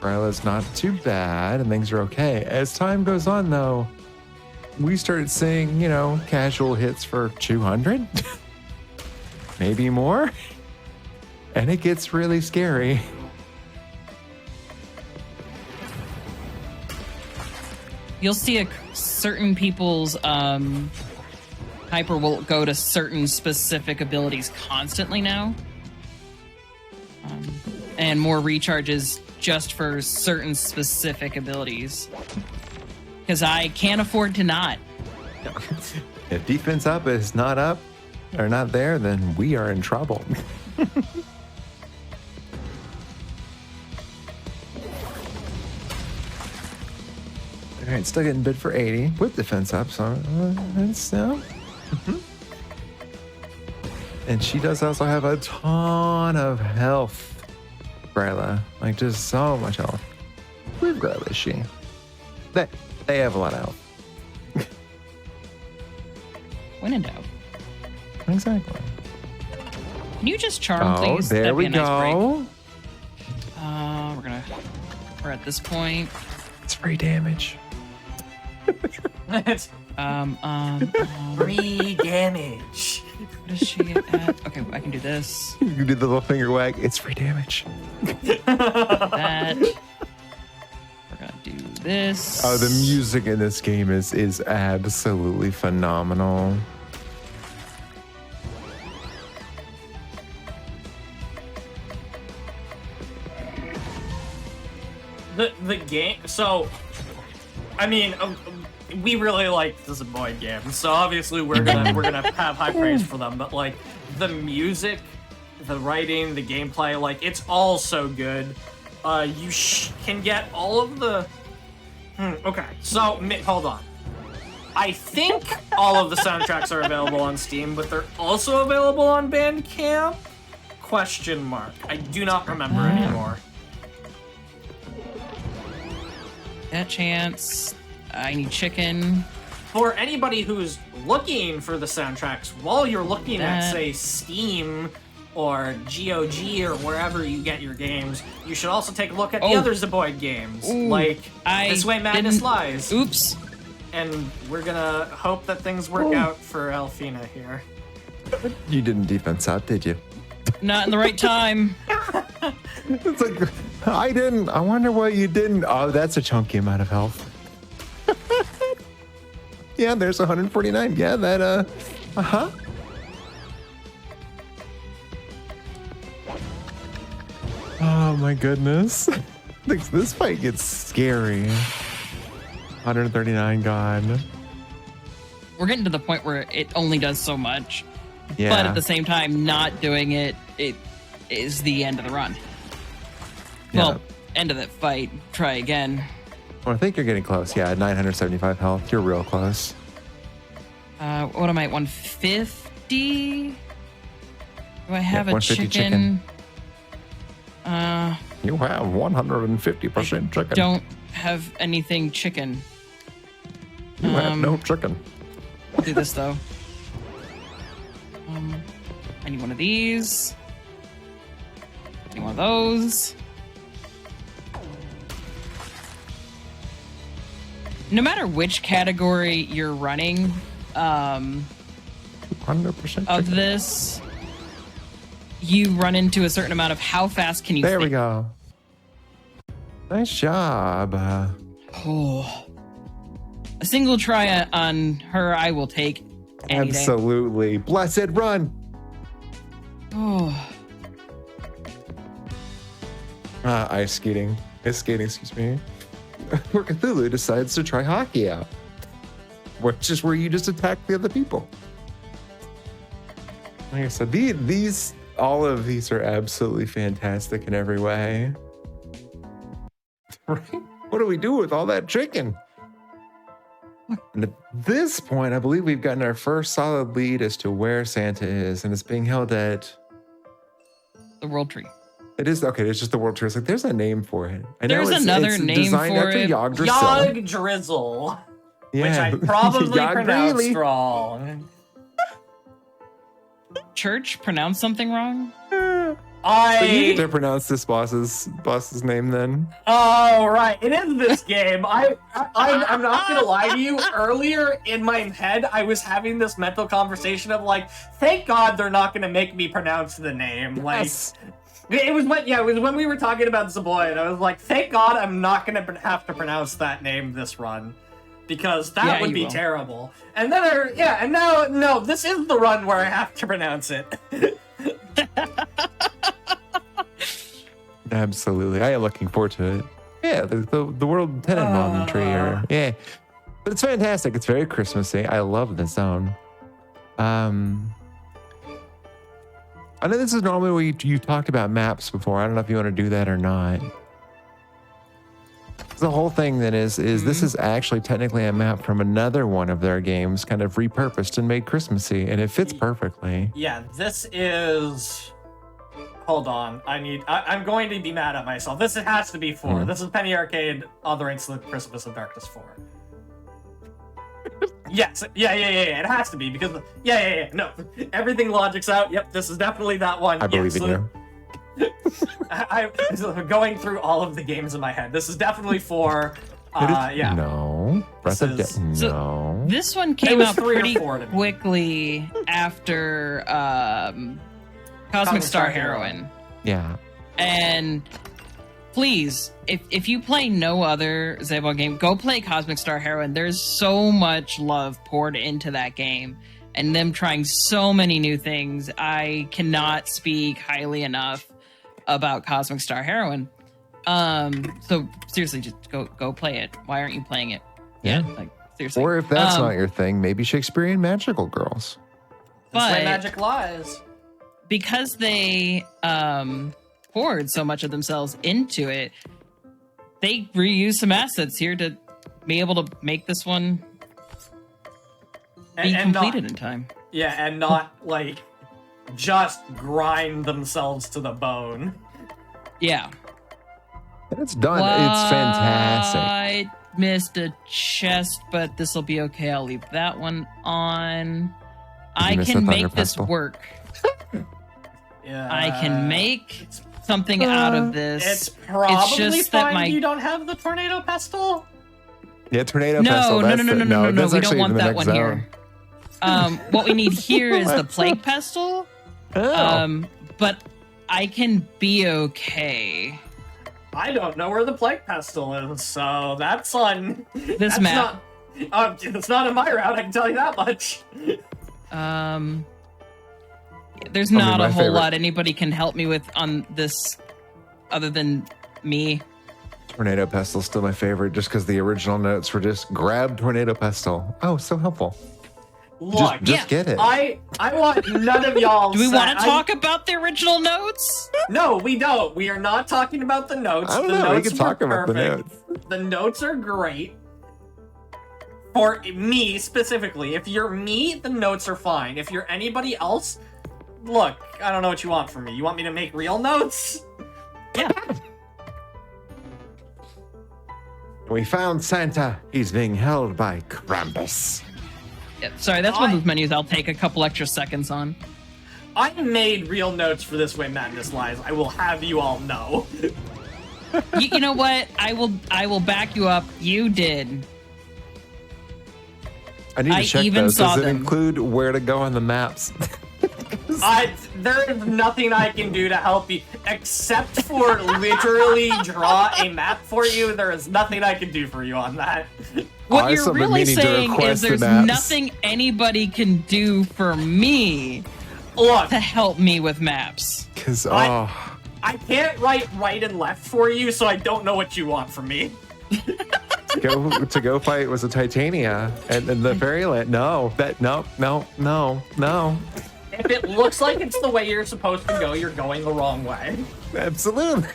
Gryla's not too bad and things are okay. As time goes on, though, we started seeing, casual hits for 200, maybe more, and it gets really scary. You'll see certain people's Hyper will go to certain specific abilities constantly now. And more recharges just for certain specific abilities. Because I can't afford to not. If defense up is not up or not there, then we are in trouble. All right, still getting bid for 80 with defense up, so that's And she does also have a ton of health, Gryla. Like, just so much health. Where Gryla is she? They have a lot of health. When in doubt. Exactly. Can you just charm, Oh, please? there That'd we be a nice break. go. We're at this point. It's free damage. It's free damage. What is she at? Okay, I can do this. You can do the little finger wag. It's free damage. That. We're gonna do this. Oh, the music in this game is absolutely phenomenal. The game. So, I mean, we really like the Boy games, so obviously we're gonna have high praise for them. But like the music, the writing, the gameplay, like it's all so good. You can get all of the. Okay, so hold on. I think all of the soundtracks are available on Steam, but they're also available on Bandcamp? Question mark. I do not remember anymore. That chance. I need chicken. For anybody who's looking for the soundtracks, while you're looking at, say, Steam or GOG or wherever you get your games, you should also take a look at the other Zeboyd games, like This Way Madness Lies. Oops. And we're gonna hope that things work out for Alfina here. You didn't defense up, did you? Not in the right time. It's like, I didn't. I wonder why you didn't. Oh, that's a chunky amount of health. Yeah, there's 149. Yeah, that, Oh my goodness. This fight gets scary. 139 gone. We're getting to the point where it only does so much. Yeah. But at the same time, not doing it is the end of the run. Yeah. Well, end of that fight. Try again. Well, I think you're getting close. Yeah, 975 health. You're real close. What am I at? 150? Do I have a 150 chicken? You have 150% chicken. Don't have anything chicken. You have no chicken. I'll do this though. I need one of these. I need one of those. No matter which category you're running, 100% of chicken. this, you run into a certain amount of how fast can you There we think. go. Nice job. Oh. A single try on her I will take any day. Absolutely. Blessed run. Oh. Ice skating. Ice skating, excuse me. Where Cthulhu decides to try hockey out. Which is where you just attack the other people. Like I said, all of these are absolutely fantastic in every way. Right? What do we do with all that chicken? And at this point, I believe we've gotten our first solid lead as to where Santa is, and it's being held at. The World Tree. It is okay. It's just the World Tree. It's like there's a name for it. I know There's another name designed for after it. Yggdrasil. Yog Drizzle. Yeah. Which I probably Yog pronounced really. wrong. Church pronounced something wrong? So you get to pronounce this boss's name then. Oh, right. It is this game. I'm not going to lie to you. Earlier in my head, I was having this mental conversation of like, thank God they're not going to make me pronounce the name. Like, it was when we were talking about Zeboyd. I was like, thank God I'm not going to have to pronounce that name this run. because that Yeah, would you be will. terrible. And then, and now, no, this is the run where I have to pronounce it. Absolutely. I am looking forward to it. Yeah, the World Tenenbaum tree. Yeah. But it's fantastic. It's very Christmassy. I love the zone. I know this is normally where you talked about maps before. I don't know if you want to do that or not. The whole thing then is this is actually technically a map from another one of their games, kind of repurposed and made Christmassy, and it fits perfectly. Yeah, this is... Hold on, I'm going to be mad at myself. This has to be 4. This is Penny Arcade, All the Ranks of the Christmas of Darkness 4. Yes, yeah, it has to be, because, no, everything logics out. Yep, this is definitely that one. I believe in you. I'm going through all of the games in my head. This is definitely 4. Yeah. No. Breath of This Death. is- No. This one came was out 3 or pretty 4 to me. quickly after Cosmic Star Heroine. Yeah. And please, if you play no other Zebal game, go play Cosmic Star Heroine. There's so much love poured into that game and them trying so many new things. I cannot speak highly enough about Cosmic Star Heroine. So seriously, just go play it. Why aren't you playing it? Yeah. Like seriously. Or if that's not your thing, maybe Shakespearean magical girls. That's why But magic lies. because they poured so much of themselves into it, they reused some assets here to be able to make this one be completed in time. Yeah, and not, like, just grind themselves to the bone. Yeah. And it's done. It's fantastic. I missed a chest, but this will be okay. I'll leave that one on. I miss can the make thunder this pestle? work. Yeah. I can make something out of this. It's probably just that fine my- you don't have the tornado pestle. Yeah, tornado No, pestle. no, That's no, no, the- no, no, no. that's We don't actually want the that next one zone. here. What we need here is the plague pestle. Oh. But I can be okay. I don't know where the plague pestle is, so that's on This map. It's not in my route. I can tell you that much. There's not my a whole favorite- lot anybody can help me with on this other than me. Tornado pestle's still my favorite, just because the original notes were just grab tornado pestle. Oh, so helpful. Look, Just get it. I want none of y'all. Do we want to talk about the original notes? No, we don't. We are not talking about the notes. I don't the know. We notes can were talk about the perfect. notes. The notes are great. For me specifically, if you're me, the notes are fine. If you're anybody else, look, I don't know what you want from me. You want me to make real notes? Yeah. We found Santa. He's being held by Krampus. Yeah, sorry, that's one of those menus I'll take a couple extra seconds on. I made real notes for This Way Madness Lies. I will have you all know. You know what? I will back you up. You did. I need to I check even those. saw Does it them. include where to go on the maps? There is nothing I can do to help you except for literally draw a map for you. There is nothing I can do for you on that. What Awesome, you're I've been really meaning to saying is request the there's maps. nothing anybody can do for me Look, to help me with maps. Because, I can't write right and left for you, so I don't know what you want from me. to go fight was a Titania and the Fairyland. No. If it looks like it's the way you're supposed to go, you're going the wrong way. Absolutely.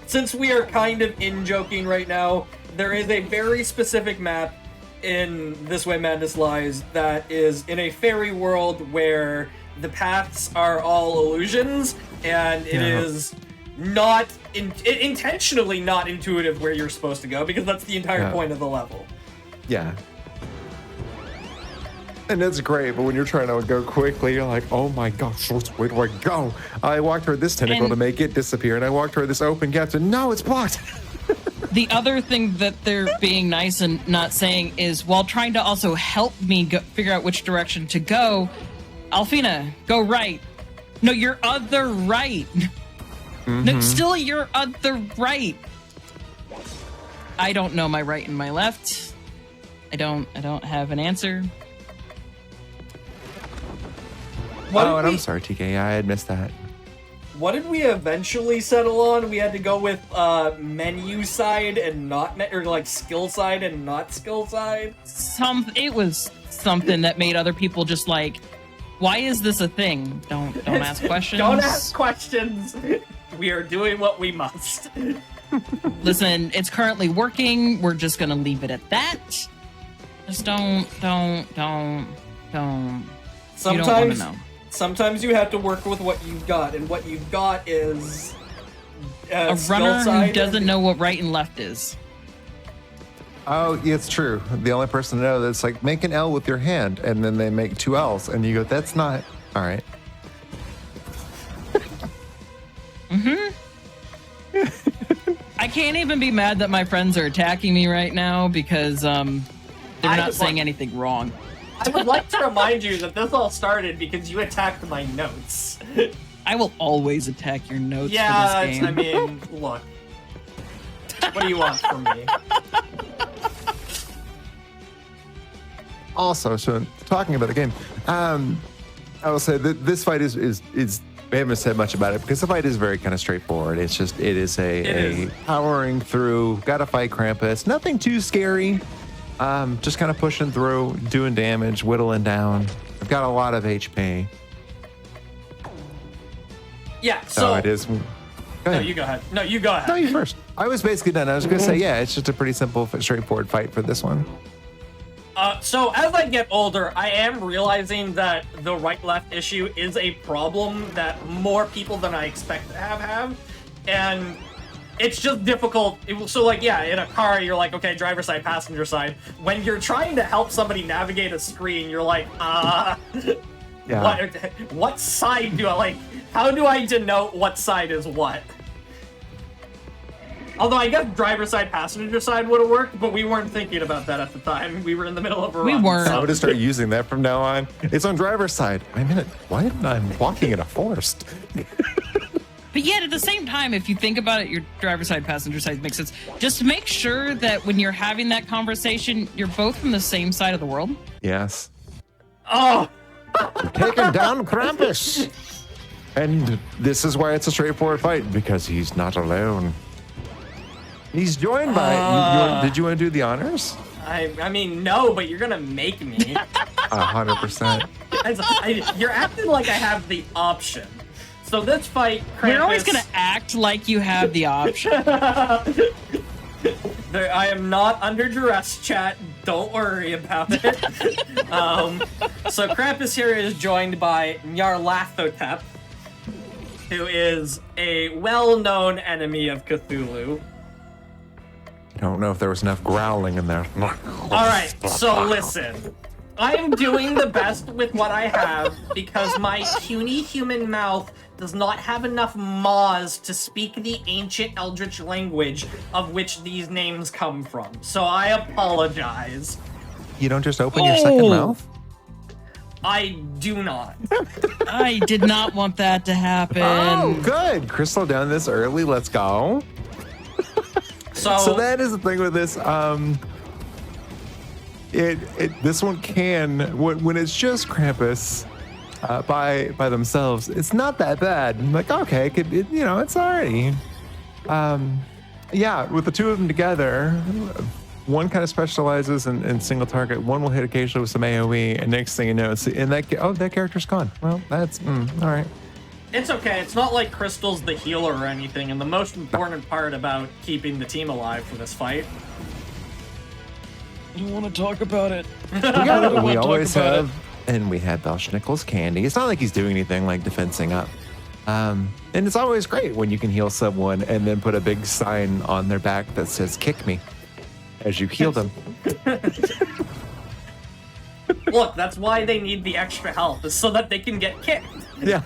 Since we are kind of in-joking right now, there is a very specific map in This Way Madness Lies that is in a fairy world where the paths are all illusions, and it is not intentionally not intuitive where you're supposed to go, because that's the entire point of the level. Yeah. And it's great, but when you're trying to go quickly, you're like, oh my gosh, where do I go? I walked toward this tentacle to make it disappear, and I walked toward this open gap, and no, it's blocked. The other thing that they're being nice and not saying is, while trying to also help me figure out which direction to go, Alfina, go right. No, your other right. No, still your other right. I don't know my right and my left. I don't have an answer. And I'm sorry, TK. I had missed that. What did we eventually settle on? We had to go with menu side and not or like skill side and not skill side. It was something that made other people just like, why is this a thing? Don't ask questions. Don't ask questions. We are doing what we must. Listen, it's currently working. We're just gonna leave it at that. Just don't. You don't want to know. Sometimes you have to work with what you've got, and what you've got is a runner who doesn't know what right and left is. Oh, yeah, it's true. The only person to know that's like, make an L with your hand, and then they make 2 L's, and you go, that's not all right. I can't even be mad that my friends are attacking me right now because they're not saying anything wrong. I would like to remind you that this all started because you attacked my notes. I will always attack your notes for Yeah, this game. I mean, look. What do you want from me? Also, so talking about the game, I will say that this fight is we haven't said much about it because the fight is very kind of straightforward. It is a powering through, gotta fight Krampus. Nothing too scary. Just kind of pushing through, doing damage, whittling down. I've got a lot of HP. Yeah, so it is. Go No, ahead. you go ahead. No, you go ahead. No, you first. I was basically done. I was going to say, yeah, it's just a pretty simple, straightforward fight for this one. So as I get older, I am realizing that the right-left issue is a problem that more people than I expect to have. And it's just difficult. So, like, yeah, in a car, you're like, okay, driver side, passenger side. When you're trying to help somebody navigate a screen, you're like, Yeah. what side do I, like, how do I denote what side is what? Although I guess driver side, passenger side would have worked, but we weren't thinking about that at the time. We were in the middle of a run. weren't. I'm going to start using that from now on. It's on driver's side. Wait a minute. Why am I walking in a forest? But yet, at the same time, if you think about it, your driver's side, passenger side makes sense. Just make sure that when you're having that conversation, you're both from the same side of the world. Yes. Oh! Taking down Krampus. And this is why it's a straightforward fight, because he's not alone. He's joined by... did you want to do the honors? I mean, no, but you're gonna make me. 100%. You're acting like I have the option. So this fight, Krampus... You're always going to act like you have the option. I am not under duress, chat. Don't worry about it. So Krampus here is joined by Nyarlathotep, who is a well-known enemy of Cthulhu. I don't know if there was enough growling in there. Alright, so listen. I am doing the best with what I have because my puny human mouth does not have enough maws to speak the ancient eldritch language of which these names come from. So I apologize. You don't just open your second mouth? I do not. I did not want that to happen. Oh, good. Crystal down this early. Let's go. So that is the thing with this. This one can, when it's just Krampus by themselves, it's not that bad. I'm like, okay, it's alright. Yeah, with the two of them together, one kind of specializes in single target. One will hit occasionally with some AoE, and next thing you know, that character's gone. Well, that's alright. It's okay. It's not like Crystal's the healer or anything, and the most important part about keeping the team alive for this fight. I don't want to talk about it. We always have, and we had Belschnickel's candy. It's not like he's doing anything like defensing up. And it's always great when you can heal someone and then put a big sign on their back that says, "Kick me," as you heal them. Look, that's why they need the extra health, is so that they can get kicked. Yeah.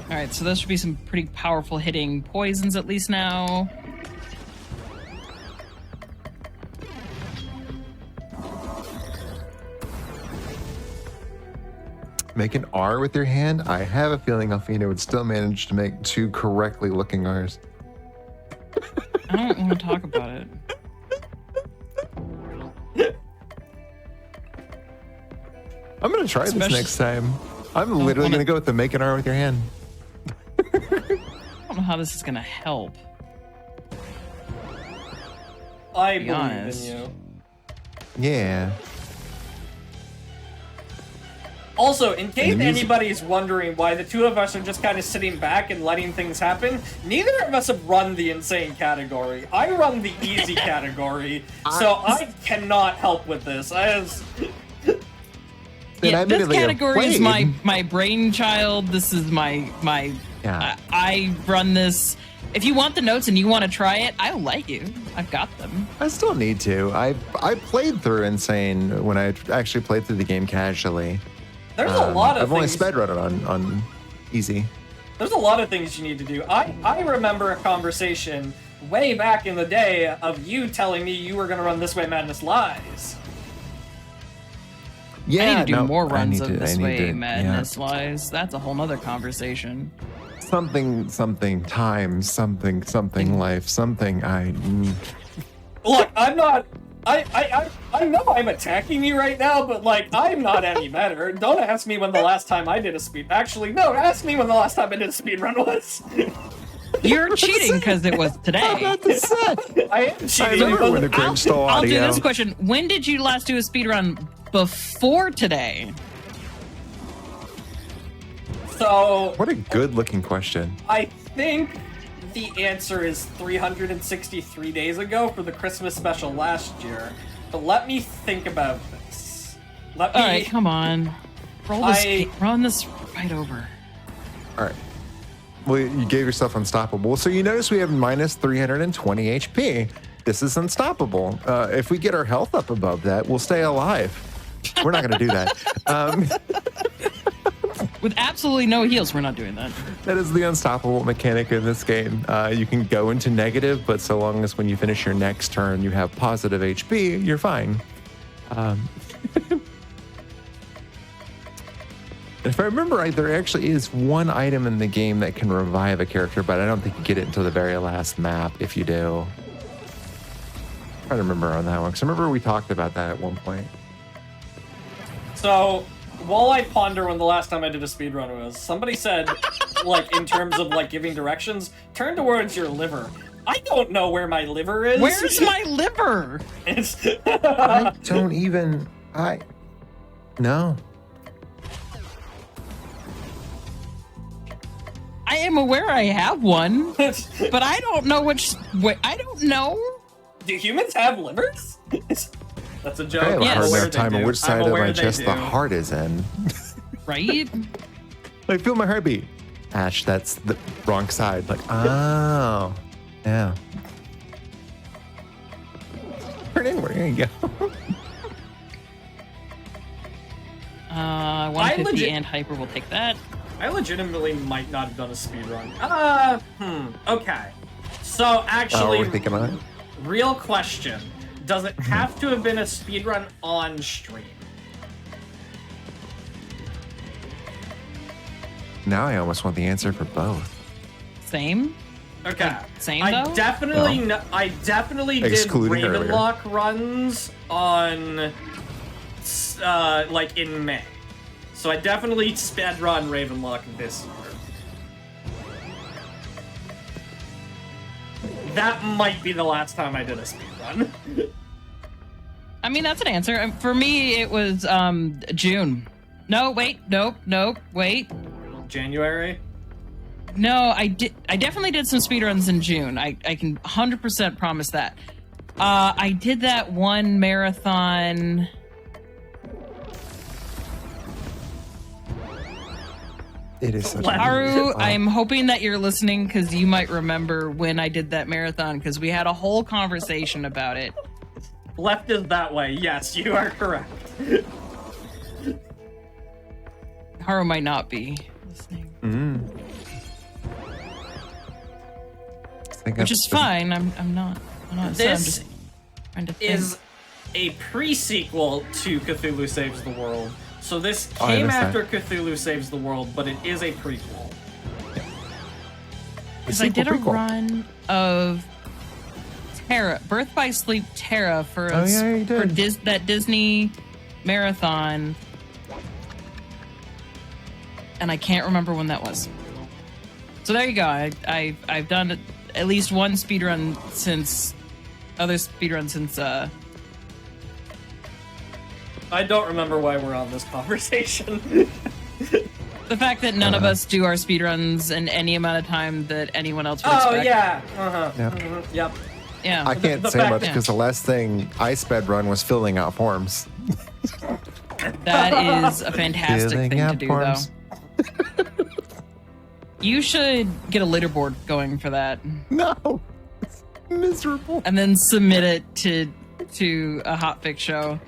All right, so that should be some pretty powerful hitting poisons at least now. Make an R with your hand. I have a feeling Alfina would still manage to make two correctly looking R's. I don't want to talk about it. I'm gonna try this Especially- next time. I'm literally wanna- gonna go with the make an R with your hand. I don't know how this is gonna help. I Be believe honest. in you. Yeah. Also, in case And the music- anybody's wondering why the two of us are just kind of sitting back and letting things happen, neither of us have run the insane category. I run the easy category, so I cannot help with this. Then I Yeah, this admittedly have category is played. my brainchild. This is my Yeah. I run this. If you want the notes and you want to try it, I'll let you. I've got them. I still need to. I played through Insane when I actually played through the game casually. There's a lot of I've only things. sped run it on easy. There's a lot of things you need to do. I remember a conversation way back in the day of you telling me you were going to run This Way Madness Lies. Yeah, I need to do no, more I runs need of to- I This need Way to- Madness Lies. That's a whole nother conversation. yeah. Something time something life something Look, I'm not. I know I'm attacking you right now, but like I'm not any better. Don't ask me when the last time I did a speed. Actually, no. Ask me when the last time I did a speed run was. You're cheating because it was today. I am I cheating. remember when the because- Grinch stole I'll do audio. this question. When did you last do a speed run before today? So What a good looking question. I think the answer is 363 days ago for the Christmas special last year. But let me think about this. Let me. All right, come on. I- Run this right over. All right. Well, you gave yourself unstoppable. So you notice we have minus 320 HP. This is unstoppable. If we get our health up above that, we'll stay alive. We're not going to do that. With absolutely no heals, we're not doing that. That is the unstoppable mechanic in this game. You can go into negative, but so long as when you finish your next turn, you have positive HP, you're fine. If I remember right, there actually is one item in the game that can revive a character, but I don't think you get it until the very last map if you do. I'm trying to remember on that one, because I remember we talked about that at one point. So while I ponder when the last time I did a speedrun was, somebody said, like in terms of like giving directions, turn towards your liver. I don't know where my liver is. Where's my liver? It's I don't even... No. I am aware I have one, but I don't know which way. I don't know. Do humans have livers? That's a joke. I have a Yes. hard I'm aware enough they time on do. which side I'm of aware my they chest the do. heart is in. Right? I feel my heartbeat. Ash, that's the wrong side. Like, oh, yeah. Turn inward. There you go. 150 legit- and hyper will take that. I legitimately might not have done a speedrun. Okay. So Oh, actually, we're thinking on it. real question. Does it have to have been a speedrun on stream? Now I almost want the answer for both. Same. Okay. Same, I though? definitely No. I definitely did Excluding earlier. Ravenlock runs on like in May. So I definitely sped run Ravenlock this year. That might be the last time I did a speedrun. I mean, that's an answer. For me, it was June. No, wait. Nope. Wait. January? No, I definitely did some speedruns in June. I can 100% promise that. I did that one marathon. It is such Haru, a I'm hoping that you're listening because you might remember when I did that marathon because we had a whole conversation about it. Left is that way. Yes, you are correct. Haru might not be listening, which is fine. I'm not. So I'm This just trying to think. is a pre-sequel to Cthulhu Saves the World. So this Oh, I came understand. after Cthulhu Saves the World, but it is a prequel. Because I did a run of Terra, Birth by Sleep Terra for Oh, yeah, you for did. that Disney marathon, and I can't remember when that was. So there you go. I've done at least one speedrun since I don't remember why we're on this conversation. the fact that none of us do our speedruns in any amount of time that anyone else would expect. yeah. Uh-huh. Yep. Yep. Yeah. I can't the say fact- much because the last thing I sped run was filling out forms. That is a fantastic Filling thing to out do, forms. though. You should get a leaderboard going for that, No, it's miserable. and then submit it to a hotfix show,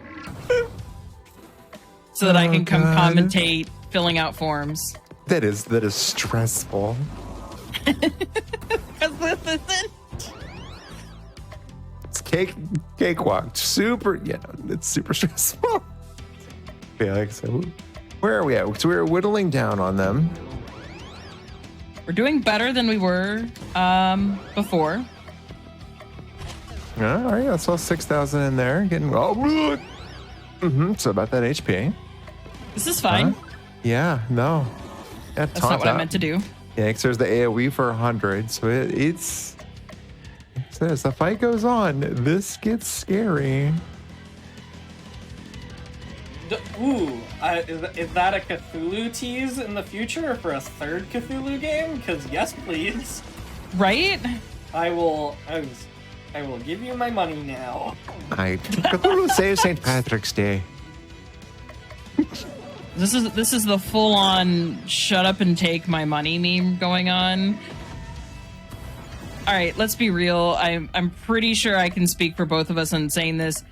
so that I can come God. commentate filling out forms. That is stressful. Because this isn't. It's cakewalk. Super, yeah, it's super stressful. Yeah, like I said, where are we at? So we're whittling down on them. We're doing better than we were before. All right, I saw 6,000 in there. Getting so about that HP. This is fine. Huh? Yeah, no. Yeah, That's not what I meant to do. Yeah, because there's the AoE for 100, so it's. So as the fight goes on, this gets scary. Is that a Cthulhu tease in the future for a third Cthulhu game? Because yes, please. Right? I will give you my money now. Cthulhu Saves St. Patrick's Day. This is the full on shut up and take my money meme going on. All right, let's be real. I'm pretty sure I can speak for both of us in saying this.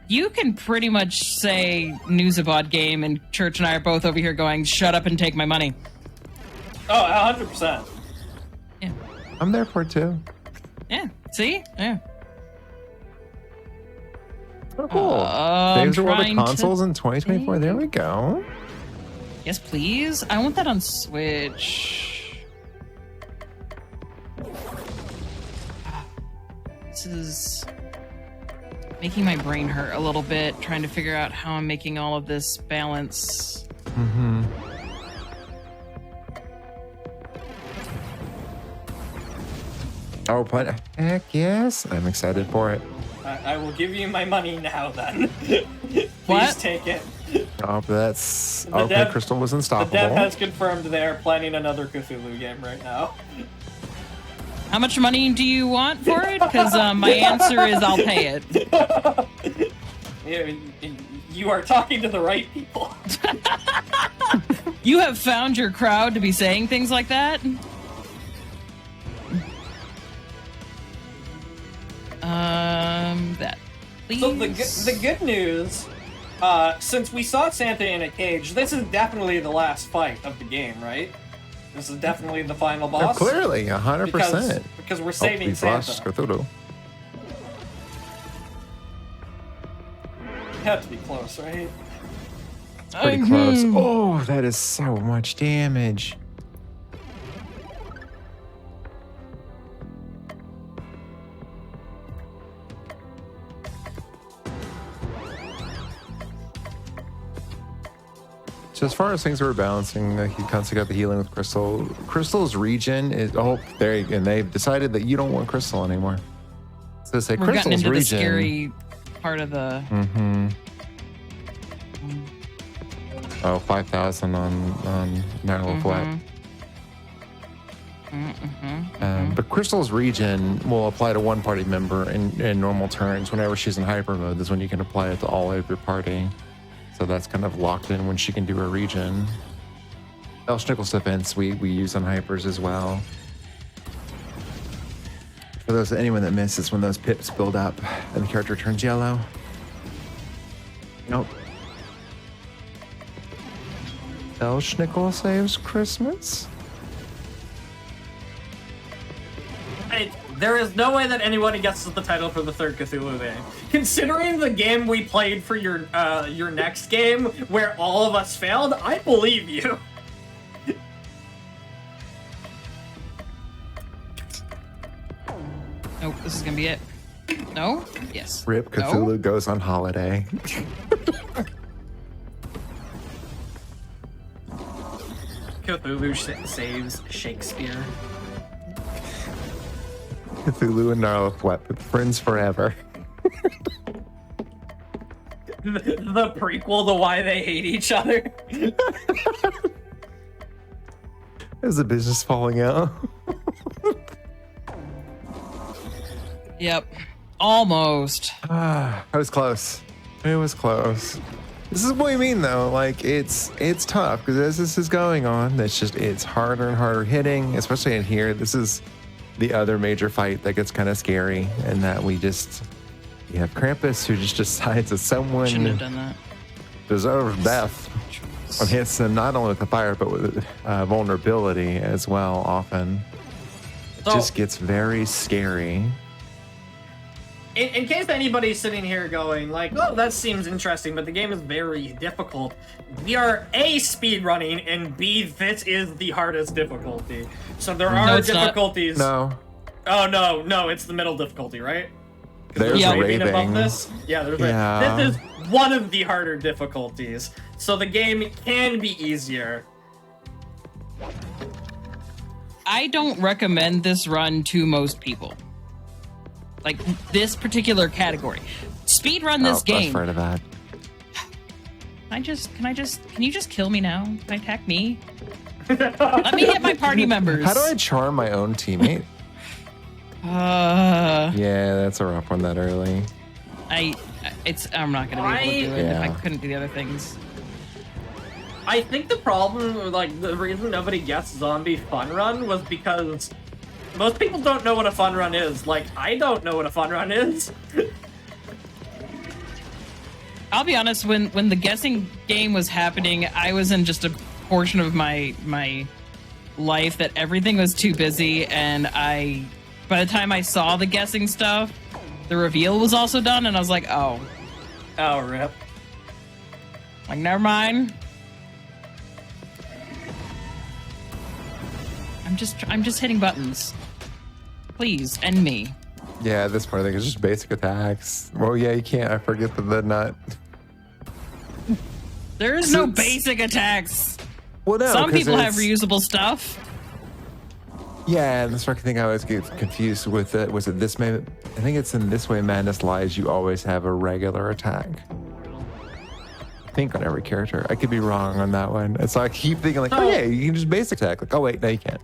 You can pretty much say news about game, and Church and I are both over here going, shut up and take my money. Oh, 100%. Yeah. I'm there for it too. Yeah. See? Yeah. Oh, cool. I'm Days of War trying to consoles in 2024. There we go. Yes, please. I want that on Switch. This is making my brain hurt a little bit, trying to figure out how I'm making all of this balance. Mm-hmm. Oh, but heck yes, I'm excited for it. I will give you my money now then. Please What? take it. Oh, but that's The okay. dev- Crystal was The unstoppable. dev has confirmed they are planning another Cthulhu game right now. How much money do you want for it? Because my answer is I'll pay it. You are talking to the right people. You have found your crowd to be saying things like that? That. Please. So the good news, since we saw Santa in a cage, this is definitely the last fight of the game, right? This is definitely the final Oh, boss. clearly, 100%. Because we're Oh, saving these lost Santa. Cthulhu. You have to be close, right? Pretty close. Oh, that is so much damage. So as far as things we're balancing, he constantly got the healing with Crystal. Crystal's regen is there you go. And they've decided that you don't want Crystal anymore. So say We're getting Crystal's into the regen. scary part of the. Mm-hmm. Oh, 5,000 on Narrow Flat. But Crystal's regen will apply to one party member in normal turns. Whenever she's in hyper mode, that's when you can apply it to all of your party. So that's kind of locked in when she can do her regen. Elschnickel's defense we use on hypers as well. For anyone that misses, when those pips build up and the character turns yellow. Nope. Elschnickel Saves Christmas? There is no way that anyone guesses the title for the third Cthulhu game. Considering the game we played for your next game, where all of us failed, I believe you. Nope, this is gonna be it. No? Yes. Rip No? Cthulhu goes on holiday. Cthulhu saves Shakespeare. Cthulhu and Nyarlathotep, friends forever. The prequel to why they hate each other. Is the business falling out? Yep. Almost. I was close. It was close. This is what we mean though. Like it's tough because as this is going on, it's harder and harder hitting, especially in here. This is the other major fight that gets kind of scary, and that you have Krampus who just decides that someone Shouldn't have done that. deserves death and hits them not only with the fire but with vulnerability as well. Often, it So- just gets very scary. In case anybody's sitting here going like, oh, that seems interesting, but the game is very difficult. We are A, speedrunning, and B, this is the hardest difficulty. So there are it's not. difficulties. No, Oh, no, it's the middle difficulty, right? there's Yeah. Raving above raving. this? Yeah, there's Yeah. This is one of the harder difficulties. So the game can be easier. I don't recommend this run to most people. Like this particular category. Speedrun this I game. was afraid of that. Can you just kill me now? Can I attack me? Let me hit my party members. How do I charm my own teammate? Yeah, that's a rough one that early. I'm not gonna be able to do it if I Yeah. couldn't do the other things. I think the problem, like, the reason nobody gets Zombie Fun Run was because most people don't know what a fun run is. Like, I don't know what a fun run is. I'll be honest, when the guessing game was happening, I was in just a portion of my life that everything was too busy, and by the time I saw the guessing stuff, the reveal was also done, and I was like, oh, Rip. like never mind. I'm just hitting buttons. Please end me. Yeah, this part I think is just basic attacks. Well, yeah, you can't. I forget that they're not. There is no basic attacks. Well, no, Some 'cause people have it's- reusable stuff. Yeah, and that's why I think I always get confused with it. Was it this way? I think it's in This Way Madness Lies. You always have a regular attack. I think on every character. I could be wrong on that one. And so I keep thinking like, oh yeah, you can just basic attack. Like, oh wait, no, you can't.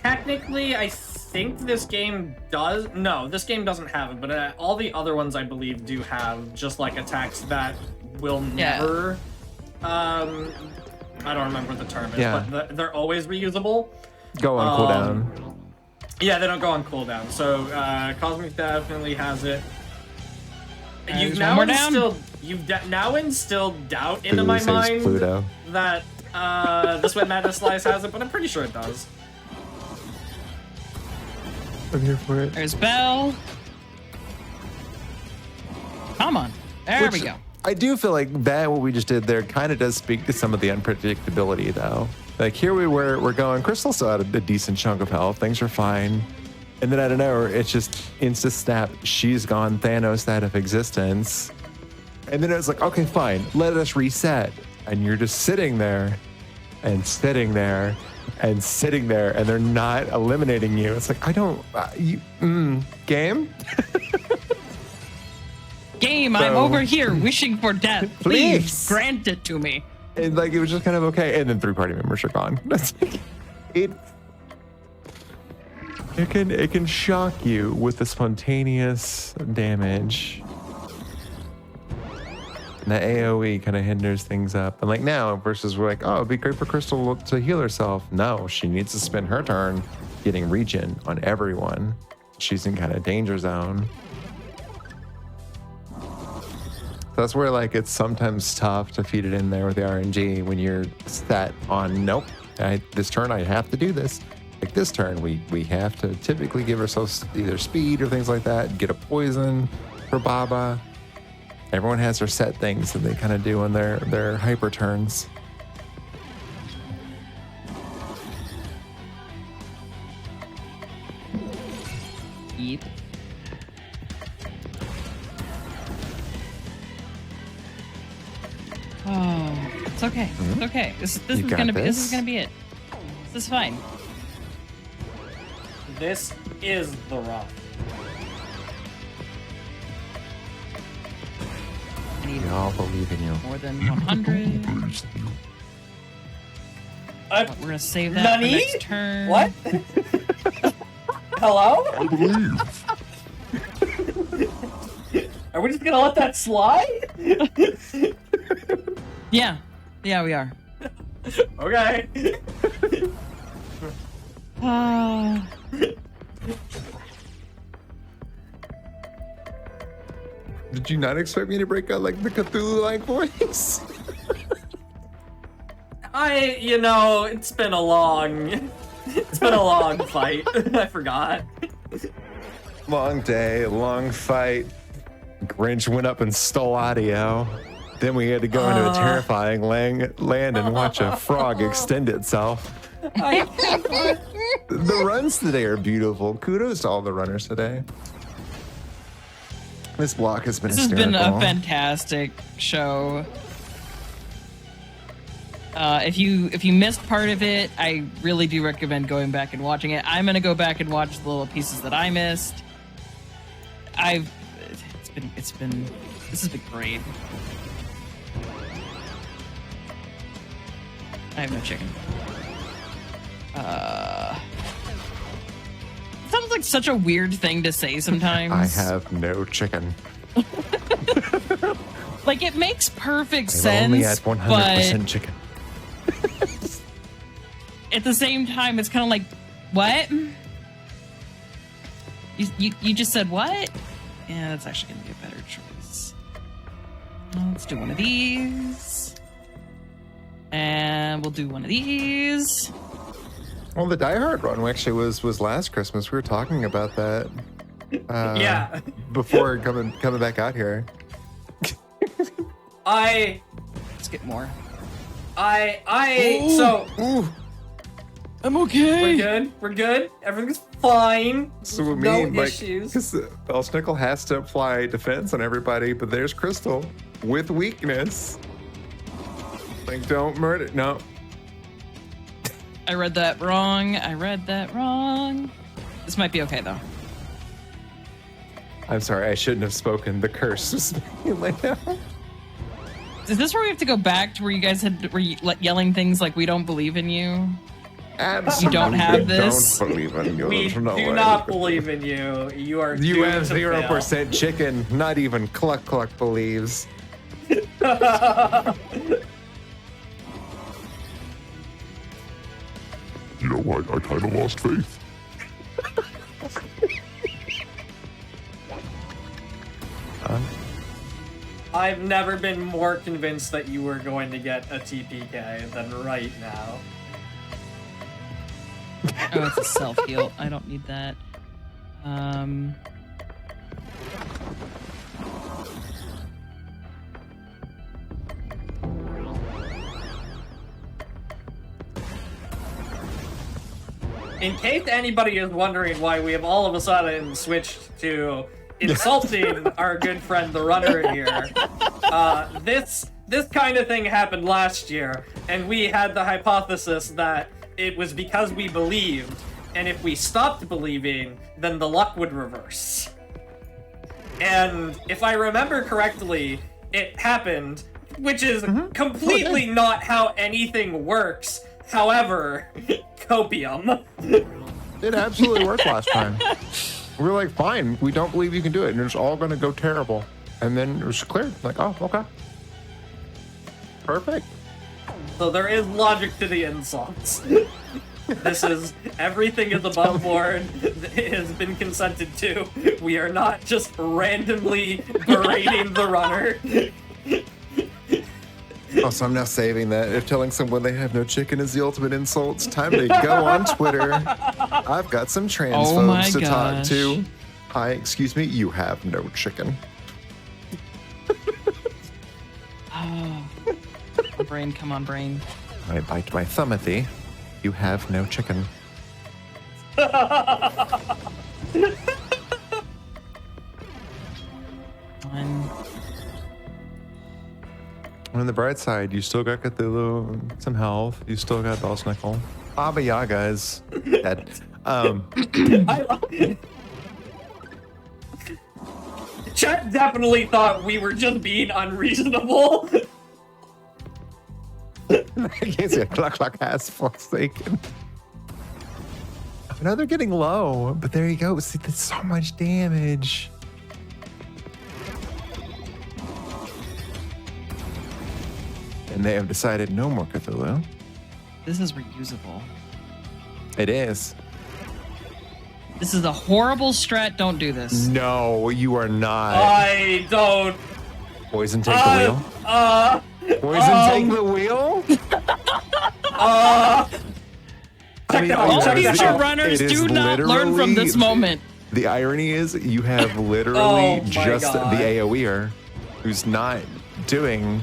Technically, I think this game does. No, this game doesn't have it, but all the other ones I believe do have just like attacks that will Yeah. never. I don't remember what the term is, Yeah. but they're always reusable. Go on cooldown. Yeah, they don't go on cooldown. So Cosmic definitely has it. There's one more down. You've now instilled doubt into my Saves mind Pluto. that This Way Madness Lies has it, but I'm pretty sure it does. I'm here for it. There's Belle. Come on. There we Which go. I do feel like that what we just did there kind of does speak to some of the unpredictability, though. Like here we're going. Crystal still had a decent chunk of health. Things are fine, and then out of nowhere, it's just insta snap. She's gone. Thanos out of existence, and then it's like, okay, fine. Let us reset. And you're just sitting there, and sitting there, and sitting there, and they're not eliminating you. It's like I don't. Game. Game, I'm So- over here wishing for death. Please. Please grant it to me. And like it was just kind of okay, and then 3 party members are gone. That's like, it can shock you with the spontaneous damage. And the AoE kind of hinders things up. And like now, versus we're like, oh, it'd be great for Crystal to heal herself. No, she needs to spend her turn getting regen on everyone. She's in kind of danger zone. That's where like it's sometimes tough to feed it in there with the RNG when you're set on nope. This turn I have to do this. Like this turn we have to typically give ourselves either speed or things like that. Get a poison for Baba. Everyone has their set things that they kind of do on their hyper turns. Yep. It's okay. It's okay. This You is got gonna be. This this. is gonna be it. This is fine. This is the rough. I need We all believe in you. more than 100. We're gonna save that Nani? for next turn. What? Hello? I believe. Are we just gonna let that slide? Yeah. Yeah, we are. Okay. Did you not expect me to break out like the Cthulhu-like voice? It's been a long fight. I forgot. Long day, long fight. Grinch went up and stole audio. Then we had to go into a terrifying land and watch a frog extend itself. The runs today are beautiful. Kudos to all the runners today. This block has been This has hysterical. been a fantastic show. If you missed part of it, I really do recommend going back and watching it. I'm gonna go back and watch the little pieces that I missed. This has been great. I have no chicken. Sounds like such a weird thing to say sometimes. I have no chicken. Like, it makes perfect I've sense, only had 100% but chicken. at the same time, it's kind of like, what? You just said what? Yeah, that's actually gonna be a better choice. Let's do one of these, and we'll do one of these. Well, the Die Hard run actually was last Christmas. We were talking about that. Yeah. Before coming back out here. Let's get more. So Ooh. I'm okay. we're good. Everything's fine. So what No mean, like, issues. because Elsnickel has to apply defense on everybody, but there's Crystal with weakness. Like, don't murder. No. I read that wrong. This might be okay though. I'm sorry, I shouldn't have spoken. The curse was being laid out. Is this where we have to go back to where you guys were yelling things like "We don't believe in you"? Absolutely. don't have this? Don't believe in you. We There's no do way. not believe in you. You are You doomed have to fail. 0% chicken. Not even Cluck Cluck believes. You know what? I kind of lost faith. I've never been more convinced that you were going to get a TPK than right now. Oh, it's a self-heal. I don't need that. In case anybody is wondering why we have all of a sudden switched to insulting our good friend the runner here, this kind of thing happened last year, and we had the hypothesis that it was because we believed, and if we stopped believing, then the luck would reverse. And if I remember correctly, it happened, which is completely not how anything works. However, copium. It absolutely worked last time. We were like, fine, we don't believe you can do it, and it's all going to go terrible. And then it was cleared. Like, oh, okay. Perfect. So there is logic to the insults. Everything is above board. It has been consented to. We are not just randomly berating the runner. Also, I'm now saving that. If telling someone they have no chicken is the ultimate insult, it's time to go on Twitter. I've got some trans Oh my folks to talk gosh. to. Hi, excuse me, you have no chicken. Oh, brain, come on, brain. I bite my thumb at thee. You have no chicken. One. On the bright side, you still got Cthulhu, some health. You still got Belsnickel. Baba Yaga is dead. I love it. Chat definitely thought we were just being unreasonable. I can't see a cluck has forsaken. I know they're getting low, but there you go. See, that's so much damage. And they have decided no more Cthulhu. This is reusable. It is. This is a horrible strat. Don't do this. No, you are not. I don't. Poison, take the wheel. Poison, take the wheel. Check that All out. Check that future out. runners it is do not learn from this literally- moment. The irony is you have literally Oh my just God. the AoEer who's not doing.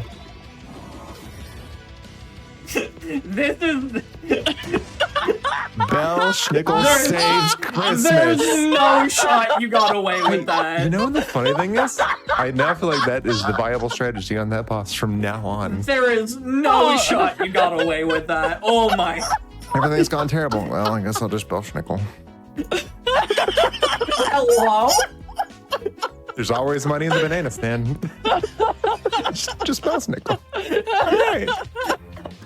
This is. Bell Schnickel Saves There's Christmas. no shot you got away with that. You know what the funny thing is? I now feel like that is the viable strategy on that boss from now on. There is no shot you got away with that. Oh my. Everything's gone terrible. Well, I guess I'll just Bell Schnickel. Hello? There's always money in the banana stand. just Bell Schnickel. All right.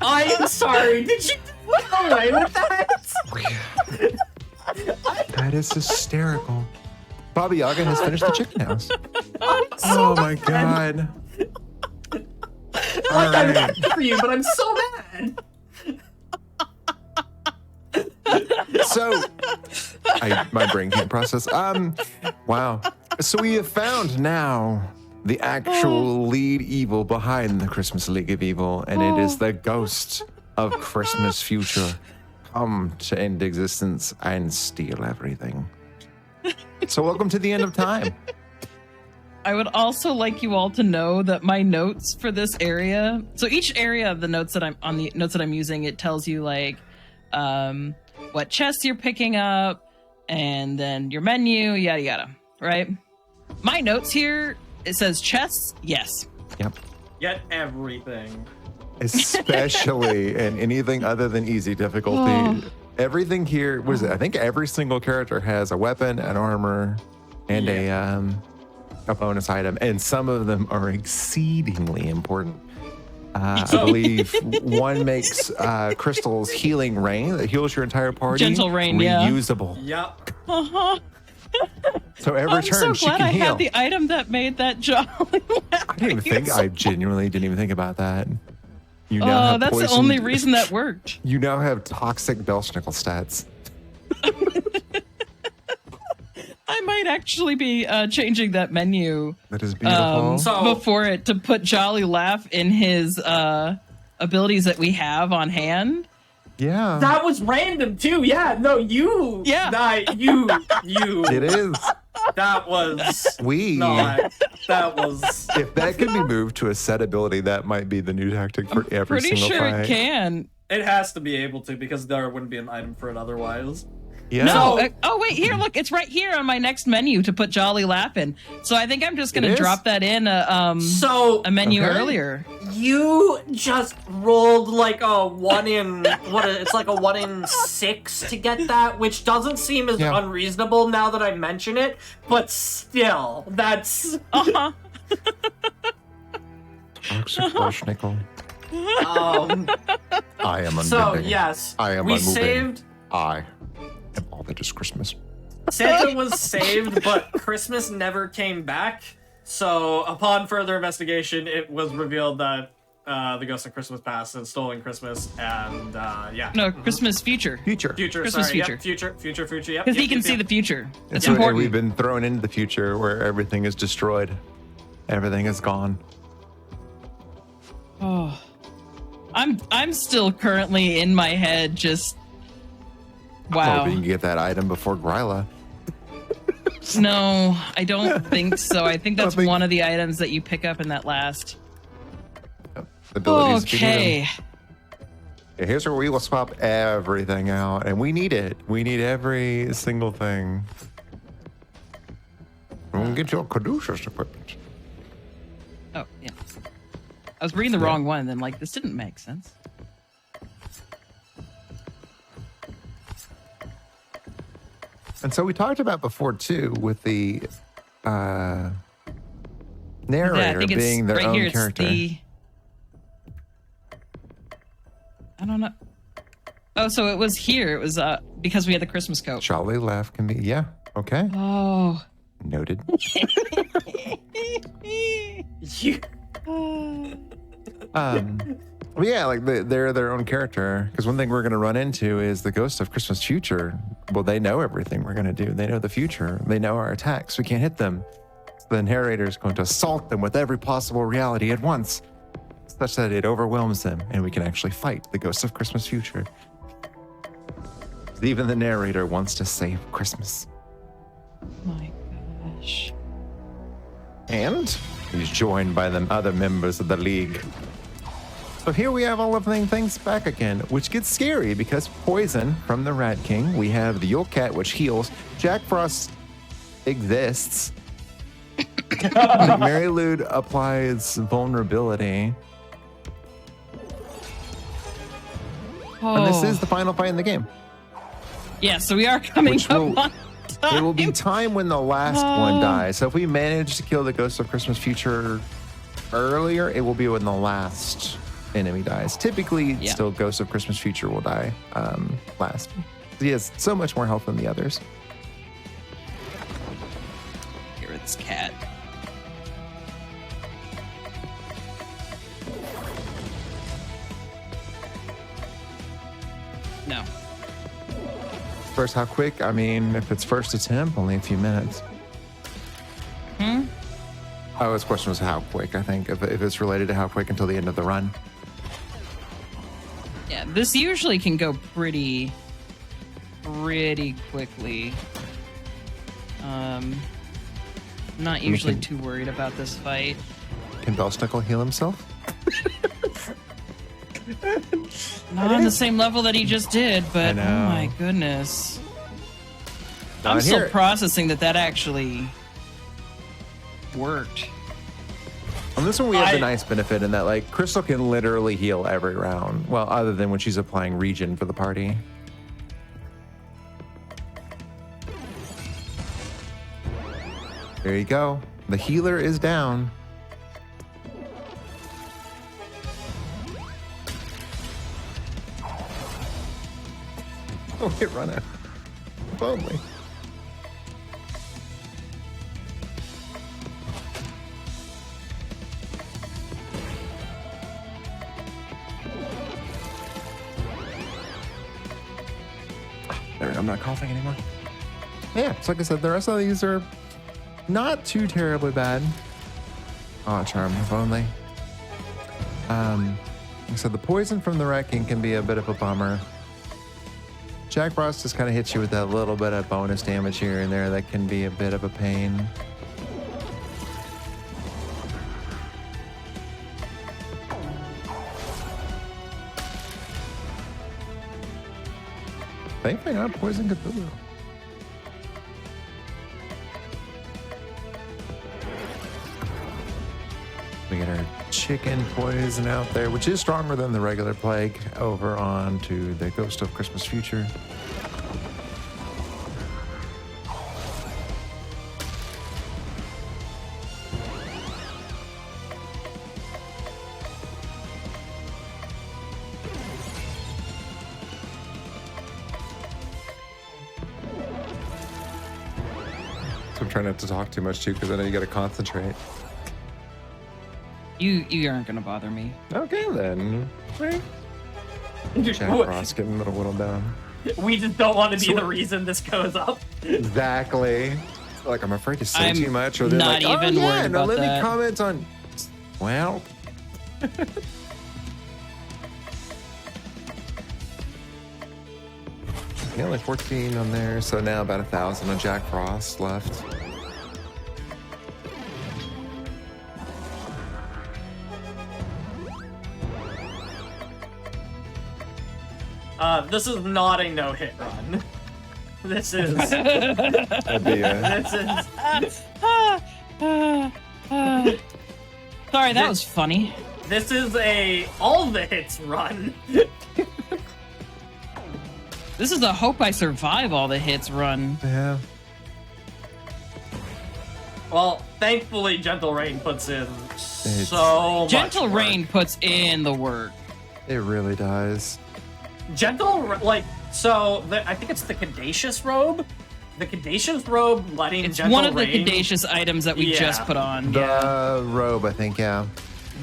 I'm sorry. Did you get away with that? That is hysterical. Baba Yaga has finished the chicken house. Oh my god. All Like, I'm right. happy for you, but I'm so mad. So, my brain can't process. Wow. So we have found now the actual lead evil behind the Christmas League of Evil, and it is the ghost of Christmas future come to end existence and steal everything. So welcome to the end of time. I would also like you all to know that my notes for this area. So each area of the notes that I'm using, it tells you like what chests you're picking up, and then your menu, yada yada. Right? My notes here, it says chests, yes. Yep. Get everything. Especially in anything other than easy difficulty. Everything here, what is it? I think every single character has a weapon, an armor, and a bonus item, and some of them are exceedingly important. I believe one makes Crystal's healing rain that heals your entire party. Gentle rain, yeah. reusable. Yep. Uh-huh. So every I'm turn so she glad can I heal. had the item that made that jolly. I didn't even think. I genuinely didn't even think about that. You now Oh, have that's the poisoned- only reason that worked. You now have toxic Belschnickel stats. I might actually be changing that menu That is beautiful. So- before it to put Jolly Laugh in his abilities that we have on hand. yeah. That was random too. Yeah. No, you. Yeah. You. It is. That was. We. Not. That was. If that could be moved to a set ability, that might be the new tactic for every Pretty single sure fight. it can. It has to be able to because there wouldn't be an item for it otherwise. Yeah. No. So- Oh, wait, here, look, it's right here on my next menu to put Jolly Laugh in. So I think I'm just going It to is? drop that in So a menu Okay. earlier. you just rolled like a 1 in it's like a 1 in 6 to get that, which doesn't seem as Yeah. unreasonable now that I mention it, but still, that's Uh-huh. Toxic Belschnickel. I am unbending. so yes. I am we unmoving. saved I am all that is Christmas. Santa was saved, but Christmas never came back. So, upon further investigation, it was revealed that the Ghost of Christmas Past had stolen Christmas, and yeah. No, Christmas future. Future. Future, Christmas sorry, future. Yep, future, yep. Because he yep, can yep, see yep. the future. And It's so important. we've been thrown into the future where everything is destroyed. Everything is gone. Oh. I'm still currently in my head just wow. Hoping you get that item before Gryla. No, I don't think so. I think that's I think- one of the items that you pick up in that last. Abilities if you need them. Okay. Yeah, here's where we will swap everything out, and we need it. We need every single thing. We'll get your Caduceus equipment. Oh, yeah. I was reading the Yeah. wrong one, and then like this didn't make sense. And so we talked about before too with the narrator being their own It's character. I don't know. Oh, so it was here. It was because we had the Christmas coat. Charlie left can be okay. Oh. Noted. You- But yeah, like they're their own character. Because one thing we're going to run into is the Ghost of Christmas Future. Well, they know everything we're going to do. They know the future. They know our attacks. We can't hit them. The narrator is going to assault them with every possible reality at once, such that it overwhelms them, and we can actually fight the Ghost of Christmas Future. Even the narrator wants to save Christmas. My gosh. And he's joined by the other members of the league. So here we have all of the things back again, which gets scary because poison from the Rat King. We have the Yule Cat, which heals. Jack Frost exists. Mary Lou applies vulnerability. And this is the final fight in the game. Yeah, so we are coming Which up will- on time. It will be time when the last one dies. So if we manage to kill the Ghost of Christmas Future earlier, it will be when the last enemy dies. Typically, Yeah. still Ghost of Christmas Future will die last. He has so much more health than the others. Here, it's cat. No. First, how quick? I mean, if it's first attempt, only a few minutes. Oh, his question was how quick, I think, if it's related to how quick until the end of the run. Yeah, this usually can go pretty quickly. Not usually too worried about this fight. Can Belsnickel heal himself? Not on the same level that he just did, but I oh know. my goodness. Now, I'm still here- processing that actually worked. On this one, we have the nice benefit in that, like, Crystal can literally heal every round. Well, other than when she's applying regen for the party. There you go. The healer is down. Oh, get run out. If only. There we go. I'm not coughing anymore. Yeah, so like I said, the rest of these are not too terribly bad. Oh, charm, if only. Like I said, the poison from the Rat King can be a bit of a bummer. Jack Frost just kind of hits you with that little bit of bonus damage here and there that can be a bit of a pain. Thankfully not poison Cthulhu. We get our chicken poison out there, which is stronger than the regular plague, over on to the Ghost of Christmas Future. So I'm trying not to talk too much too, because I know you got to concentrate. You aren't gonna bother me. Okay then. Jack Frost getting a little whittled down. We just don't want to be the reason this goes up. Exactly. Like, I'm afraid to say I'm too much, or they're not like, even oh, yeah, worried no, about let that. me comment on. Well, yeah, like 14 on there, so now about 1,000 on Jack Frost left. This is not a no-hit run. This is... That'd be a, This is... Sorry, that was funny. this is a all the hits run. This is a hope I survive all the hits run. Yeah. Well, thankfully, Gentle Rain puts in so much Gentle work. Rain puts in the work. It really does. I think it's the Caduceus robe. The Caduceus robe letting It's Gentle one of the Rain. Caduceus items that we Yeah. just put on. The robe, I think, yeah.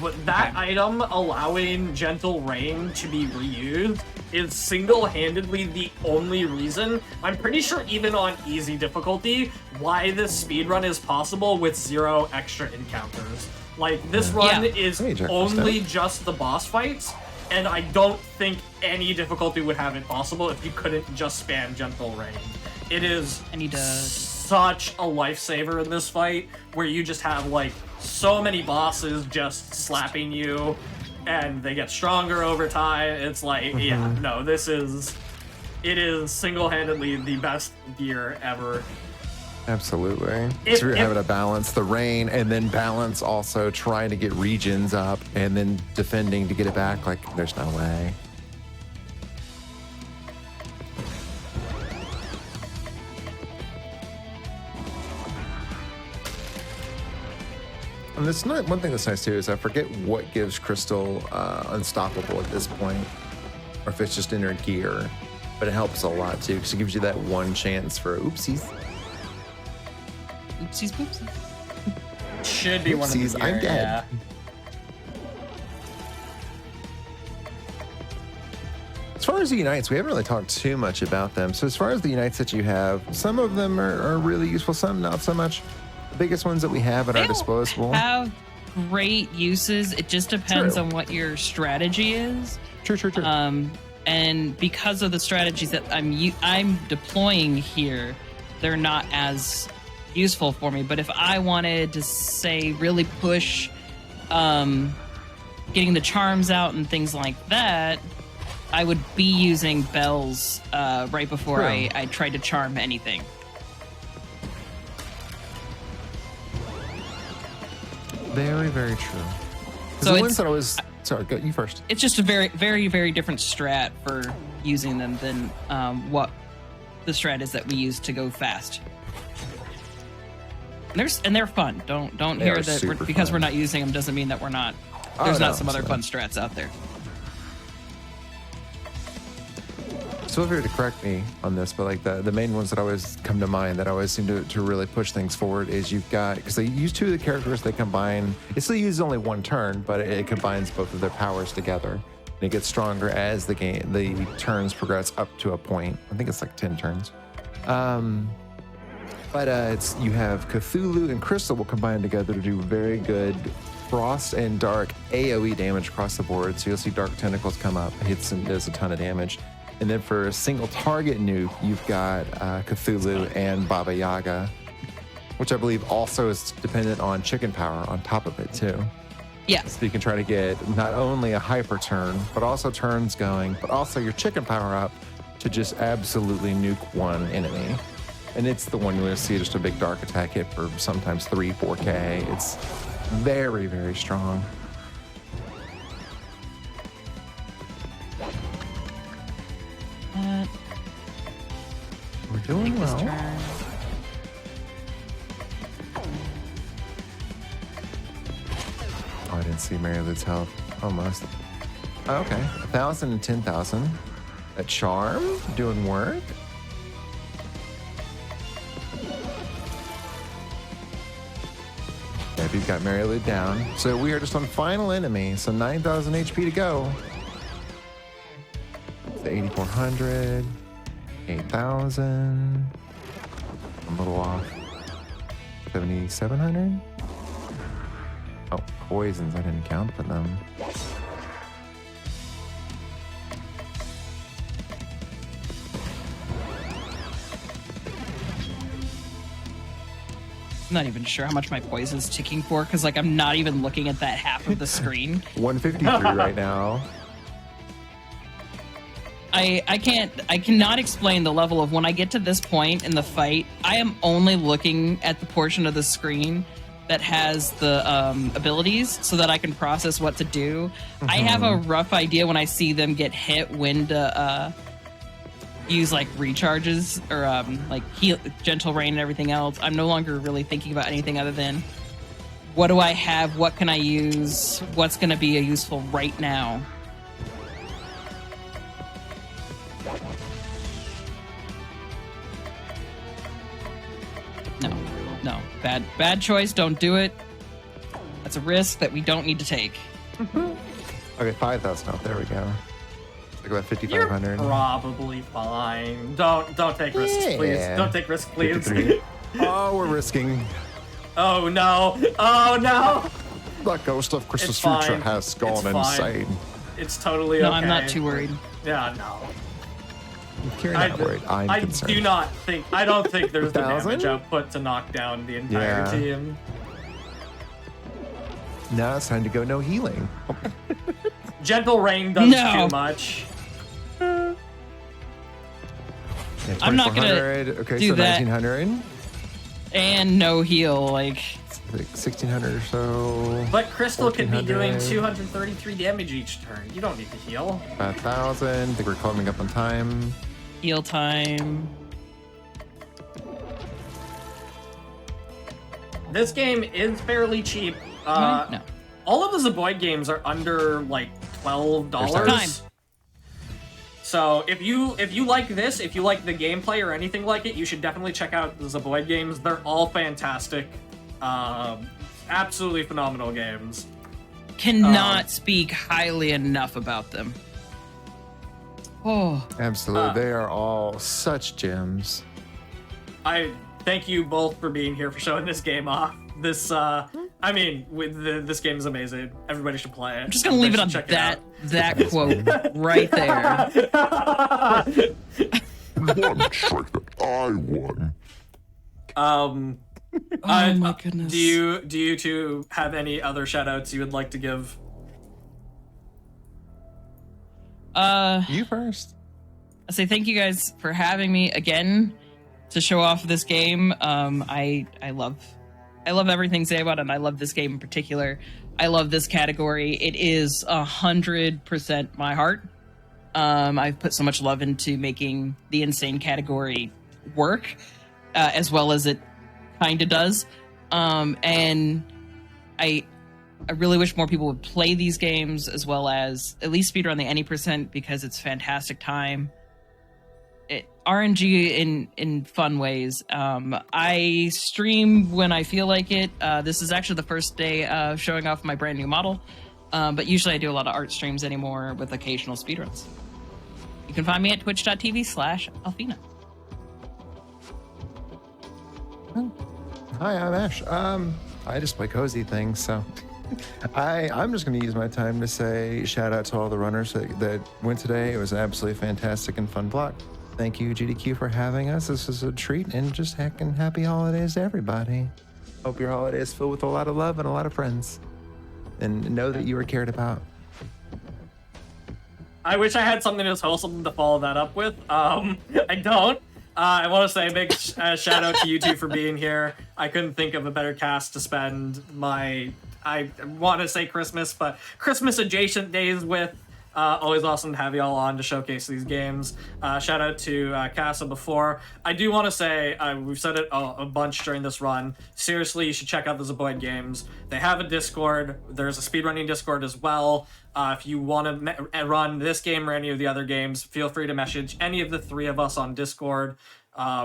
But that item allowing Gentle Rain to be reused is single-handedly the only reason, I'm pretty sure even on easy difficulty, why this speedrun is possible with 0 extra encounters. Like, this run Yeah. is Hey, Jack, only just the boss fights, and I don't think any difficulty would have it possible if you couldn't just spam Gentle Rain. It is I need to- such a lifesaver in this fight, where you just have, like, so many bosses just slapping you, and they get stronger over time. It's like, yeah, no, it is single-handedly the best gear ever. Absolutely. If- So you're if- having to balance the rain and then balance also trying to get regions up and then defending to get it back. Like, there's no way. And this not one thing that's nice too is I forget what gives Crystal unstoppable at this point, or if it's just in her gear, but it helps a lot too because it gives you that one chance for oopsies. Oopsies poopsies. Should be one of the Oopsies, I'm gear, dead. yeah. As far as the unites, we haven't really talked too much about them. So as far as the unites that you have, some of them are really useful, some not so much. The biggest ones that we have at our disposal. Have great uses. It just depends True. on what your strategy is. True. And because of the strategies that I'm deploying here, they're not as useful for me. But if I wanted to say really push getting the charms out and things like that, I would be using bells right before True. I tried to charm anything. Very, very true. So The ones that I was... Sorry, go you first. It's just a very, very, very different strat for using them than what the strat is that we use to go fast. And they're fun. Don't They hear are that super because fun. we're not using them doesn't mean that we're not. Oh, There's no, not some other fun absolutely. strats out there. So feel free to correct me on this, but like the main ones that always come to mind that always seem to really push things forward is you've got, because they use 2 of the characters, they combine, it still uses only 1 turn, but it combines both of their powers together. And it gets stronger as the turns progress up to a point. I think it's like 10 turns. But you have Cthulhu and Crystal will combine together to do very good frost and dark AoE damage across the board. So you'll see dark tentacles come up, hits and does a ton of damage. And then for a single target nuke, you've got Cthulhu and Baba Yaga, which I believe also is dependent on chicken power on top of it too. Yeah. So you can try to get not only a hyper turn, but also turns going, but also your chicken power up to just absolutely nuke one enemy. And it's the one you want to see just a big dark attack hit for sometimes 3-4K. It's very, very strong. We're doing This well. turn. Oh, I didn't see Mary Lou's health. Almost. Oh, okay. 1,000 and 10,000. A charm doing work. Yeah, we've got Mary Lou down. So we are just on final enemy. So 9,000 HP to go. It's 8,400. 8,000. I'm a little off. 7,700. Oh, poisons. I didn't count for them. I'm not even sure how much my poison's ticking for because like I'm not even looking at that half of the screen. 153 right now. I cannot explain the level of when I get to this point in the fight, I am only looking at the portion of the screen that has the abilities so that I can process what to do. I have a rough idea when I see them get hit when to use like recharges or like gentle rain and everything else. I'm no longer really thinking about anything other than what do I have, what can I use, what's going to be useful right now. No, bad choice. Don't do it. That's a risk that we don't need to take. Okay, 5,000 off. There we go. Like about 5,500. Probably fine. Don't take risks, please. Don't take risks, please. 53. Oh, we're risking. Oh no! Oh no! The ghost of Christmas It's fine. future has gone It's fine. insane. It's totally No, okay. I'm not too worried. Yeah, no. You're not worried. I'm I concerned. do not think. I don't think there's the 1,000? damage output to knock down the entire Yeah. team. Now it's time to go no healing. Gentle rain does No. too much. Yeah, I'm not gonna 2,400. Okay, do so that. 1,900. And no heal, like... Like 1,600 or so. But Crystal could be doing 1,400. 233 damage each turn. You don't need to heal. 1,000. I think we're coming up on time. Heal time. This game is fairly cheap. No. All of the Zaboid games are under like $12. Time. So if you like this, if you like the gameplay or anything like it, you should definitely check out the Zaboid games. They're all fantastic. Absolutely phenomenal games. Cannot speak highly enough about them. Oh, Absolutely. They are all such gems. I thank you both for being here, for showing this game off. This, this game is amazing. Everybody should play it. I'm just gonna leave it on that quote right there. One strike that I won. Oh my goodness. Do you two have any other shout-outs you would like to give? You first. I say thank you guys for having me again to show off this game. I love everything Zaybot, and I love this game in particular. I love this category. It is 100% my heart. I've put so much love into making the insane category work, as well as it kind of does. And I really wish more people would play these games, as well as at least speedrun the any percent, because it's fantastic time. RNG in fun ways. I stream when I feel like it. This is actually the first day of showing off my brand new model, but usually I do a lot of art streams anymore with occasional speedruns. You can find me at twitch.tv/Alfina. Hi, I'm Ash. I just play cozy things, so I'm just going to use my time to say shout out to all the runners that went today. It was an absolutely fantastic and fun block. Thank you, GDQ, for having us. This is a treat, and just heckin' happy holidays to everybody. Hope your holiday is filled with a lot of love and a lot of friends, and know that you are cared about. I wish I had something as wholesome to follow that up with. I don't. I want to say a big shout out to you two for being here. I couldn't think of a better cast to spend my, I want to say Christmas, but Christmas adjacent days with. Always awesome to have you all on to showcase these games. Shout out to Casa before. I do want to say, we've said it a bunch during this run. Seriously, you should check out the Zaboid games. They have a Discord. There's a speedrunning Discord as well. If you want to run this game or any of the other games, feel free to message any of the three of us on Discord.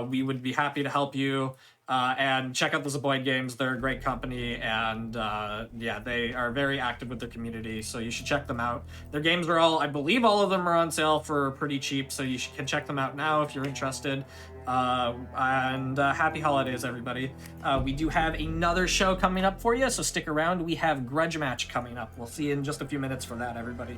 We would be happy to help you. And check out the Zaboid games. They're a great company, and they are very active with their community, so you should check them out. Their games are I believe all of them are on sale for pretty cheap, so you can check them out now if you're interested. And happy holidays, everybody. We do have another show coming up for you, so stick around. We have Grudge Match coming up. We'll see you in just a few minutes for that, everybody.